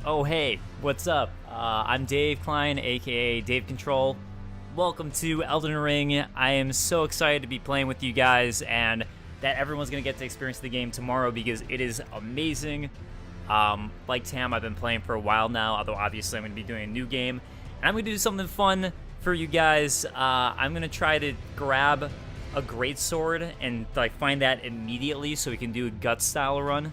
Oh hey, what's up? I'm Dave Klein, aka DaveControl. Welcome to Elden Ring. I am so excited to be playing with you guys and that everyone's going to get to experience the game tomorrow because it is amazing. Like Tam, I've been playing for a while now, although obviously I'm going to be doing a new game. And I'm going to do something fun for you guys. I'm going to try to grab a greatsword and find that immediately so we can do a gut style run.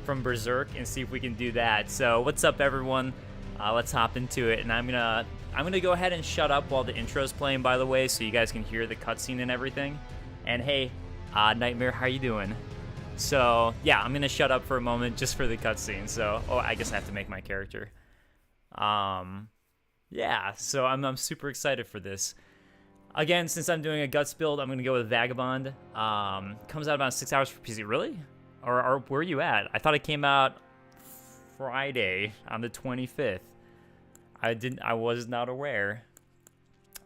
From Berserk and see if we can do that. So what's up everyone? Let's hop into it, and I'm gonna go ahead and shut up while the intro's playing, by the way, so you guys can hear the cutscene and everything. And hey, Nightmare, how you doing? So yeah, I'm gonna shut up for a moment just for the cutscene. So I guess I have to make my character. Yeah, so I'm super excited for this. Again, since I'm doing a guts build, I'm gonna go with Vagabond. Comes out about 6 hours for PC. Really? Or where are you at? I thought it came out Friday on the 25th. I was not aware.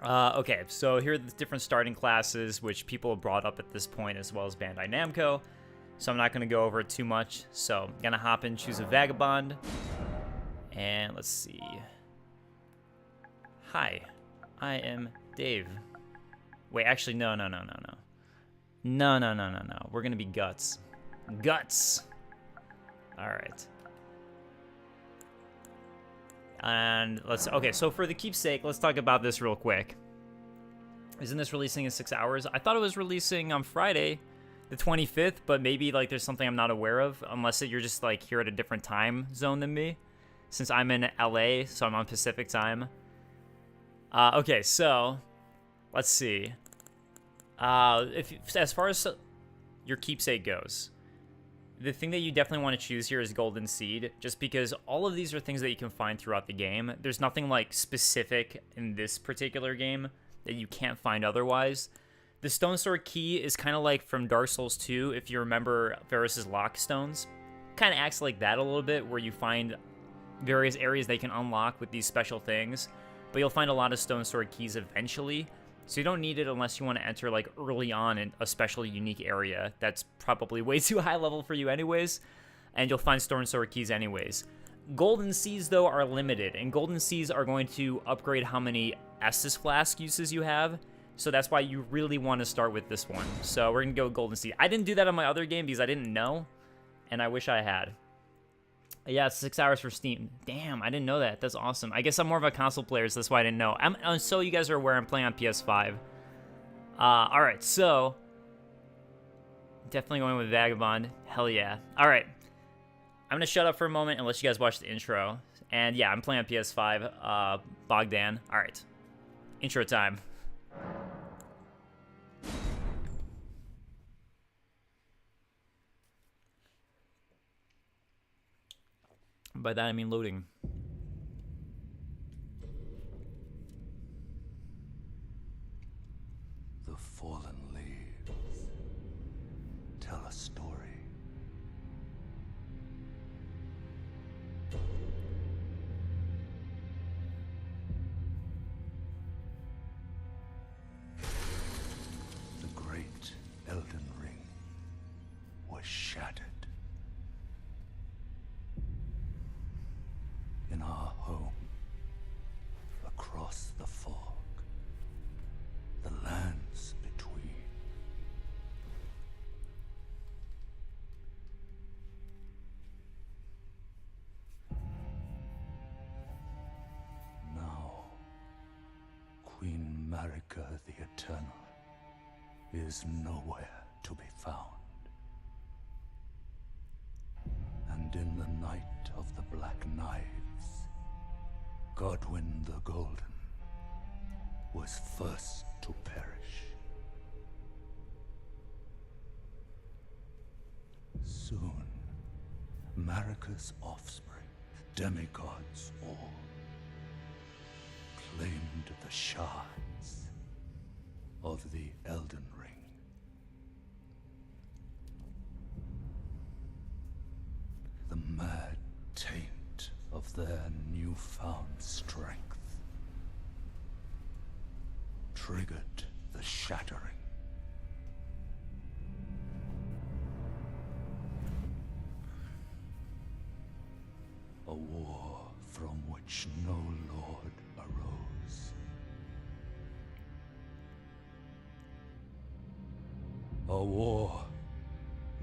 Okay, so here are the different starting classes, which people have brought up at this point, as well as Bandai Namco. So I'm not going to go over it too much. So I'm going to hop in, choose a Vagabond. And let's see. Hi, I am Dave. Wait, actually, no. No. We're going to be Guts. Guts. All right. And okay, so for the keepsake, let's talk about this real quick. Isn't this releasing in 6 hours? I thought it was releasing on Friday, the 25th, but maybe there's something I'm not aware of, unless you're just here at a different time zone than me, since I'm in LA, so I'm on Pacific time. Okay, so let's see. As far as your keepsake goes, the thing that you definitely want to choose here is Golden Seed, just because all of these are things that you can find throughout the game. There's nothing specific in this particular game that you can't find otherwise. The Stone Sword Key is kind of like from Dark Souls 2, if you remember Varus' Lock Stones. Kind of acts like that a little bit, where you find various areas they can unlock with these special things, but you'll find a lot of Stone Sword Keys eventually. So you don't need it unless you want to enter early on in a special unique area that's probably way too high level for you anyways, and you'll find Stone Sword Keys anyways. Golden Seeds though are limited, and Golden Seeds are going to upgrade how many Estus Flask uses you have, so that's why you really want to start with this one. So we're going to go Golden Seed. I didn't do that on my other game because I didn't know, and I wish I had. Yeah, it's 6 hours for Steam. Damn, I didn't know that. That's awesome. I guess I'm more of a console player, so that's why I didn't know. So you guys are aware I'm playing on PS5. Alright, so definitely going with Vagabond. Hell yeah. Alright. I'm going to shut up for a moment and let you guys watch the intro. And yeah, I'm playing on PS5. Bogdan. Alright. Intro time. By that I mean loading. The fallen leaves tell a story. The great Elden Ring was shattered. In our home, across the fog, the lands between. Now, Queen Margit the Eternal is nowhere to be found. And in the night of the Black Knives, Godwyn the Golden was first to perish. Soon, Marika's offspring, demigods all, claimed the shards of the Elden Ring. The mad taint of their newfound strength triggered the shattering. A war which no lord arose. A war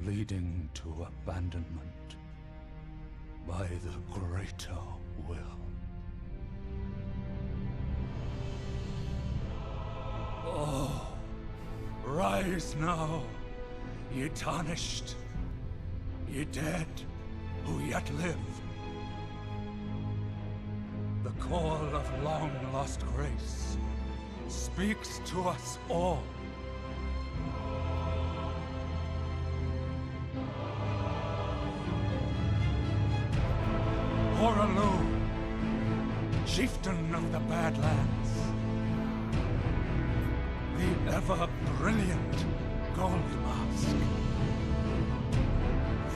leading to abandonment by the greater will. Oh, rise now, ye tarnished, ye dead who yet live. The call of long-lost grace speaks to us all. Horalu, chieftain of the Badlands, the ever-brilliant Gold Mask.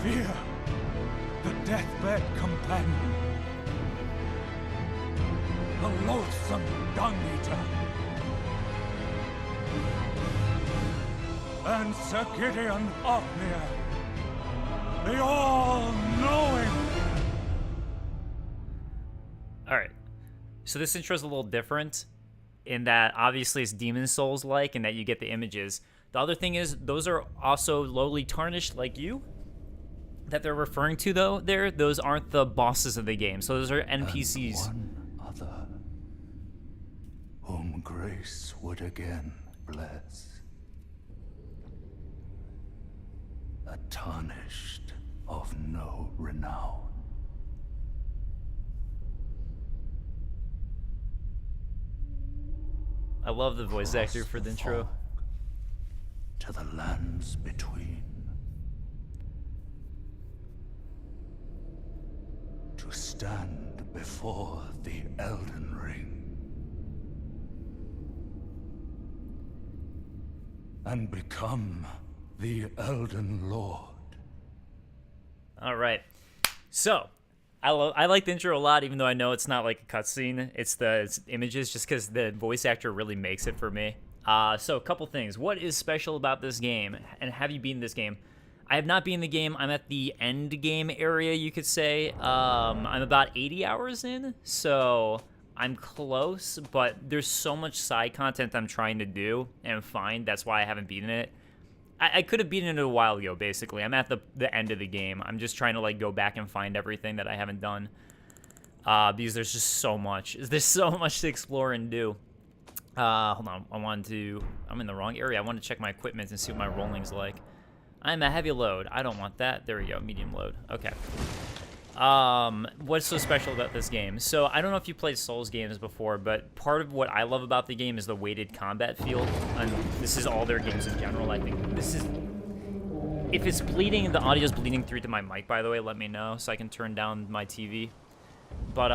Fear, the deathbed companion, the loathsome dung-eater, and Sir Gideon Othniel, the all-knowing. Alright, so this intro is a little different in that obviously it's Demon Souls-like and that you get the images. The other thing is, those are also lowly tarnished like you that they're referring to, though. Those aren't the bosses of the game, so those are NPCs. And one other, whom grace would again bless. A tarnished of no renown. I love the voice actor for the intro. To the lands between. To stand before the Elden Ring. And become the Elden Lord. All right. So, I like the intro a lot, even though I know it's not like a cutscene. It's images, just because the voice actor really makes it for me. So, a couple things. What is special about this game, and have you beaten this game? I have not beaten the game. I'm at the end game area, you could say. I'm about 80 hours in, so I'm close, but there's so much side content I'm trying to do and find. That's why I haven't beaten it. I could have beaten it a while ago, basically. I'm at the end of the game. I'm just trying to, like, go back and find everything that I haven't done. Because there's just so much. There's so much to explore and do. Hold on. I'm in the wrong area. I want to check my equipment and see what my rolling's like. I'm a heavy load. I don't want that. There we go. Medium load. Okay. What's so special about this game? So, I don't know if you played Souls games before, but part of what I love about the game is the weighted combat feel. And this is all their games in general. I think this is... If it's bleeding, the audio's bleeding through to my mic, by the way, let me know so I can turn down my TV. But,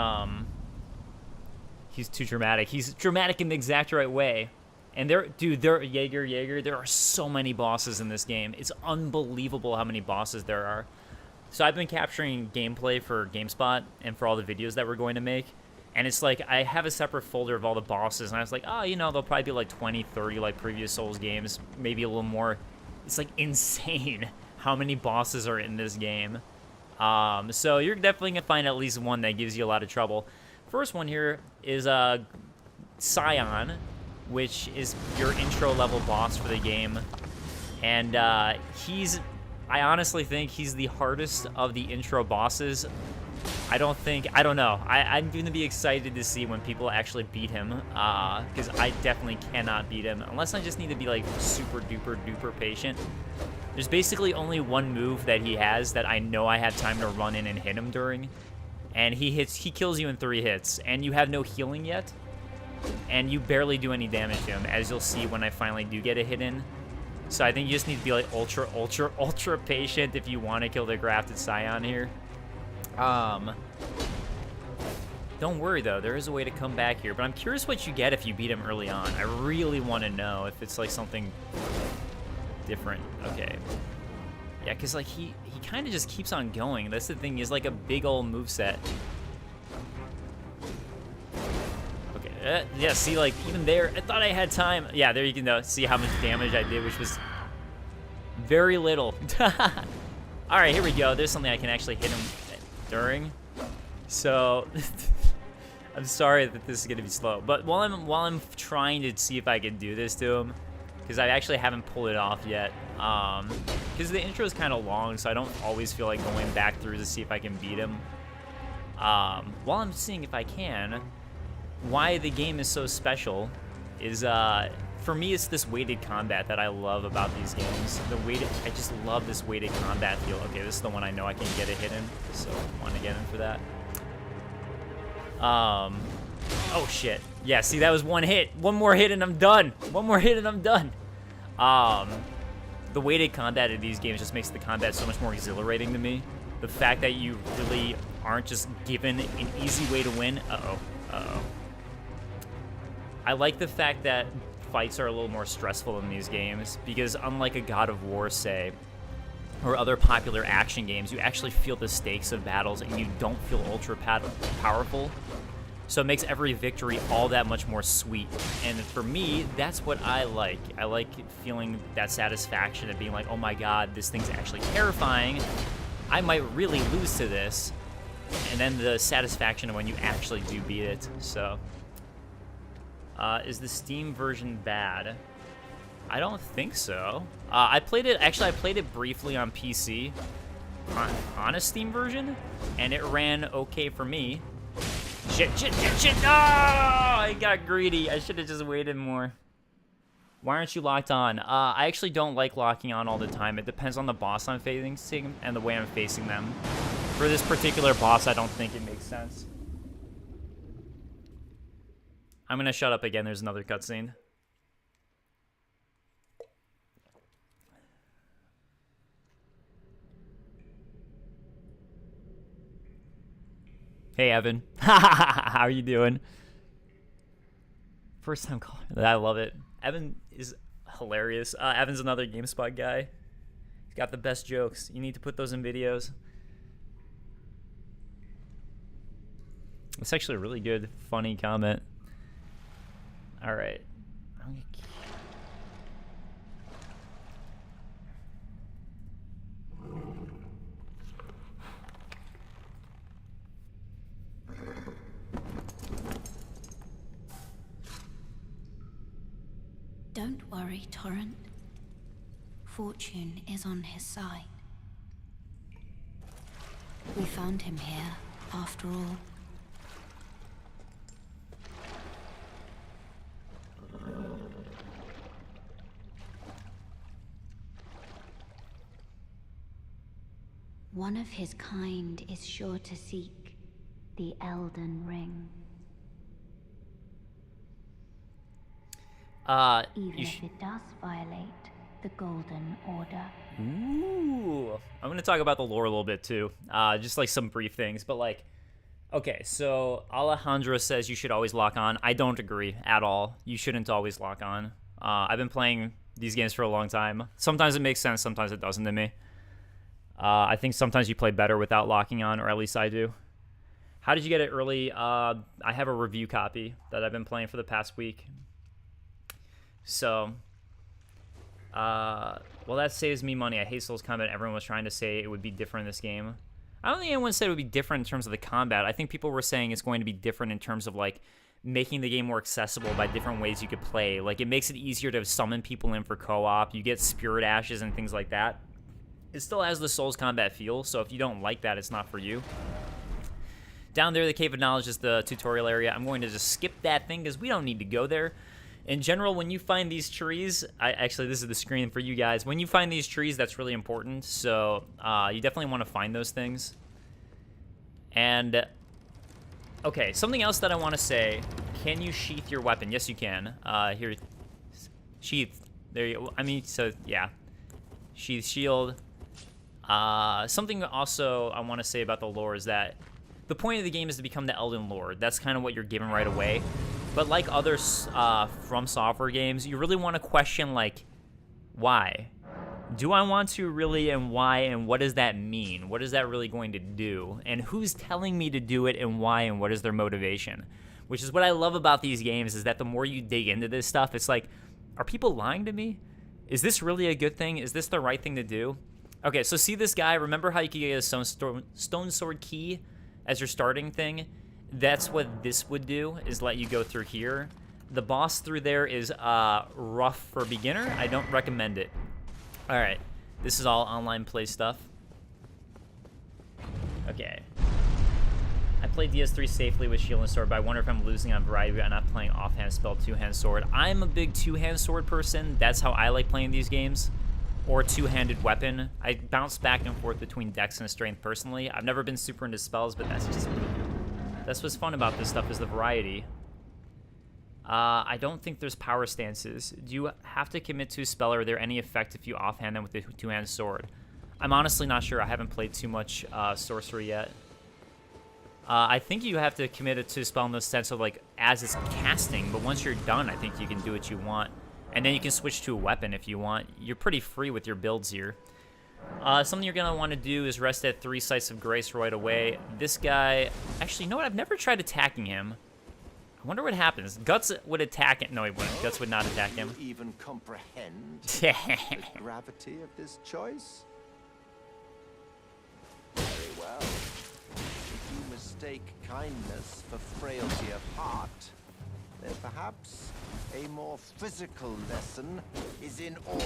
he's too dramatic. He's dramatic in the exact right way. And Jaeger, there are so many bosses in this game. It's unbelievable how many bosses there are. So I've been capturing gameplay for GameSpot and for all the videos that we're going to make. And it's like, I have a separate folder of all the bosses. And I was like, oh, you know, there'll probably be like 20, 30 like previous Souls games. Maybe a little more. It's like insane how many bosses are in this game. So you're definitely going to find at least one that gives you a lot of trouble. First one here is Scion, which is your intro level boss for the game. And I honestly think he's the hardest of the intro bosses. I don't know. I'm going to be excited to see when people actually beat him, because I definitely cannot beat him, unless I just need to be, like, super duper duper patient. There's basically only one move that he has that I know I have time to run in and hit him during, and he kills you in 3 hits, and you have no healing yet, and you barely do any damage to him, as you'll see when I finally do get a hit in. So I think you just need to be like ultra patient if you want to kill the Grafted Scion here. Don't worry though, there is a way to come back here, but I'm curious what you get if you beat him early on. I really want to know if it's like something different. Okay. Yeah, because like he kind of just keeps on going. That's the thing, he's like a big old moveset. Yeah, see, like, even there, I thought I had time. Yeah, there you can see how much damage I did, which was very little. All right, here we go. There's something I can actually hit him during. So, I'm sorry that this is gonna be slow, but while I'm trying to see if I can do this to him, because I actually haven't pulled it off yet, because the intro is kind of long, so I don't always feel like going back through to see if I can beat him. While I'm seeing if I can, why the game is so special is, for me, it's this weighted combat that I love about these games. I just love this weighted combat feel. Okay, this is the one I know I can get a hit in, so I want to get in for that. Oh shit. Yeah, see, that was one hit. One more hit and I'm done. One more hit and I'm done. The weighted combat of these games just makes the combat so much more exhilarating to me. The fact that you really aren't just given an easy way to win. Uh-oh. I like the fact that fights are a little more stressful in these games, because unlike a God of War, say, or other popular action games, you actually feel the stakes of battles and you don't feel ultra powerful. So it makes every victory all that much more sweet. And for me, that's what I like. I like feeling that satisfaction of being like, oh my god, this thing's actually terrifying. I might really lose to this. And then the satisfaction of when you actually do beat it. So, is the Steam version bad? I don't think so. I played it briefly on PC, on a Steam version, and it ran okay for me. Shit! No! I got greedy. I should have just waited more. Why aren't you locked on? I actually don't like locking on all the time. It depends on the boss I'm facing and the way I'm facing them. For this particular boss, I don't think it makes sense. I'm gonna shut up again. There's another cutscene. Hey, Evan. How are you doing? First time caller. I love it. Evan is hilarious. Evan's another GameSpot guy. He's got the best jokes. You need to put those in videos. It's actually a really good, funny comment. All right. Don't worry, Torrent. Fortune is on his side. We found him here, after all. One of his kind is sure to seek the Elden Ring. Even if it does violate the Golden Order. Ooh. I'm gonna talk about the lore a little bit too. Just like some brief things, but like, okay, so Alejandro says you should always lock on. I don't agree at all. You shouldn't always lock on. I've been playing these games for a long time. Sometimes it makes sense, sometimes it doesn't to me. I think sometimes you play better without locking on, or at least I do. How did you get it early? I have a review copy that I've been playing for the past week. So, well, that saves me money. I hate Souls combat. Everyone was trying to say it would be different in this game. I don't think anyone said it would be different in terms of the combat. I think people were saying it's going to be different in terms of, like, making the game more accessible by different ways you could play. Like, it makes it easier to summon people in for co-op. You get spirit ashes and things like that. It still has the Souls combat feel, so if you don't like that, it's not for you. Down there, the Cave of Knowledge is the tutorial area. I'm going to just skip that thing because we don't need to go there. In general, when you find these trees, actually, this is the screen for you guys. When you find these trees, that's really important. So you definitely want to find those things. And, okay, something else that I want to say. Can you sheath your weapon? Yes, you can. Here, sheath. There you go. I mean, so, yeah. Sheath shield. Something also I want to say about the lore is that the point of the game is to become the Elden Lord. That's kind of what you're given right away. But like other From Software games, you really want to question, like, why? Do I want to really, and why, and what does that mean? What is that really going to do? And who's telling me to do it, and why, and what is their motivation? Which is what I love about these games, is that the more you dig into this stuff, it's like, are people lying to me? Is this really a good thing? Is this the right thing to do? Okay, so see this guy. Remember how you could get a stone sword key as your starting thing? that's what this would do, is let you go through here. The boss through there is rough for a beginner. I don't recommend it. All right, this is all online play stuff. Okay. I play DS3 safely with shield and sword, but I wonder if I'm losing on variety by not playing offhand spell, two-hand sword. I'm a big two-hand sword person. That's how I like playing these games. Or two-handed weapon. I bounce back and forth between dex and strength personally. I've never been super into spells, but that's what's fun about this stuff, is the variety. I don't think there's power stances. Do you have to commit to a spell, or are there any effect if you offhand them with the two-hand sword? I'm honestly not sure. I haven't played too much sorcery yet. I think you have to commit it to a spell in the sense of, like, as it's casting, but once you're done, I think you can do what you want. And then you can switch to a weapon if you want. You're pretty free with your builds here. Something you're going to want to do is rest at 3 Sites of Grace right away. This guy... Actually, you know what? I've never tried attacking him. I wonder what happens. Guts would attack it. No, he wouldn't. Guts would not attack him. Do you even comprehend the gravity of this choice? Very well. If you mistake kindness for frailty of heart, then perhaps a more physical lesson is in order.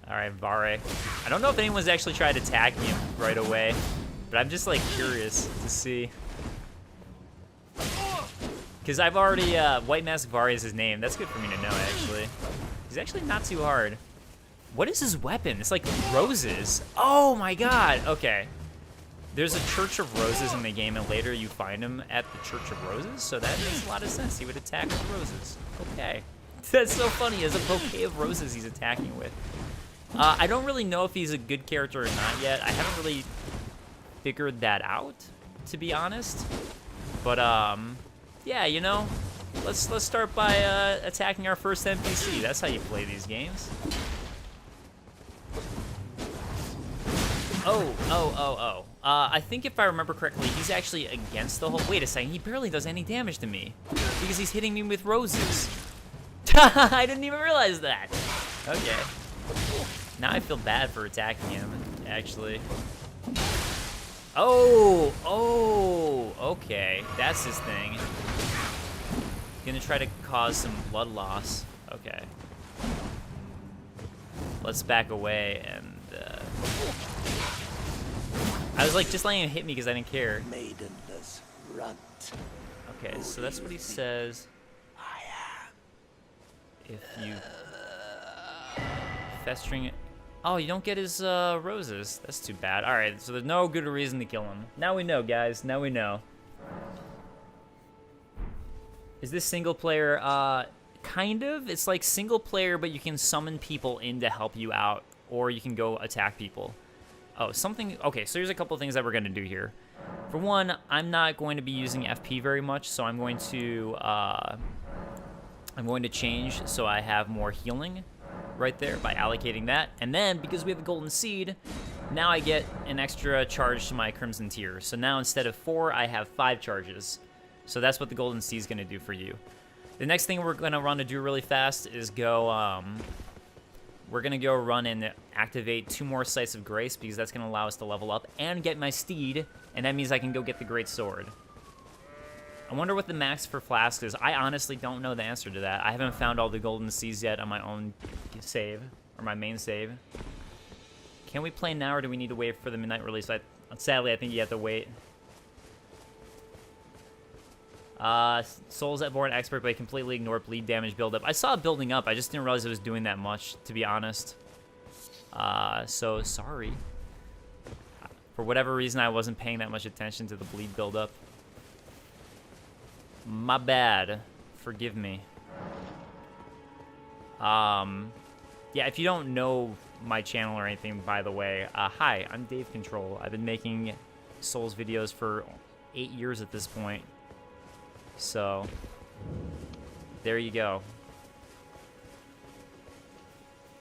All right, Vare. I don't know if anyone's actually tried attacking him right away, but I'm just, like, curious to see. Because I've already, White Mask Vare is his name. That's good for me to know, actually. He's actually not too hard. What is his weapon? It's like roses. Oh my god. Okay. There's a Church of Roses in the game, and later you find him at the Church of Roses, so that makes a lot of sense. He would attack with roses. Okay. That's so funny. He has a bouquet of roses he's attacking with. I don't really know if he's a good character or not yet. I haven't really figured that out, to be honest. But, yeah, you know, let's start by attacking our first NPC. That's how you play these games. Oh. I think if I remember correctly, he's actually against the whole... Wait a second, he barely does any damage to me. Because he's hitting me with roses. I didn't even realize that. Okay. Now I feel bad for attacking him, actually. Oh, okay. That's his thing. Gonna try to cause some blood loss. Okay. Let's back away and, I was like just letting him hit me because I didn't care. Maidenless runt. Okay, so that's what he says. If you festering it. Oh, you don't get his roses. That's too bad. All right, so there's no good reason to kill him. Now we know, guys. Now we know. Is this single player? Kind of. It's like single player, but you can summon people in to help you out, or you can go attack people. Oh, something. Okay, so here's a couple things that we're gonna do here. For one, I'm not going to be using FP very much, so I'm going to change so I have more healing right there by allocating that. And then, because we have the golden seed, now I get an extra charge to my crimson tier. So now instead of 4, I have 5 charges. So that's what the golden seed is gonna do for you. The next thing we're gonna run to do really fast is go, we're gonna go run and activate 2 more Sites of Grace, because that's gonna allow us to level up and get my steed, and that means I can go get the greatsword. I wonder what the max for flask is. I honestly don't know the answer to that. I haven't found all the golden seeds yet on my own save, or my main save. Can we play now, or do we need to wait for the midnight release? Sadly, I think you have to wait. Soulsborne expert, but I completely ignored bleed damage buildup. I saw it building up. I just didn't realize it was doing that much, to be honest. So sorry. For whatever reason, I wasn't paying that much attention to the bleed buildup. My bad. Forgive me. Yeah, if you don't know my channel or anything, by the way, hi, I'm DaveControl. I've been making Souls videos for 8 years at this point. So, there you go.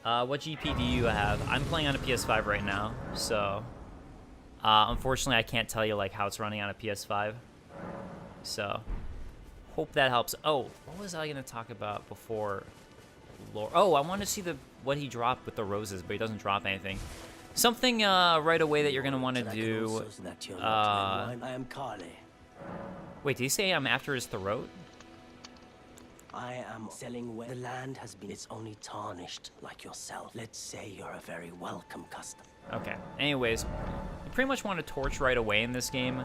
What GP do you have? I'm playing on a PS5 right now, so unfortunately I can't tell you like how it's running on a PS5. So, hope that helps. Oh, what was I gonna talk about before? Oh, I want to see what he dropped with the roses, but he doesn't drop anything. Something right away that you're gonna want to do. Wait, did he say I'm after his throat? I am selling where the land has been. It's only tarnished like yourself. Let's say you're a very welcome customer. Okay. Anyways, you pretty much want a torch right away in this game.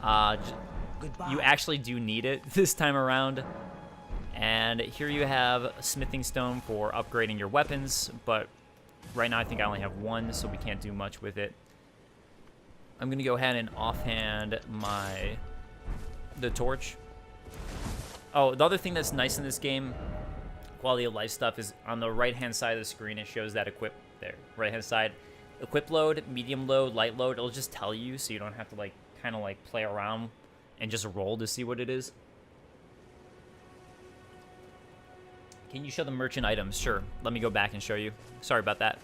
Goodbye. You actually do need it this time around. And here you have a smithing stone for upgrading your weapons, but right now I think I only have one, so we can't do much with it. I'm gonna go ahead and offhand the torch. Oh, the other thing that's nice in this game, quality of life stuff, is on the right-hand side of the screen, it shows that equip there. Right-hand side, equip load, medium load, light load. It'll just tell you, so you don't have to like kind of like play around and just roll to see what it is. Can you show the merchant items? Sure. Let me go back and show you. Sorry about that.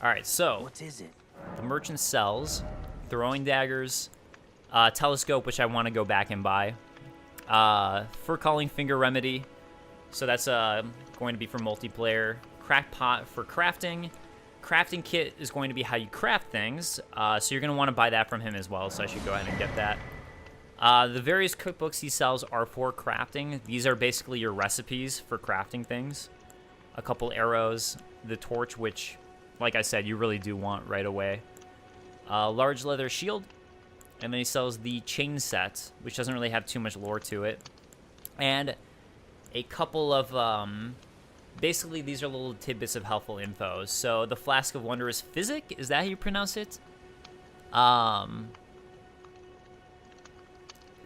All right, so What is it? the merchant sells throwing daggers, telescope, which I want to go back and buy, fur calling finger remedy, so that's going to be for multiplayer, crack pot for crafting kit is going to be how you craft things, so you're going to want to buy that from him as well, so I should go ahead and get that. The various cookbooks he sells are for crafting. These are basically your recipes for crafting things. A couple arrows, the torch, which, like I said, you really do want right away. Large leather shield. And then he sells the chain set, which doesn't really have too much lore to it. And a couple of, basically these are little tidbits of helpful info. So the Flask of Wondrous Physic, is that how you pronounce it?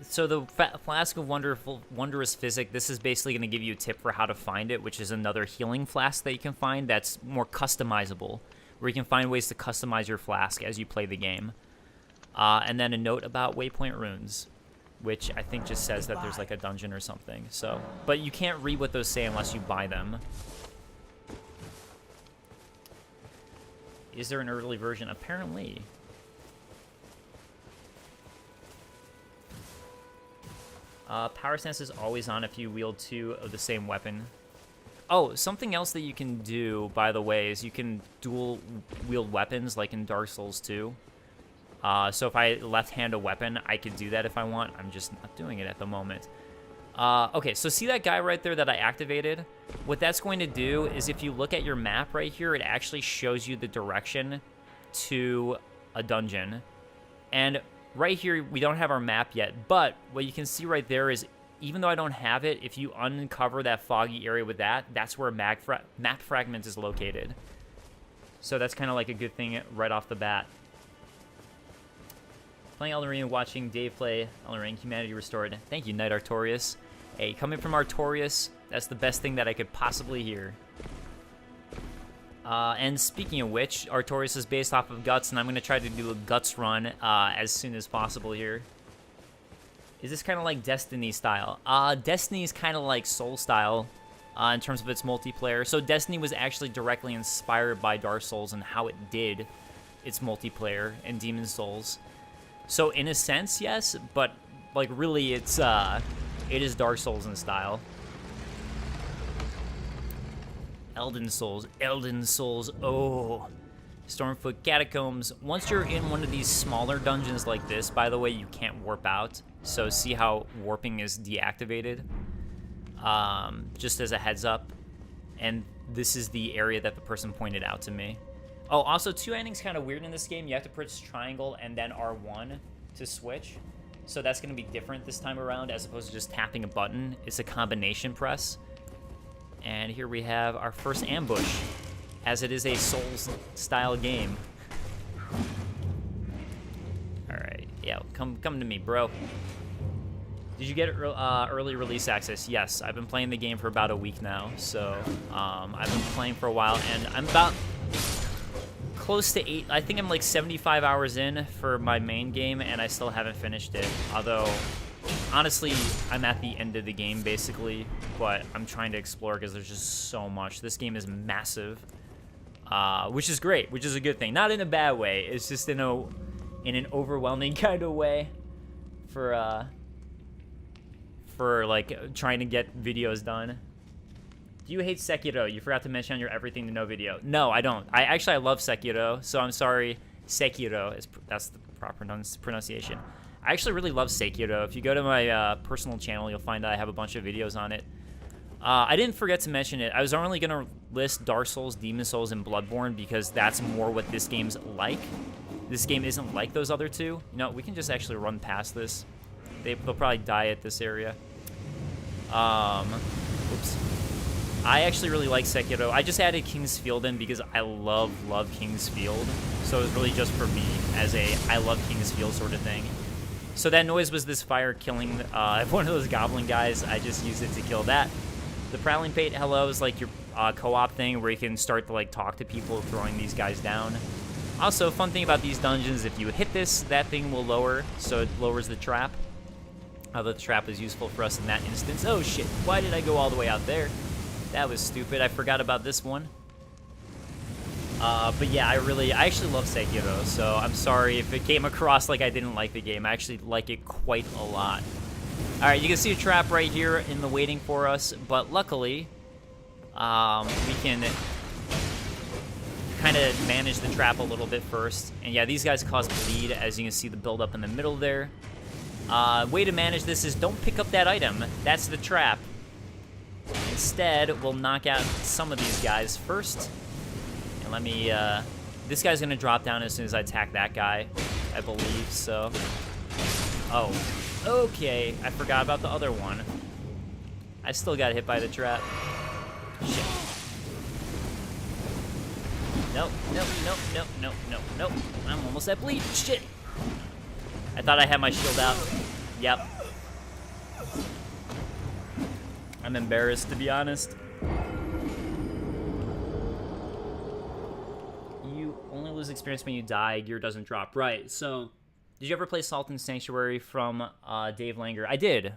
So the Flask of Wondrous Physic, this is basically going to give you a tip for how to find it, which is another healing flask that you can find that's more customizable, where you can find ways to customize your flask as you play the game. And then a note about waypoint runes, which I think just says that there's like a dungeon or something. So, but you can't read what those say unless you buy them. Is there an early version? Apparently. Power stance is always on if you wield two of the same weapon. Oh, something else that you can do, by the way, is you can dual wield weapons like in Dark Souls 2. So if I left-hand a weapon, I could do that if I want. I'm just not doing it at the moment. Okay, so see that guy right there that I activated? What that's going to do is if you look at your map right here, it actually shows you the direction to a dungeon. And right here, we don't have our map yet, but what you can see right there is, even though I don't have it, if you uncover that foggy area with that, that's where map fragment is located. So that's kind of like a good thing right off the bat. Playing Elden Ring and watching Dave play Elden Ring, Humanity Restored. Thank you, Knight Artorias. Hey, coming from Artorias, that's the best thing that I could possibly hear. And speaking of which, Artorias is based off of Guts, and I'm going to try to do a Guts run as soon as possible here. Is this kind of like Destiny style? Destiny is kind of like Soul style in terms of its multiplayer. So Destiny was actually directly inspired by Dark Souls and how it did its multiplayer in Demon Souls. So in a sense, yes, but like really it is Dark Souls in style. Elden Souls, oh. Stormfoot Catacombs. Once you're in one of these smaller dungeons like this, by the way, you can't warp out. So see how warping is deactivated? Just as a heads up. And this is the area that the person pointed out to me. Oh, also, two-handing's kind of weird in this game. You have to press triangle and then R1 to switch. So that's going to be different this time around as opposed to just tapping a button. It's a combination press. And here we have our first ambush, as it is a Souls-style game. Alright, yeah, come to me, bro. Did you get early release access? Yes, I've been playing the game for about a week now, so I've been playing for a while, and I'm about close to 8, I think I'm like 75 hours in for my main game, and I still haven't finished it, although honestly, I'm at the end of the game, basically, but I'm trying to explore because there's just so much. This game is massive, which is great, which is a good thing. Not in a bad way. It's just in an overwhelming kind of way for like trying to get videos done. Do you hate Sekiro? You forgot to mention on your Everything to Know video. No, I don't. I love Sekiro, so I'm sorry. Sekiro, that's proper pronunciation. I actually really love Sekiro. If you go to my personal channel, you'll find that I have a bunch of videos on it. I didn't forget to mention it. I was only going to list Dark Souls, Demon Souls, and Bloodborne because that's more what this game's like. This game isn't like those other two. You know, we can just actually run past this. They'll probably die at this area. Oops. I actually really like Sekiro. I just added King's Field in because I love King's Field. So it was really just for me as a I love King's Field sort of thing. So that noise was this fire killing one of those goblin guys. I just used it to kill that. The Prowling Pate, hello, is like your co-op thing where you can start to like talk to people throwing these guys down. Also, fun thing about these dungeons, if you hit this, that thing will lower, so it lowers the trap. Although the trap was useful for us in that instance. Oh shit, why did I go all the way out there? That was stupid. I forgot about this one. But yeah, I actually love Sekiro, so I'm sorry if it came across like I didn't like the game. I actually like it quite a lot. Alright, you can see a trap right here in the waiting for us, but luckily, we can kind of manage the trap a little bit first. And yeah, these guys cause bleed, as you can see the build up in the middle there. Way to manage this is don't pick up that item. That's the trap. Instead, we'll knock out some of these guys first. And let me, this guy's gonna drop down as soon as I attack that guy, I believe, so. Oh, okay, I forgot about the other one. I still got hit by the trap. Shit. Nope, nope, nope, nope, nope, nope, nope. I'm almost at bleed, shit. I thought I had my shield out. Yep. I'm embarrassed, to be honest. You only lose experience when you die. Gear doesn't drop. Right, so... Did you ever play Salt and Sanctuary from Dave Langer? I did.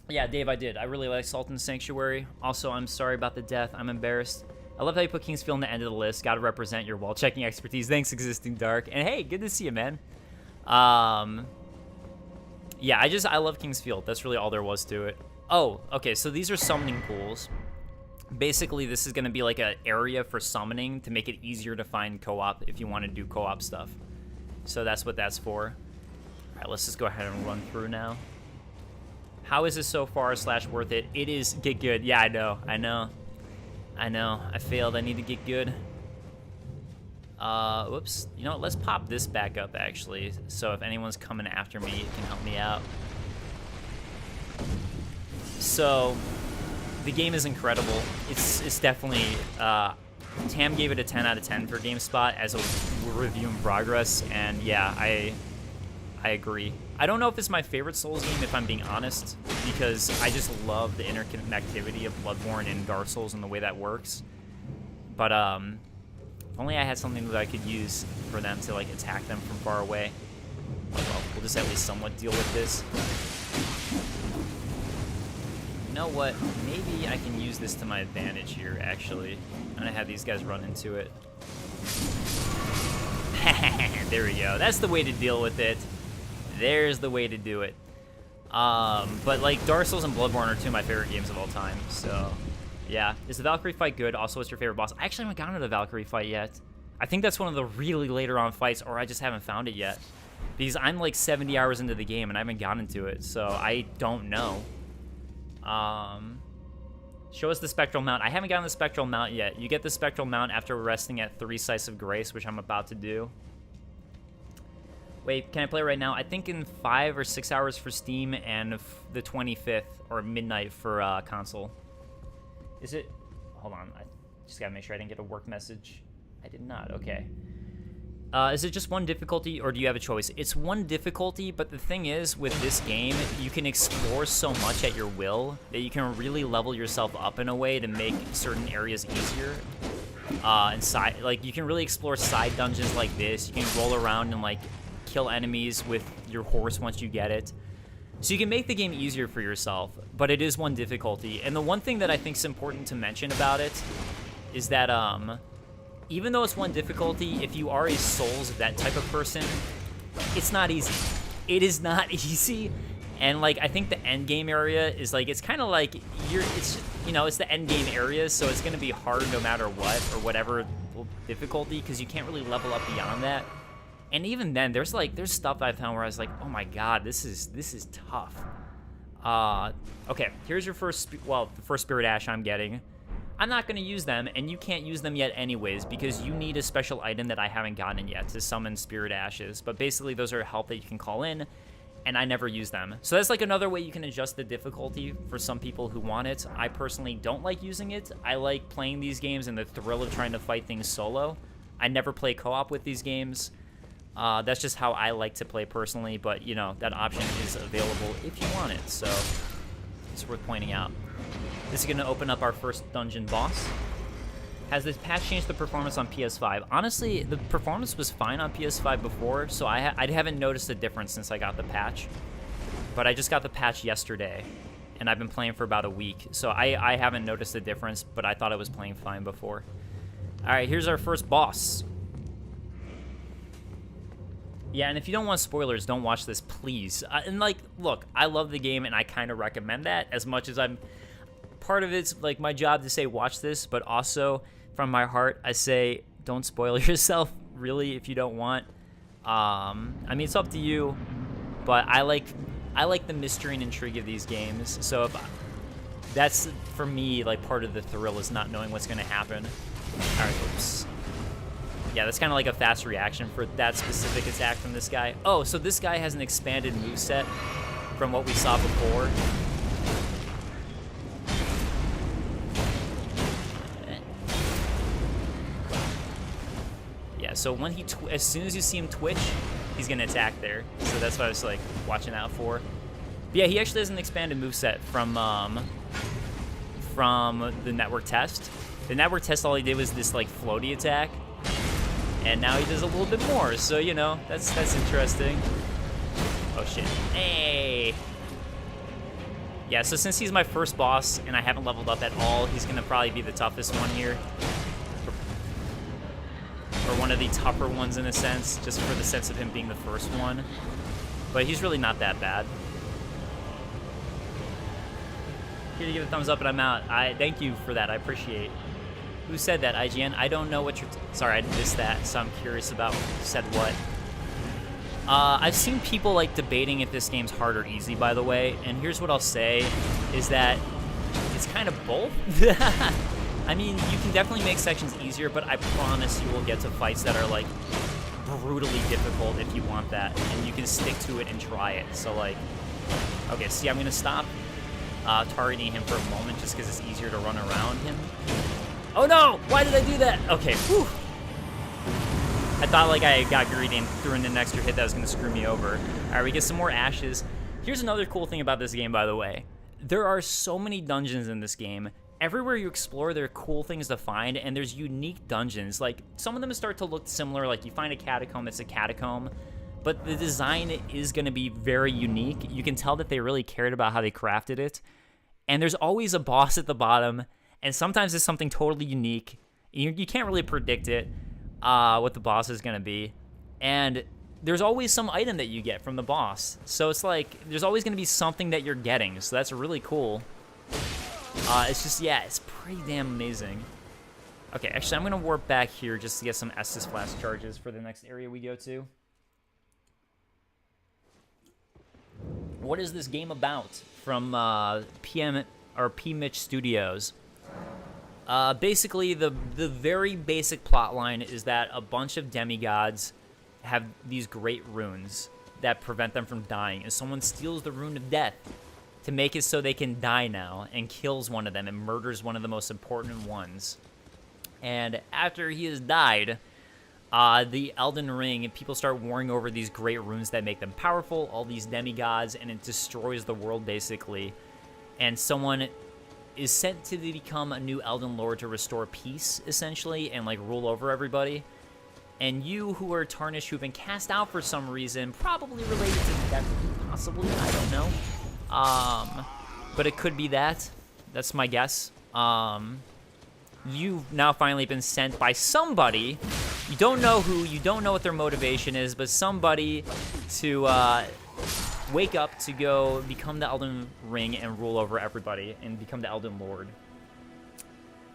Yeah, Dave, I did. I really like Salt and Sanctuary. Also, I'm sorry about the death. I'm embarrassed. I love how you put King's Field in the end of the list. Gotta represent your wall-checking expertise. Thanks, Existing Dark. And hey, good to see you, man. Yeah, I love King's Field. That's really all there was to it. Oh, okay, so these are summoning pools. Basically, this is going to be like an area for summoning to make it easier to find co-op if you want to do co-op stuff. So that's what that's for. All right, let's just go ahead and run through now. How is this so far / worth it? It is get good. Yeah, I know. I failed. I need to get good. Whoops. You know what? Let's pop this back up, actually. So if anyone's coming after me, it can help me out. So... the game is incredible. It's definitely, Tam gave it a 10 out of 10 for GameSpot as a review in progress, and yeah, I agree. I don't know if it's my favorite Souls game, if I'm being honest, because I just love the interconnectivity of Bloodborne and Dark Souls and the way that works. But, if only I had something that I could use for them to, like, attack them from far away. Well, we'll just at least somewhat deal with this. You know what? Maybe I can use this to my advantage here, actually. I'm gonna have these guys run into it. There we go. That's the way to deal with it. There's the way to do it. But like Dark Souls and Bloodborne are two of my favorite games of all time, so yeah. Is the Valkyrie fight good? Also, what's your favorite boss? I actually haven't gotten to the Valkyrie fight yet. I think that's one of the really later on fights, or I just haven't found it yet. Because I'm like 70 hours into the game and I haven't gotten to it, so I don't know. Show us the Spectral Mount. I haven't gotten the Spectral Mount yet. You get the Spectral Mount after resting at 3 Sites of Grace, which I'm about to do. Wait, can I play right now? I think in 5 or 6 hours for Steam and the 25th or midnight for console. Is it? Hold on. I just gotta make sure I didn't get a work message. I did not. Okay. Is it just one difficulty, or do you have a choice? It's one difficulty, but the thing is, with this game, you can explore so much at your will that you can really level yourself up in a way to make certain areas easier. Like, you can really explore side dungeons like this. You can roll around and, like, kill enemies with your horse once you get it. So you can make the game easier for yourself, but it is one difficulty. And the one thing that I think is important to mention about it is that, even though it's one difficulty, if you are a Souls, that type of person, it's not easy. It is not easy. And, like, I think the end game area is, like, it's kind of like, it's the end game area, so it's going to be hard no matter what, or whatever difficulty because you can't really level up beyond that. And even then, there's stuff I found where I was like, oh my god, this is tough. Okay, here's your first, the first Spirit Ash I'm getting. I'm not going to use them, and you can't use them yet anyways, because you need a special item that I haven't gotten yet to summon Spirit Ashes. But basically, those are help that you can call in, and I never use them. So that's like another way you can adjust the difficulty for some people who want it. I personally don't like using it. I like playing these games and the thrill of trying to fight things solo. I never play co-op with these games. That's just how I like to play personally, but, you know, that option is available if you want it, so it's worth pointing out. This is going to open up our first dungeon boss. Has this patch changed the performance on PS5? Honestly, the performance was fine on PS5 before, so I haven't noticed a difference since I got the patch. But I just got the patch yesterday, and I've been playing for about a week, so I haven't noticed a difference, but I thought it was playing fine before. Alright, here's our first boss. Yeah, and if you don't want spoilers, don't watch this, please. And, like, look, I love the game, and I kind of recommend that as much as I'm... Part of it's, like, my job to say watch this, but also, from my heart, I say don't spoil yourself, really, if you don't want. I mean, it's up to you, but I like the mystery and intrigue of these games, so if that's, for me, like, part of the thrill is not knowing what's going to happen. Alright, oops. Yeah, that's kind of like a fast reaction for that specific attack from this guy. Oh, so this guy has an expanded moveset from what we saw before. Yeah, so when he, as soon as you see him twitch, he's gonna attack there. So that's what I was like watching out for. But yeah, he actually has an expanded moveset from the network test. The network test, all he did was this like floaty attack. And now he does a little bit more, so, you know, that's interesting. Oh, shit. Hey! Yeah, so since he's my first boss, and I haven't leveled up at all, he's gonna probably be the toughest one here. Or one of the tougher ones, in a sense, just for the sense of him being the first one. But he's really not that bad. Here to give a thumbs up, and I'm out. Thank you for that, I appreciate it. Who said that, IGN? I don't know what you're... Sorry, I missed that, so I'm curious about who said what. I've seen people, like, debating if this game's hard or easy, by the way, and here's what I'll say, is that it's kind of both. I mean, you can definitely make sections easier, but I promise you will get to fights that are, like, brutally difficult if you want that, and you can stick to it and try it. So, like... Okay, see, I'm gonna stop targeting him for a moment just because it's easier to run around him. Oh no! Why did I do that? Okay, whew. I thought like I got greedy and threw in an extra hit that was gonna screw me over. Alright, we get some more ashes. Here's another cool thing about this game, by the way. There are so many dungeons in this game. Everywhere you explore, there are cool things to find, and there's unique dungeons. Like, some of them start to look similar, like you find a catacomb, it's a catacomb. But the design is gonna be very unique. You can tell that they really cared about how they crafted it. And there's always a boss at the bottom. And sometimes it's something totally unique. You can't really predict it, what the boss is going to be. And there's always some item that you get from the boss. So it's like, there's always going to be something that you're getting. So that's really cool. It's just, yeah, it's pretty damn amazing. Okay, actually, I'm going to warp back here just to get some Estus Flask charges for the next area we go to. What is this game about? From P Mitch Studios. Basically, the very basic plot line is that a bunch of demigods have these great runes that prevent them from dying, and someone steals the rune of death to make it so they can die now, and kills one of them and murders one of the most important ones. And after he has died, the Elden Ring, people start warring over these great runes that make them powerful, all these demigods, and it destroys the world, basically. And someone is sent to become a new Elden Lord to restore peace, essentially, and, like, rule over everybody. And you, who are tarnished, who've been cast out for some reason, probably related to death, possibly, I don't know. But it could be that. That's my guess. You've now finally been sent by somebody. You don't know who, you don't know what their motivation is, but somebody to, wake up to go become the Elden Ring and rule over everybody and become the Elden Lord.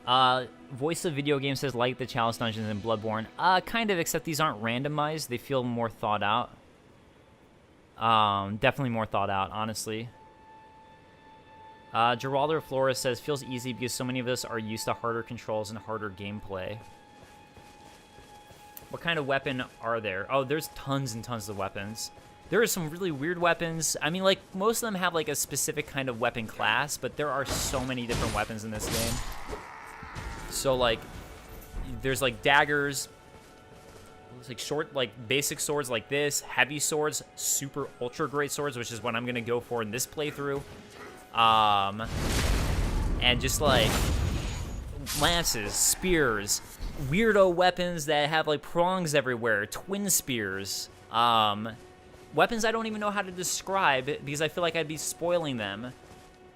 Voice of Video Game says like the Chalice Dungeons in Bloodborne. Kind of, except these aren't randomized. They feel more thought out. Definitely more thought out, honestly. Geraldo Flores says, feels easy because so many of us are used to harder controls and harder gameplay. What kind of weapon are there? Oh, there's tons and tons of weapons. There are some really weird weapons. I mean, like, most of them have, like, a specific kind of weapon class, but there are so many different weapons in this game. So, like, there's, like, daggers. It's like short, like, basic swords like this. Heavy swords. Super ultra great swords, which is what I'm going to go for in this playthrough. And just, like, lances, spears, weirdo weapons that have, like, prongs everywhere. Twin spears. Weapons I don't even know how to describe because I feel like I'd be spoiling them.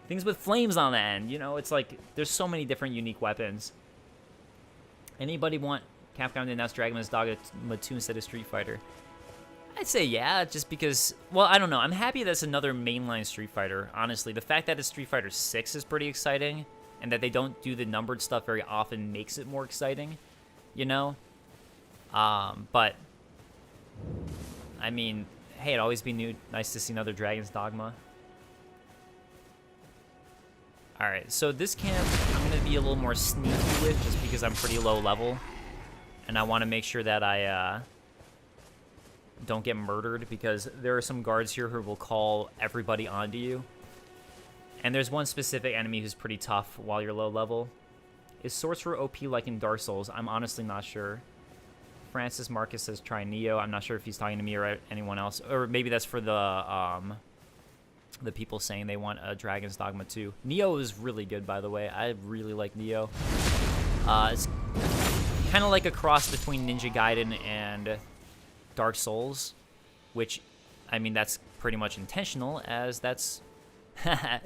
Things with flames on the end, you know? It's like, there's so many different unique weapons. Anybody want Capcom to announce Dragon Ball's Dog Matu instead of Street Fighter? I'd say yeah, just because, well, I don't know. I'm happy that's another mainline Street Fighter, honestly. The fact that it's Street Fighter 6 is pretty exciting, and that they don't do the numbered stuff very often makes it more exciting, you know? But, I mean, hey, it'd always be nice to see another Dragon's Dogma. Alright, so this camp, I'm going to be a little more sneaky with, just because I'm pretty low level. And I want to make sure that I don't get murdered, because there are some guards here who will call everybody onto you. And there's one specific enemy who's pretty tough while you're low level. Is Sorcerer OP like in Dark Souls? I'm honestly not sure. Francis Marcus says try Neo. I'm not sure if he's talking to me or anyone else. Or maybe that's for the people saying they want a Dragon's Dogma 2. Neo is really good, by the way. I really like Neo. It's kind of like a cross between Ninja Gaiden and Dark Souls, which, I mean, that's pretty much intentional, as that's...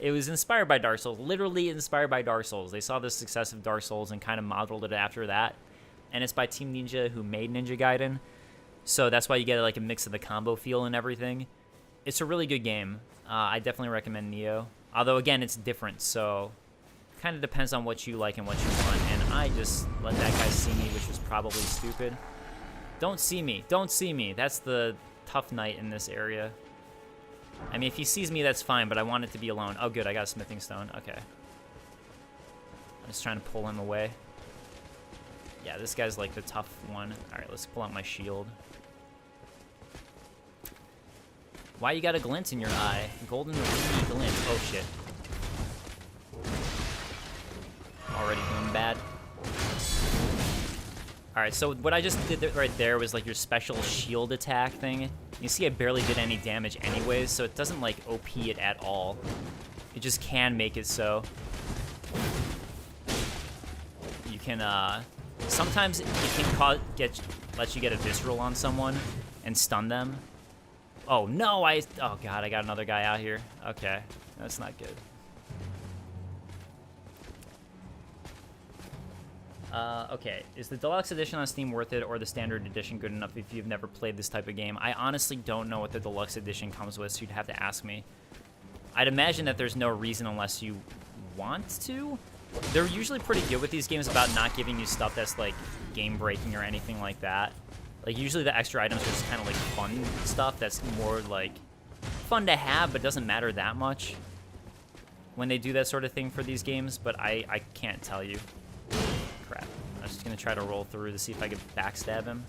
it was inspired by Dark Souls, literally inspired by Dark Souls. They saw the success of Dark Souls and kind of modeled it after that. And it's by Team Ninja, who made Ninja Gaiden. So that's why you get like a mix of the combo feel and everything. It's a really good game. I definitely recommend Neo. Although, again, it's different, so kind of depends on what you like and what you want. And I just let that guy see me, which was probably stupid. Don't see me. Don't see me. That's the tough knight in this area. I mean, if he sees me, that's fine, but I want it to be alone. Oh, good. I got a smithing stone. Okay. I'm just trying to pull him away. Yeah, this guy's like the tough one. Alright, let's pull out my shield. Why you got a glint in your eye? Golden ruby glint. Oh, shit. Already doing bad. Alright, so what I just did right there was like your special shield attack thing. You see I barely did any damage anyways, so it doesn't like OP it at all. It just can make it so. You can, sometimes it can let you get a visceral on someone and stun them. Oh no, oh god, I got another guy out here. Okay, that's not good. Okay, is the deluxe edition on Steam worth it, or the standard edition good enough if you've never played this type of game? I honestly don't know what the deluxe edition comes with, so you'd have to ask me. I'd imagine that there's no reason unless you want to. They're usually pretty good with these games about not giving you stuff that's like game-breaking or anything like that. Like, usually the extra items are just kind of like fun stuff that's more like fun to have but doesn't matter that much when they do that sort of thing for these games, but I can't tell you. Crap. I was just gonna try to roll through to see if I could backstab him.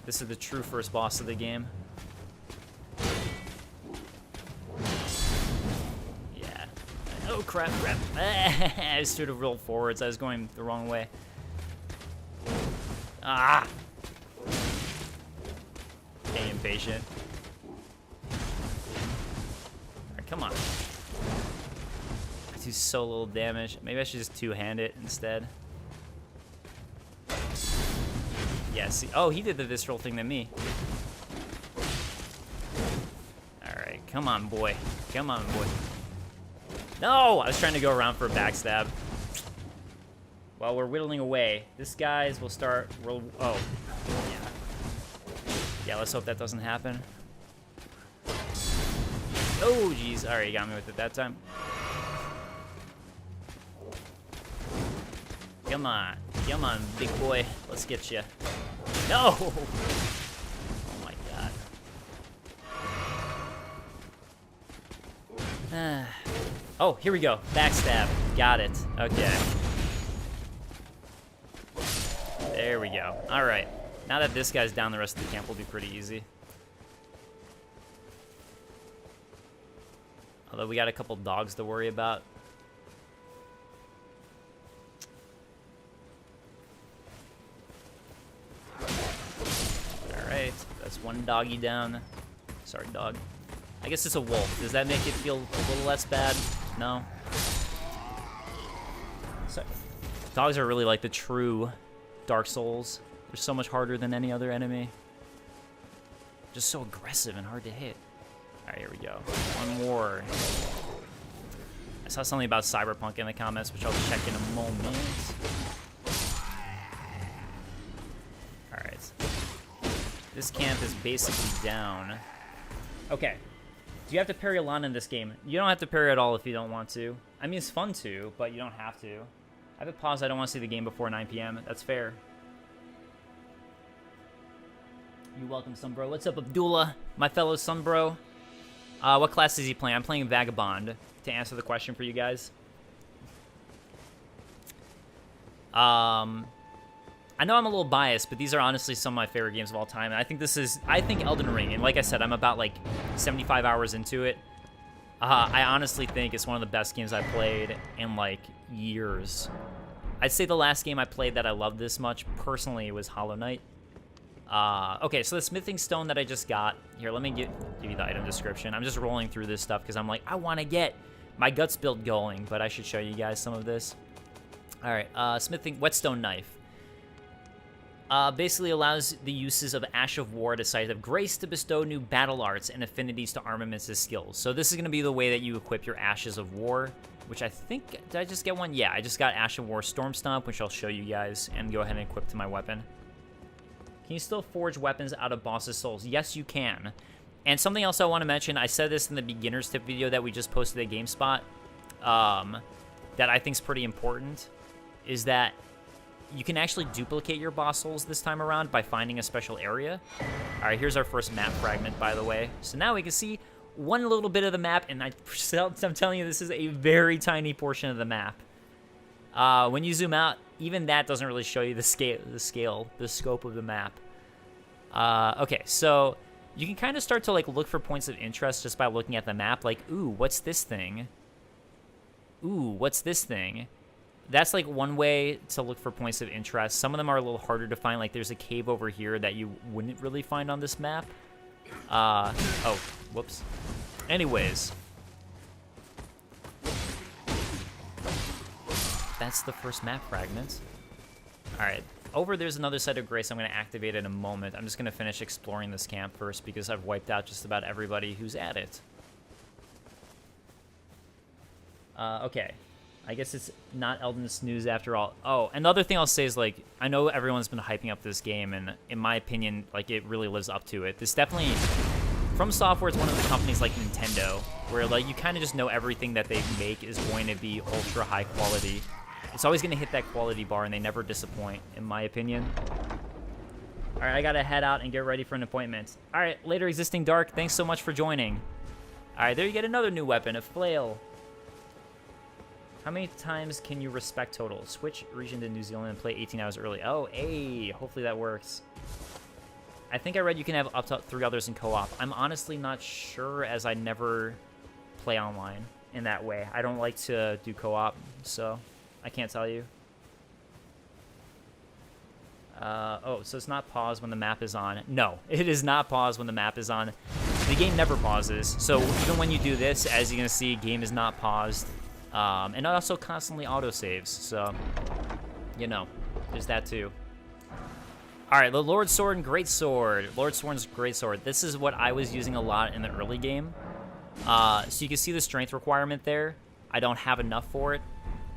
This is the true first boss of the game. Yeah. Oh, crap. I just should have rolled forwards. I was going the wrong way. Ah! Hey, impatient. Alright, come on. I do so little damage. Maybe I should just two-hand it instead. Yeah, see. Oh, he did the visceral thing to me. Alright, come on, boy. Come on, boy. No! I was trying to go around for a backstab. While we're whittling away, this guys will start. Oh, yeah. Yeah, let's hope that doesn't happen. Oh, jeez. All right, you got me with it that time. Come on. Come on, big boy. Let's get you. No! Oh my god. Oh, here we go. Backstab. Got it. Okay. There we go. Alright. Now that this guy's down, the rest of the camp will be pretty easy. Although we got a couple dogs to worry about. Alright, that's one doggy down. Sorry, dog. I guess it's a wolf. Does that make it feel a little less bad? No? So, dogs are really like the true Dark Souls. They're so much harder than any other enemy. Just so aggressive and hard to hit. Alright, here we go. One more. I saw something about Cyberpunk in the comments, which I'll check in a moment. Alright. This camp is basically down. Okay. Do you have to parry a lot in this game? You don't have to parry at all if you don't want to. I mean, it's fun to, but you don't have to. I have it paused. I don't want to see the game before 9 p.m. That's fair. You're welcome, Sunbro. What's up, Abdullah? My fellow Sunbro. What class is he playing? I'm playing Vagabond, to answer the question for you guys. I know I'm a little biased, but these are honestly some of my favorite games of all time. And I think Elden Ring, and like I said, I'm about like 75 hours into it. I honestly think it's one of the best games I've played in like years. I'd say the last game I played that I loved this much, personally, was Hollow Knight. Okay, so the smithing stone that I just got, here, let me give you the item description. I'm just rolling through this stuff because I'm like, I want to get my guts build going, but I should show you guys some of this. All right, smithing, whetstone knife. Basically allows the uses of Ash of War to Scythe of Grace to bestow new battle arts and affinities to armaments and skills. So this is going to be the way that you equip your Ashes of War, which I think, did I just get one? Yeah, I just got Ash of War Storm Stomp, which I'll show you guys, and go ahead and equip to my weapon. Can you still forge weapons out of bosses' souls? Yes, you can. And something else I want to mention, I said this in the beginner's tip video that we just posted at GameSpot, that I think is pretty important, is that you can actually duplicate your boss souls this time around by finding a special area. All right, here's our first map fragment, by the way. So now we can see one little bit of the map, and I'm telling you, this is a very tiny portion of the map. When you zoom out, even that doesn't really show you the scope of the map. Okay, so you can kind of start to like look for points of interest just by looking at the map. Like, ooh, what's this thing? Ooh, what's this thing? That's like one way to look for points of interest. Some of them are a little harder to find. Like there's a cave over here that you wouldn't really find on this map. Oh, whoops. Anyways. That's the first map fragment. All right, over there's another site of grace I'm going to activate in a moment. I'm just going to finish exploring this camp first because I've wiped out just about everybody who's at it. Okay, I guess it's not Elden Snooze after all. Oh, another thing I'll say is, like, I know everyone's been hyping up this game, and in my opinion, like, it really lives up to it. This definitely, From Software is one of the companies like Nintendo, where, like, you kind of just know everything that they make is going to be ultra high quality. It's always going to hit that quality bar, and they never disappoint, in my opinion. All right, I got to head out and get ready for an appointment. All right, later, Existing Dark, thanks so much for joining. All right, there you get another new weapon, a flail. How many times can you respect total? Switch region to New Zealand and play 18 hours early. Oh, hey, hopefully that works. I think I read you can have up to 3 others in co-op. I'm honestly not sure, as I never play online in that way. I don't like to do co-op, so I can't tell you. Oh, so it's not paused when the map is on. No, it is not paused when the map is on. The game never pauses, so even when you do this, as you're going to see, game is not paused. And it also constantly autosaves, so, you know, there's that too. Alright, the Lord Sword and Greatsword. Lord Sword's Greatsword. This is what I was using a lot in the early game. So you can see the strength requirement there. I don't have enough for it,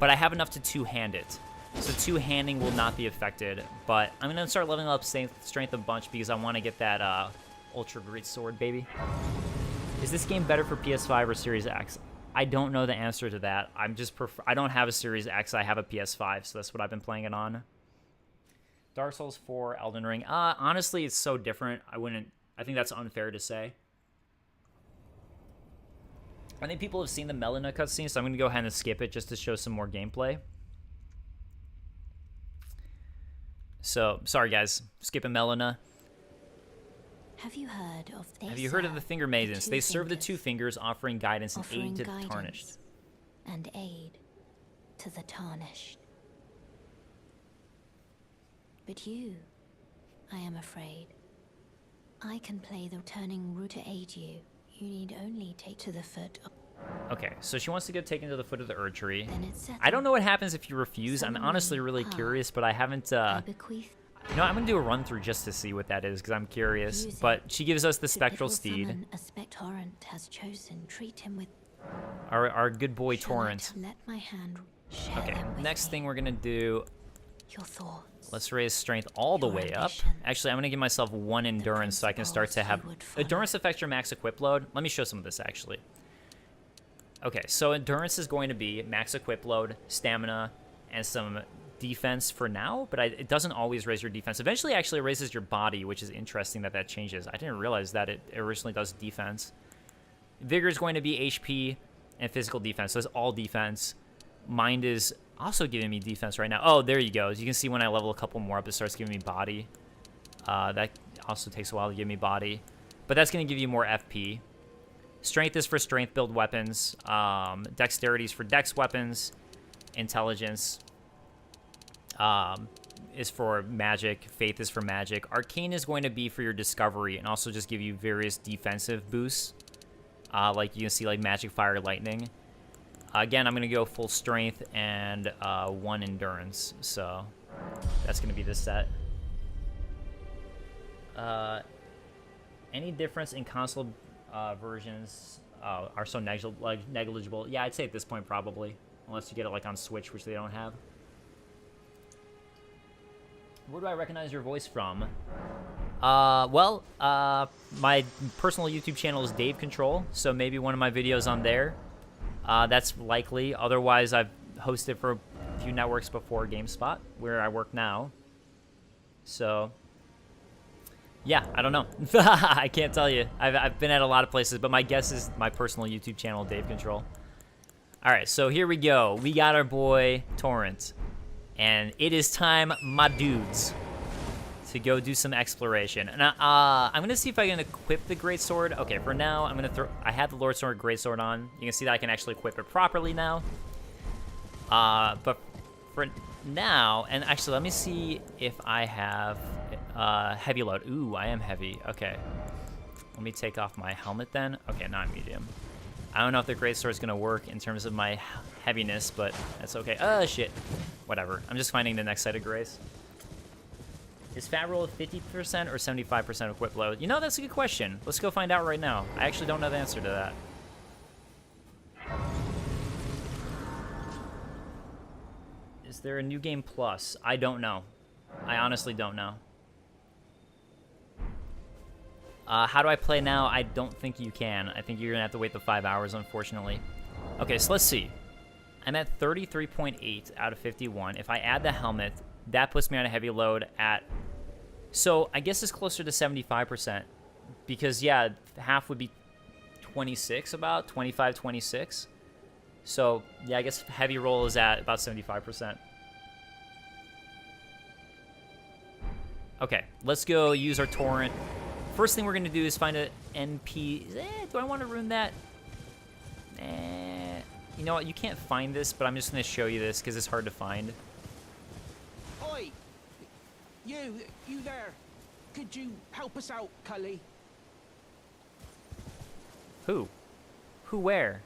but I have enough to two-hand it. So two-handing will not be affected, but I'm going to start leveling up strength a bunch because I want to get that Ultra Greatsword, baby. Is this game better for PS5 or Series X? I don't know the answer to that. I don't have a Series X. I have a PS5, so that's what I've been playing it on. Dark Souls 4, Elden Ring. Honestly, it's so different. I think that's unfair to say. I think people have seen the Melina cutscene, so I'm going to go ahead and skip it just to show some more gameplay. So, sorry guys, skipping Melina. Have you heard of this? Have you heard of the Finger Maidens? They serve the two fingers, offering guidance and aid to the tarnished. And aid to the tarnished. But you, I am afraid, I can play the turning route to aid you. You need only take to the foot of... Okay, so she wants to get taken to the foot of the Erd Tree. Then it's settled. I don't know what happens if you refuse. I'm Suddenly, honestly really curious, but I haven't... I bequeath You know, I'm going to do a run-through just to see what that is, because I'm curious. Use it. But she gives us the Should Spectral little Steed. summon a spectorant has chosen, treat him with... Our good boy Shall I Torrent. let my hand share Okay, them with next me? thing we're going to do... Your thoughts. Let's raise strength all the Your way up. ambitions. Actually, I'm going to give myself 1 endurance so I can start to have... principles you would Endurance affects your max equip load. Let me show some of this, actually. Okay, so endurance is going to be max equip load, stamina, and some defense for now, but it doesn't always raise your defense. Eventually, actually, it raises your body, which is interesting that changes. I didn't realize that it originally does defense. Vigor is going to be HP and physical defense, so it's all defense. Mind is also giving me defense right now. Oh, there you go. As you can see, when I level a couple more up, it starts giving me body. That also takes a while to give me body, but that's going to give you more FP. Strength is for strength-build weapons. Dexterity is for dex weapons. Intelligence is for magic. Faith is for magic. Arcane is going to be for your discovery and also just give you various defensive boosts. Like you can see, like magic, fire, lightning. Again, I'm going to go full strength and 1 endurance. So that's going to be the set. Any difference in console versions are so negligible? Yeah, I'd say at this point probably. Unless you get it like on Switch, which they don't have. Where do I recognize your voice from? My personal YouTube channel is DaveControl, so maybe one of my videos on there. That's likely. Otherwise, I've hosted for a few networks before GameSpot, where I work now. So, yeah, I don't know. I can't tell you. I've been at a lot of places, but my guess is my personal YouTube channel, DaveControl. All right, so here we go. We got our boy Torrent, and it is time, my dudes, to go do some exploration. And I'm gonna see if I can equip the greatsword. Okay, for now, I'm gonna throw. I have the Lord Sword greatsword on. You can see that I can actually equip it properly now. But for now, and actually, let me see if I have heavy load. Ooh, I am heavy. Okay, let me take off my helmet then. Okay, now I'm medium. I don't know if the greatsword is gonna work in terms of my heaviness, but that's okay. Oh shit, whatever. I'm just finding the next set of grace. Is fat roll 50% or 75% equip load? You know, that's a good question. Let's go find out right now. I actually don't know the answer to that. Is there a new game plus? I don't know. I honestly don't know. How do I play now? I don't think you can. I think you're gonna have to wait the 5 hours, unfortunately. Okay, so let's see. I'm at 33.8 out of 51. If I add the helmet, that puts me on a heavy load at... So, I guess it's closer to 75%. Because, yeah, half would be 26 about, 25, 26. So, yeah, I guess heavy roll is at about 75%. Okay, let's go use our torrent. First thing we're going to do is find an NP. Do I want to ruin that? You know what? You can't find this, but I'm just going to show you this because it's hard to find. Oi! You there. Could you help us out, Cully? Who? Who where?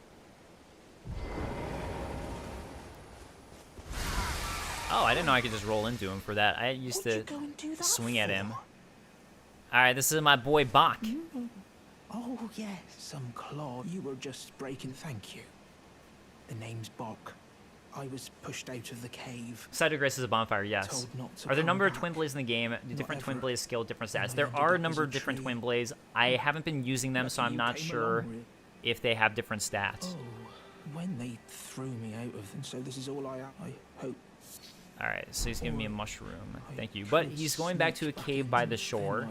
Oh, I didn't know I could just roll into him for that. I used to swing at him. Alright, this is my boy Bach. Oh, yes, some claw. You were just breaking. Thank you. The name's Bach. I was pushed out of the cave. Side of Grace is a bonfire, yes. Told not to Are there a come number of back. twin blades in the game? Do different twin Whatever. blades skill different stats? I There ended are a up number as of a different tree. twin blades. I haven't been using them, so Lucky I'm you not came sure along with- if they have different stats. Oh, when they threw me out of, and so this is all I hope. Alright, so he's giving me a mushroom. Thank you. But he's going back to a cave by the shore.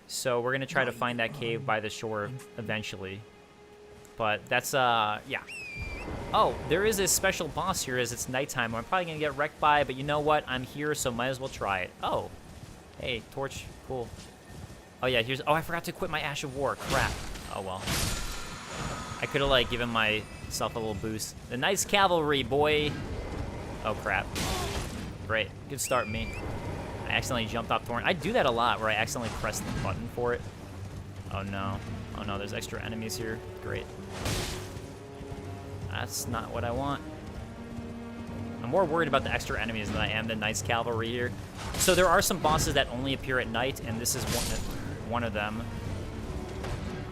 So we're going to try to find that cave by the shore eventually. But that's, yeah. Oh, there is a special boss here as it's nighttime. I'm probably going to get wrecked by, but you know what? I'm here, so might as well try it. Oh. Hey, torch. Cool. Oh, yeah, here's... Oh, I forgot to equip my Ash of War. Crap. Oh, well. I could have, like, given myself a little boost. The Knights Cavalry, boy. Oh, crap. Great. Good start, me. I accidentally jumped off Thorn. I do that a lot, where I accidentally press the button for it. Oh, no. Oh, no, there's extra enemies here. Great. That's not what I want. I'm more worried about the extra enemies than I am the Knights Cavalry here. So there are some bosses that only appear at night, and this is one of them.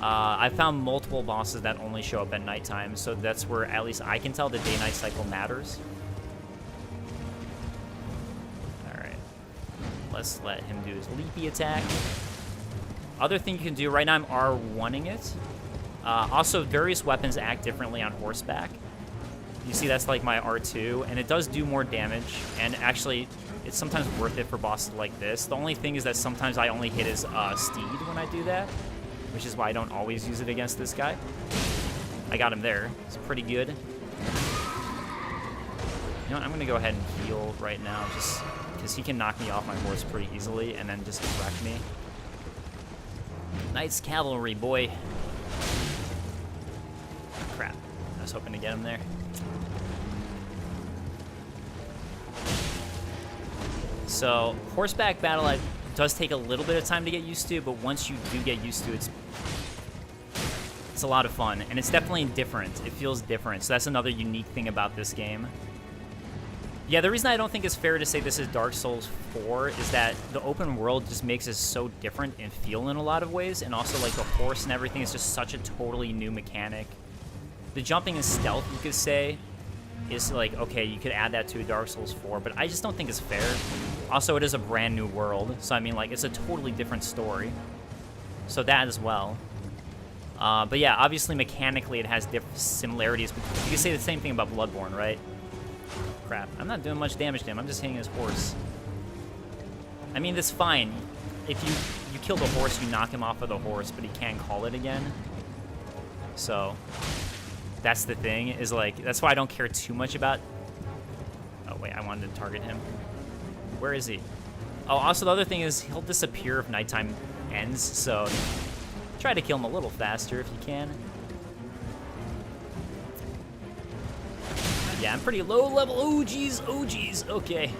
I found multiple bosses that only show up at nighttime, so that's where, at least I can tell, the day-night cycle matters. Alright. Let's let him do his leapy attack. Other thing you can do, right now I'm R1ing it. Also, various weapons act differently on horseback. You see that's like my R2, and it does do more damage, and actually, it's sometimes worth it for bosses like this. The only thing is that sometimes I only hit his steed when I do that, which is why I don't always use it against this guy. I got him there. It's pretty good. You know what, I'm going to go ahead and heal right now, just because he can knock me off my horse pretty easily, and then just wreck me. Knights Cavalry, boy. Crap. I was hoping to get him there. So, horseback battle does take a little bit of time to get used to, but once you do get used to it, it's a lot of fun. And it's definitely different. It feels different. So that's another unique thing about this game. Yeah, the reason I don't think it's fair to say this is Dark Souls 4 is that the open world just makes it so different and feel in a lot of ways. And also, like, the horse and everything is just such a totally new mechanic. The jumping and stealth, you could say, is like, okay, you could add that to Dark Souls 4, but I just don't think it's fair. Also, it is a brand new world, so I mean, like, it's a totally different story. So that as well. But yeah, obviously, mechanically, it has different similarities. You could say the same thing about Bloodborne, right? Crap, I'm not doing much damage to him. I'm just hitting his horse. I mean, that's fine. If you kill the horse, you knock him off of the horse, but he can't call it again. So... that's the thing, is like, that's why I don't care too much about... Oh, wait, I wanted to target him. Where is he? Oh, also the other thing is he'll disappear if nighttime ends, so try to kill him a little faster if you can. Yeah, I'm pretty low level. Oh, geez. Oh, geez. Okay.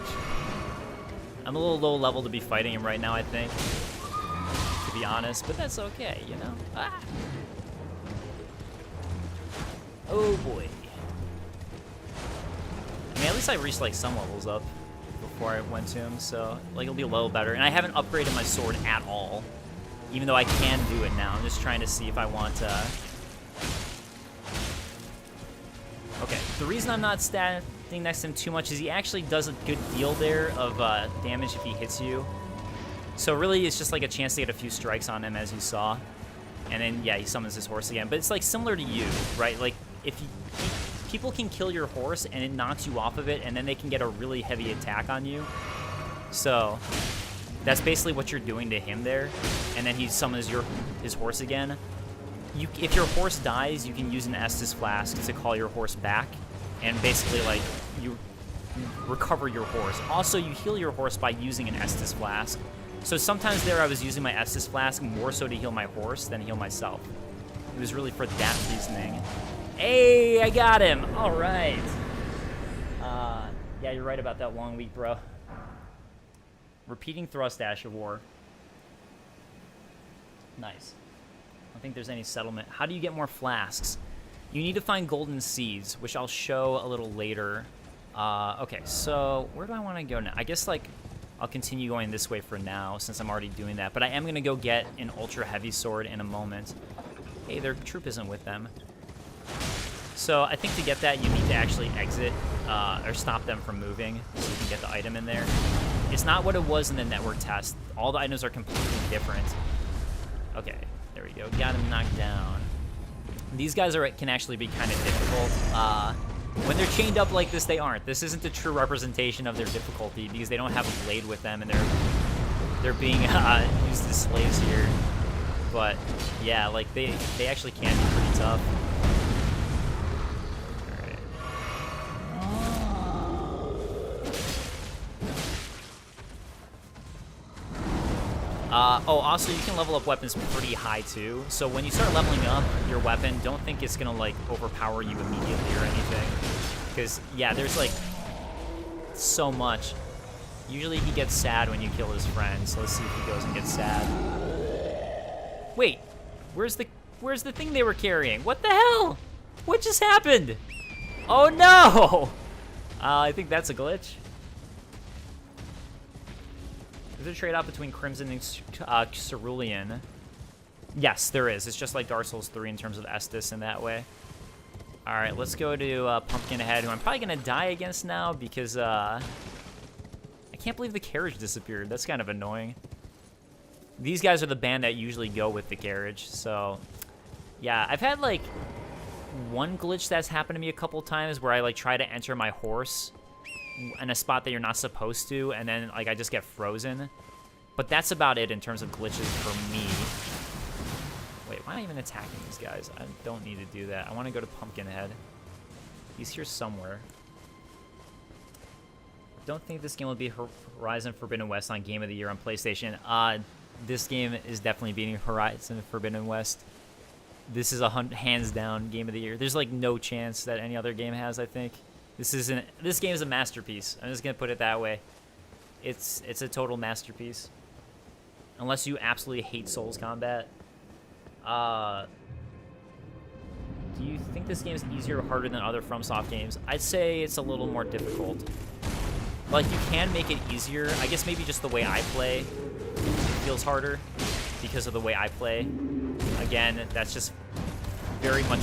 I'm a little low level to be fighting him right now, I think. To be honest, but that's okay, you know? Ah! Oh boy. I mean, at least I reached like some levels up before I went to him, so like it'll be a little better. And I haven't upgraded my sword at all, even though I can do it now. I'm just trying to see if I want to... Okay, the reason I'm not standing next to him too much is he actually does a good deal there of damage if he hits you. So really, it's just like a chance to get a few strikes on him, as you saw. And then, yeah, he summons his horse again. But it's like similar to you, right? Like, if people can kill your horse and it knocks you off of it, and then they can get a really heavy attack on you. So that's basically what you're doing to him there. And then he summons his horse again. If your horse dies, you can use an Estus Flask to call your horse back, and basically, like, you recover your horse. Also, you heal your horse by using an Estus Flask. So sometimes there I was using my Estus Flask more so to heal my horse than heal myself. It was really for that reasoning. Hey, I got him! All right. Yeah, you're right about that long week, bro. Repeating thrust, Ash of War. Nice. I don't think there's any settlement. How do you get more flasks? You need to find golden seeds, which I'll show a little later. Okay, so where do I want to go now? I guess, like, I'll continue going this way for now, since I'm already doing that. But I am going to go get an ultra heavy sword in a moment. Hey, their troop isn't with them. So I think to get that, you need to actually exit or stop them from moving so you can get the item in there. It's not what it was in the network test. All the items are completely different. Okay, there we go. Got him knocked down. These guys can actually be kind of difficult. When they're chained up like this, they aren't. This isn't a true representation of their difficulty because they don't have a blade with them, and they're being used as slaves here. But yeah, like they actually can be pretty tough. Oh, also, you can level up weapons pretty high, too. So when you start leveling up your weapon, don't think it's going to, like, overpower you immediately or anything. Because, yeah, there's, like, so much. Usually he gets sad when you kill his friend, so let's see if he goes and gets sad. Wait, where's the thing they were carrying? What the hell? What just happened? Oh, no! I think that's a glitch. Is there a trade-off between Crimson and Cerulean? Yes, there is. It's just like Dark Souls 3 in terms of Estus in that way. All right, let's go to Pumpkinhead, who I'm probably going to die against now because I can't believe the carriage disappeared. That's kind of annoying. These guys are the band that usually go with the carriage, so yeah. I've had, like, one glitch that's happened to me a couple times where I, like, try to enter my horse in a spot that you're not supposed to, and then like I just get frozen. But that's about it in terms of glitches for me. Wait, why am I even attacking these guys? I don't need to do that. I want to go to Pumpkinhead. He's here somewhere. Don't think this game will be Horizon Forbidden West on Game of the Year on PlayStation. This game is definitely beating Horizon Forbidden West. This is a hands down Game of the Year. There's like no chance that any other game has, I think. This game is a masterpiece. I'm just gonna put it that way. It's a total masterpiece. Unless you absolutely hate Souls combat. Do you think this game is easier or harder than other FromSoft games? I'd say it's a little more difficult. Like, you can make it easier. I guess maybe just the way I play feels harder because of the way I play. Again, that's just very much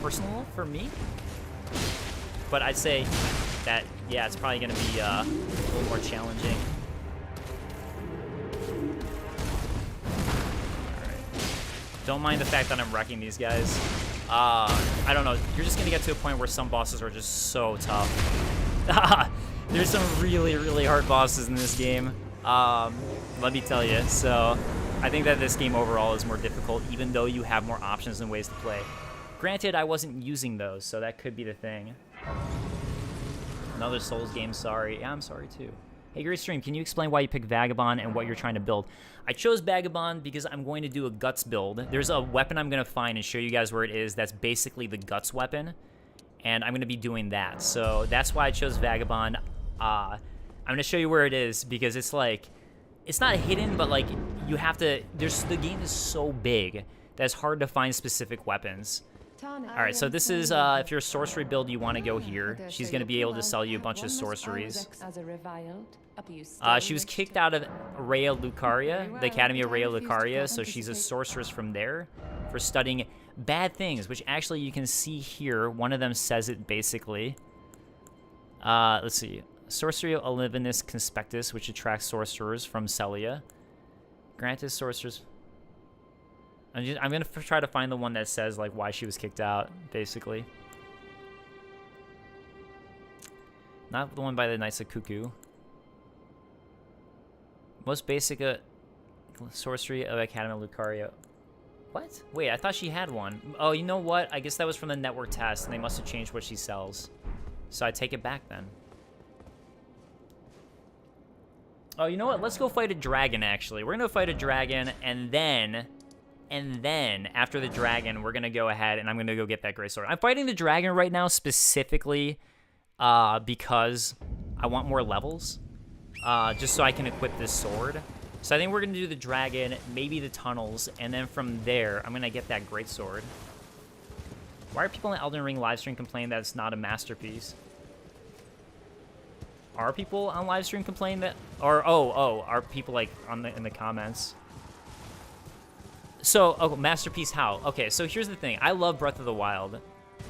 personal for me. But I'd say that, yeah, it's probably going to be a little more challenging. Alright. Don't mind the fact that I'm wrecking these guys. I don't know. You're just going to get to a point where some bosses are just so tough. There's some really, really hard bosses in this game. Let me tell you. So I think that this game overall is more difficult, even though you have more options and ways to play. Granted, I wasn't using those, so that could be the thing. Another Souls game, sorry. Yeah, I'm sorry too. Hey, Greatstream, can you explain why you picked Vagabond and what you're trying to build? I chose Vagabond because I'm going to do a Guts build. There's a weapon I'm going to find and show you guys where it is that's basically the Guts weapon, and I'm going to be doing that. So that's why I chose Vagabond. I'm going to show you where it is because it's like, it's not hidden, but like you have to, the game is so big that it's hard to find specific weapons. Alright, so this is, if you're a sorcery build, you want to go here. She's going to be able to sell you a bunch of sorceries. She was kicked out of Rhea Lucaria, the Academy of Rhea Lucaria, so she's a sorceress from there for studying bad things, which actually you can see here. One of them says it basically. Let's see. Sorcery of Olivinus Conspectus, which attracts sorcerers from Celia. Granted sorcerers... I'm going to try to find the one that says, like, why she was kicked out, basically. Not the one by the Knights of Cuckoo. Most basic sorcery of Academy of Lucaria. What? Wait, I thought she had one. Oh, you know what? I guess that was from the network test, and they must have changed what she sells. So I take it back, then. Oh, you know what? Let's go fight a dragon, actually. We're going to fight a dragon, and then after the dragon, we're going to go ahead and I'm going to go get that greatsword. I'm fighting the dragon right now specifically because I want more levels, just so I can equip this sword. So I think we're going to do the dragon, maybe the tunnels, and then from there, I'm going to get that greatsword. Why are people in Elden Ring livestream complaining that it's not a masterpiece? Are people on livestream complaining that, or are people like in the comments? So, oh, masterpiece how? Okay, so here's the thing. I love Breath of the Wild.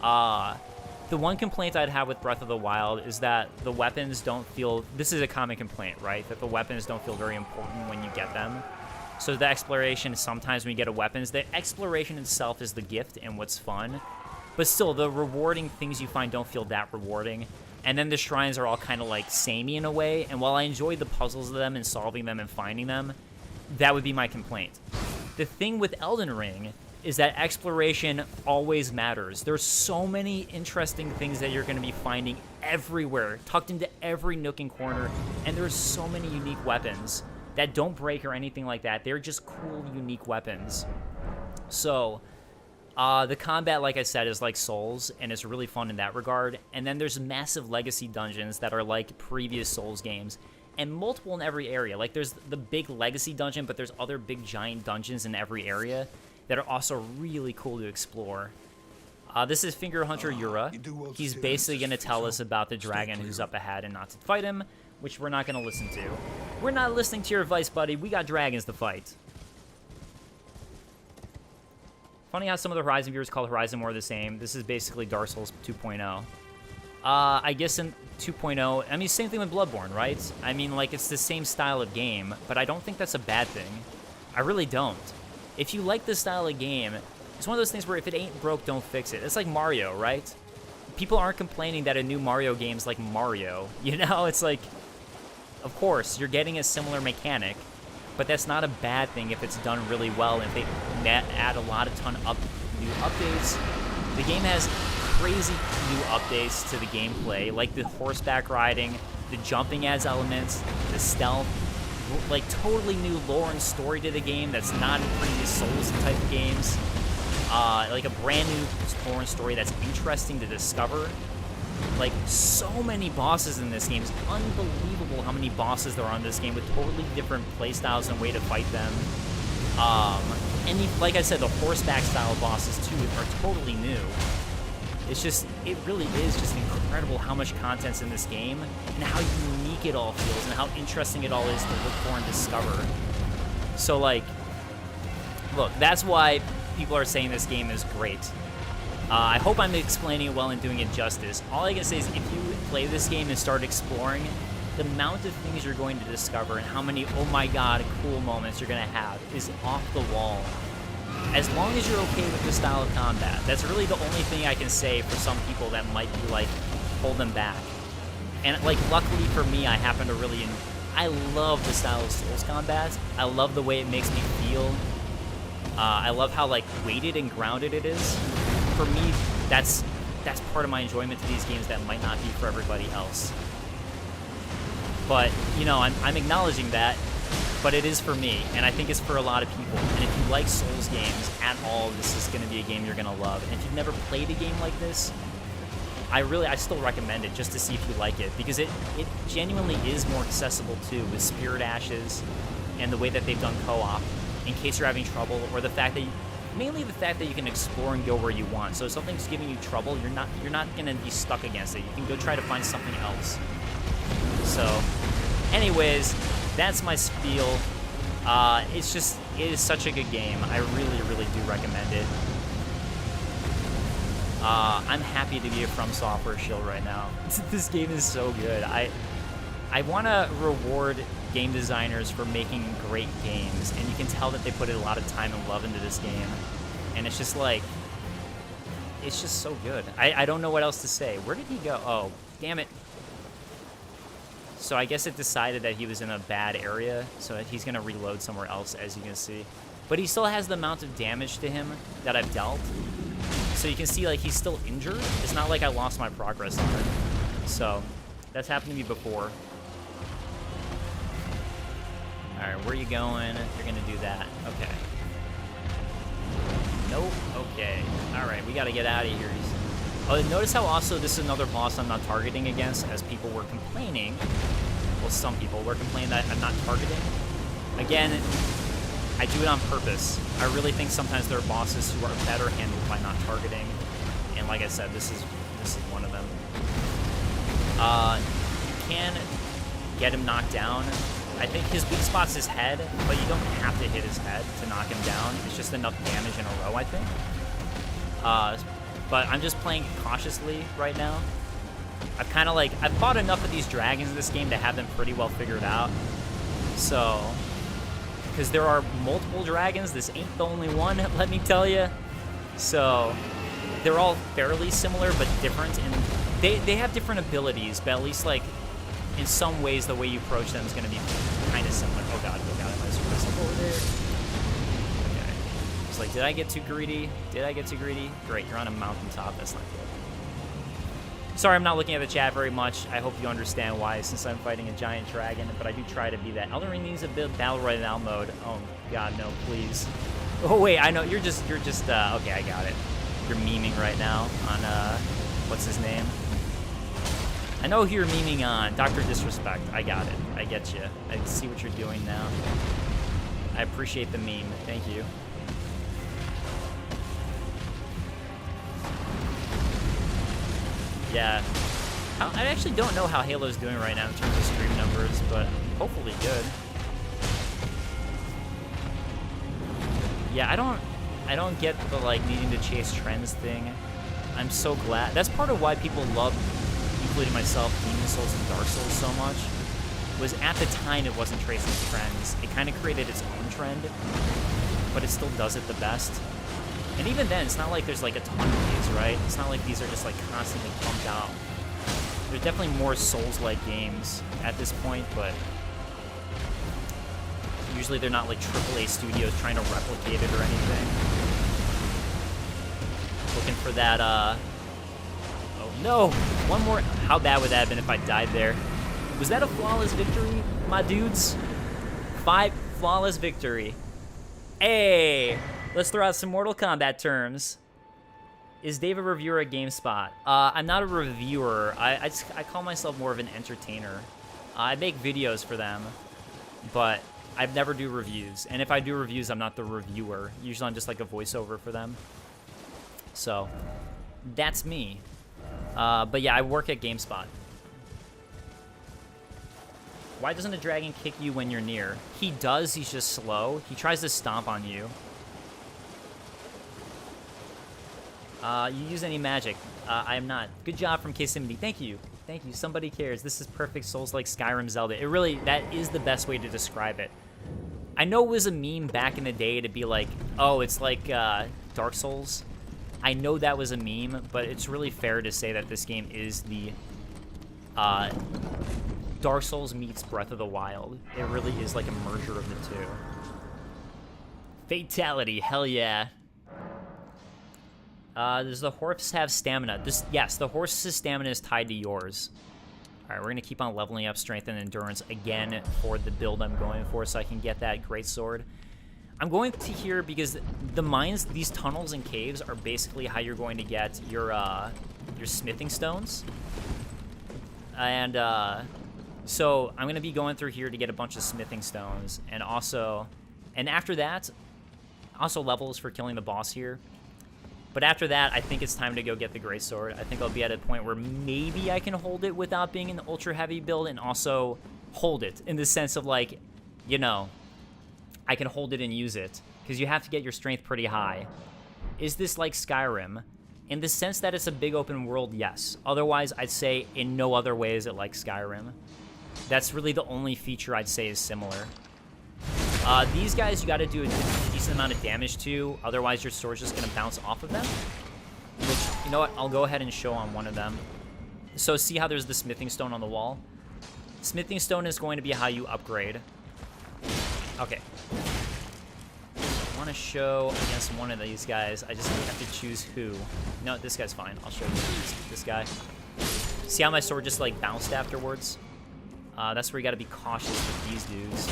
The one complaint I'd have with Breath of the Wild is that the weapons don't feel... This is a common complaint, right? That the weapons don't feel very important when you get them. So the exploration, sometimes when you get a weapons, the exploration itself is the gift and what's fun. But still, the rewarding things you find don't feel that rewarding. And then the shrines are all kind of like samey in a way. And while I enjoy the puzzles of them and solving them and finding them, that would be my complaint. The thing with Elden Ring is that exploration always matters. There's so many interesting things that you're going to be finding everywhere, tucked into every nook and corner. And there's so many unique weapons that don't break or anything like that. They're just cool, unique weapons. So, the combat, like I said, is like Souls, and it's really fun in that regard. And then there's massive legacy dungeons that are like previous Souls games, and multiple in every area. Like, there's the big legacy dungeon, but there's other big giant dungeons in every area that are also really cool to explore. This is Finger Hunter Yura. He's basically going to tell us about the dragon who's up ahead and not to fight him, which we're not going to listen to. We're not listening to your advice, buddy. We got dragons to fight. Funny how some of the Horizon viewers call Horizon more the same. This is basically Dark Souls 2.0. I guess in 2.0, I mean, same thing with Bloodborne, right? I mean, like, it's the same style of game, but I don't think that's a bad thing. I really don't. If you like this style of game, it's one of those things where if it ain't broke, don't fix it. It's like Mario, right? People aren't complaining that a new Mario game's like Mario. You know, it's like, of course, you're getting a similar mechanic, but that's not a bad thing if it's done really well. If they add a ton of new updates. The game has crazy new updates to the gameplay, like the horseback riding, the jumping adds elements, the stealth, like totally new lore and story to the game that's not in previous Souls type of games. Like a brand new lore and story that's interesting to discover. Like, so many bosses in this game. It's unbelievable how many bosses there are in this game with totally different playstyles and way to fight them. And like I said, the horseback style bosses too are totally new. It's just, it really is just incredible how much content's in this game and how unique it all feels and how interesting it all is to look for and discover. So, like, look, that's why people are saying this game is great. I hope I'm explaining it well and doing it justice. All I can say is if you play this game and start exploring, the amount of things you're going to discover and how many, oh my god, cool moments you're going to have is off the wall. As long as you're okay with the style of combat. That's really the only thing I can say for some people that might be like, hold them back. And like, luckily for me, I happen to really, I love the style of Souls combat. I love the way it makes me feel. I love how like weighted and grounded it is. For me, that's part of my enjoyment to these games that might not be for everybody else. But, you know, I'm acknowledging that, but it is for me, and I think it's for a lot of people. And if you like Souls games at all, this is going to be a game you're going to love. And if you've never played a game like this, I still recommend it just to see if you like it, because it genuinely is more accessible too, with Spirit Ashes and the way that they've done co-op, in case you're having trouble, or the fact that mainly the fact that you can explore and go where you want. So if something's giving you trouble, you're not gonna be stuck against it. You can go try to find something else. So, anyways, that's my spiel. It is such a good game. I really, really do recommend it. I'm happy to be a From Software shill right now. This game is so good. I want to reward game designers for making great games, and you can tell that they put a lot of time and love into this game, and it's just like, it's just so good. I don't know what else to say. Where did he go? Oh, damn it. So I guess it decided that he was in a bad area, so he's going to reload somewhere else, as you can see. But he still has the amount of damage to him that I've dealt, so you can see, like, he's still injured. It's not like I lost my progress on it. So that's happened to me before. Alright, where are you going? You're gonna do that. Okay. Nope. Okay. Alright, we gotta get out of here. Oh, notice how also this is another boss I'm not targeting against, as people were complaining. Well, some people were complaining that I'm not targeting. Again, I do it on purpose. I really think sometimes there are bosses who are better handled by not targeting. And like I said, this is one of them. You can get him knocked down. I think his weak spot's his head, but you don't have to hit his head to knock him down. It's just enough damage in a row, I think. But I'm just playing cautiously right now. I've fought enough of these dragons in this game to have them pretty well figured out. So, because there are multiple dragons. This ain't the only one, let me tell you. So they're all fairly similar but different, and they have different abilities, but at least like in some ways the way you approach them is going to be kind of similar. Oh god, I might as well step over there. Okay. It's like, did I get too greedy? Did I get too greedy? Great, you're on a mountaintop. That's not good. Sorry, I'm not looking at the chat very much. I hope you understand why, since I'm fighting a giant dragon, but I do try to be that. Elden Ring needs a bit of Battle Royale mode. Oh god, no, please. Oh wait, I know, you're just, okay, I got it. You're memeing right now on, what's his name? I know who you're memeing on. Dr. Disrespect. I got it. I get you. I see what you're doing now. I appreciate the meme. Thank you. Yeah. I actually don't know how Halo's doing right now in terms of stream numbers, but hopefully good. Yeah, I don't get the like needing to chase trends thing. I'm so glad. That's part of why people love, including myself, Demon Souls and Dark Souls so much, was at the time it wasn't tracing trends. It kind of created its own trend, but it still does it the best. And even then, it's not like there's like a ton of these, right? It's not like these are just like constantly pumped out. There's definitely more Souls-like games at this point, but usually they're not like AAA studios trying to replicate it or anything. Looking for that, oh no! One more. How bad would that have been if I died there? Was that a flawless victory, my dudes? 5 flawless victory. Hey! Let's throw out some Mortal Kombat terms. Is Dave a reviewer at GameSpot? I'm not a reviewer. I call myself more of an entertainer. I make videos for them, but I never do reviews. And if I do reviews, I'm not the reviewer. Usually I'm just like a voiceover for them. So, that's me. But yeah, I work at GameSpot. Why doesn't a dragon kick you when you're near? He does, he's just slow. He tries to stomp on you. You use any magic? I am not. Good job from K-Simity. Thank you. Thank you. Somebody cares. This is perfect Souls-like Skyrim Zelda. It really, that is the best way to describe it. I know it was a meme back in the day to be like, oh, it's like Dark Souls. I know that was a meme, but it's really fair to say that this game is the Dark Souls meets Breath of the Wild. It really is like a merger of the two. Fatality, hell yeah. Does the horse have stamina? Yes, the horse's stamina is tied to yours. Alright, we're going to keep on leveling up strength and endurance again for the build I'm going for so I can get that greatsword. I'm going to here because the mines, these tunnels and caves are basically how you're going to get your smithing stones. And so I'm going to be going through here to get a bunch of smithing stones. And after that, also levels for killing the boss here. But after that, I think it's time to go get the greatsword. I think I'll be at a point where maybe I can hold it without being an ultra heavy build and also hold it in the sense of like, you know, I can hold it and use it because you have to get your strength pretty high. Is this like Skyrim? In the sense that it's a big open world, yes. Otherwise, I'd say in no other way is it like Skyrim. That's really the only feature I'd say is similar. These guys you gotta do a decent amount of damage to, otherwise your sword's just gonna bounce off of them. Which, you know what, I'll go ahead and show on one of them. So see how there's the smithing stone on the wall? Smithing stone is going to be how you upgrade. Okay. I want to show against one of these guys. I just have to choose who. No, this guy's fine. I'll show you this guy. See how my sword just like bounced afterwards? That's where you gotta be cautious with these dudes.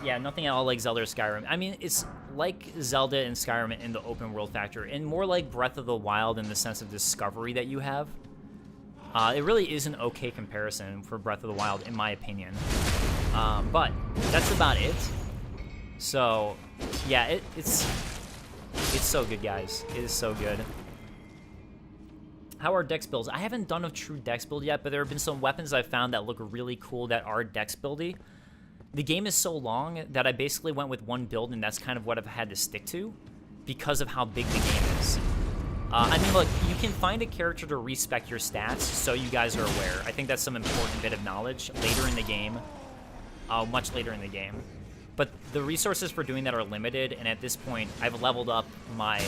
Yeah, nothing at all like Zelda or Skyrim. I mean, it's like Zelda and Skyrim in the open world factor, and more like Breath of the Wild in the sense of discovery that you have. It really is an okay comparison for Breath of the Wild, in my opinion. But that's about it. So, yeah, it's so good, guys. It is so good. How are dex builds? I haven't done a true dex build yet, but there have been some weapons I've found that look really cool that are dex buildy. The game is so long that I basically went with one build, and that's kind of what I've had to stick to because of how big the game is. I mean, look, you can find a character to respec your stats, so you guys are aware. I think that's some important bit of knowledge later in the game, much later in the game. But the resources for doing that are limited, and at this point, I've leveled up my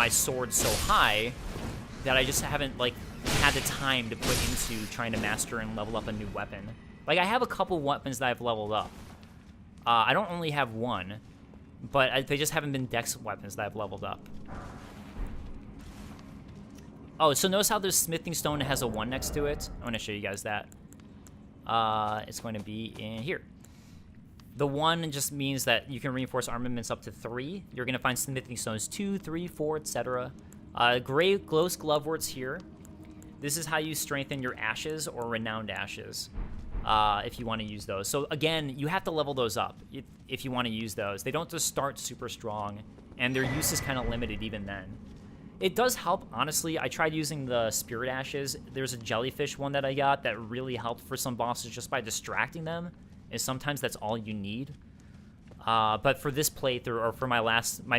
sword so high that I just haven't, like, had the time to put into trying to master and level up a new weapon. Like, I have a couple weapons that I've leveled up. I don't only have one, but they just haven't been dex weapons that I've leveled up. Oh, so notice how this smithing stone has a 1 next to it? I want to show you guys that. It's going to be in here. The 1 just means that you can reinforce armaments up to 3. You're going to find smithing stones 2, 3, 4, etc. Gray glows gloveworts here. This is how you strengthen your ashes or renowned ashes, if you want to use those. So again, you have to level those up if you want to use those. They don't just start super strong, and their use is kind of limited even then. It does help, honestly. I tried using the Spirit Ashes. There's a jellyfish one that I got that really helped for some bosses just by distracting them, and sometimes that's all you need. But for this playthrough, or for my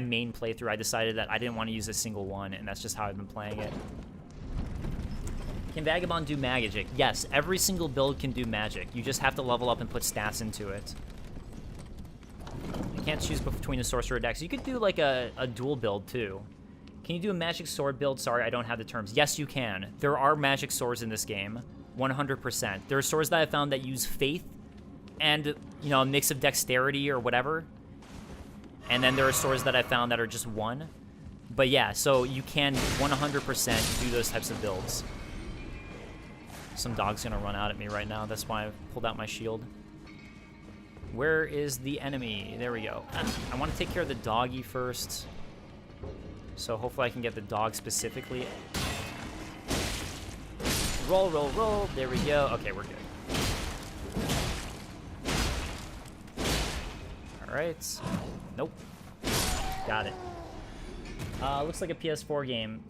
main playthrough, I decided that I didn't want to use a single one, and that's just how I've been playing it. Can Vagabond do magic? Yes, every single build can do magic. You just have to level up and put stats into it. You can't choose between a sorcerer dex. You could do like a dual build too. Can you do a magic sword build? Sorry, I don't have the terms. Yes, you can. There are magic swords in this game, 100%. There are swords that I found that use faith and, you know, a mix of dexterity or whatever. And then there are swords that I found that are just 1. But yeah, so you can 100% do those types of builds. Some dog's gonna run out at me right now. That's why I pulled out my shield. Where is the enemy? There we go. I want to take care of the doggy first. So hopefully I can get the dog specifically. Roll, roll, roll. There we go. Okay, we're good. All right. Nope. Got it. Looks like a PS4 game.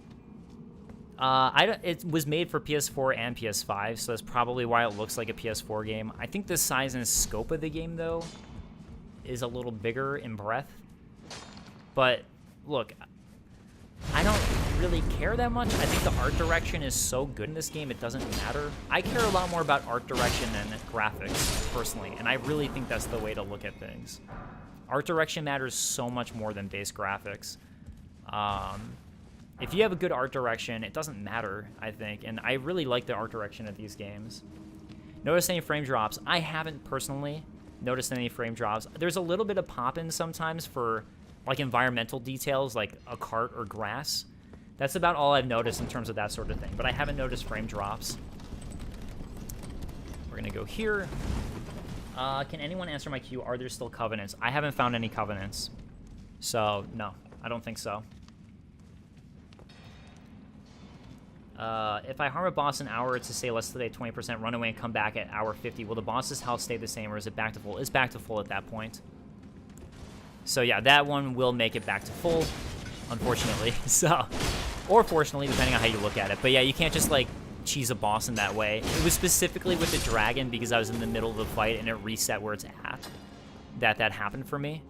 It was made for PS4 and PS5, so that's probably why it looks like a PS4 game. I think the size and scope of the game, though, is a little bigger in breadth. But, look, I don't really care that much. I think the art direction is so good in this game, it doesn't matter. I care a lot more about art direction than graphics, personally, and I really think that's the way to look at things. Art direction matters so much more than base graphics. If you have a good art direction, it doesn't matter, I think, and I really like the art direction of these games. Notice any frame drops? I haven't personally noticed any frame drops. There's a little bit of pop-in sometimes for like environmental details like a cart or grass. That's about all I've noticed in terms of that sort of thing, but I haven't noticed frame drops. We're gonna go here. Can anyone answer my queue? Are there still covenants? I haven't found any covenants, so no, I don't think so. If I harm a boss an hour to say let's say 20%, run away and come back at hour 50, will the boss's health stay the same or is it back to full? It's back to full at that point. So yeah, that one will make it back to full, unfortunately. So, or fortunately, depending on how you look at it. But yeah, you can't just like cheese a boss in that way. It was specifically with the dragon because I was in the middle of the fight and it reset where it's at that happened for me.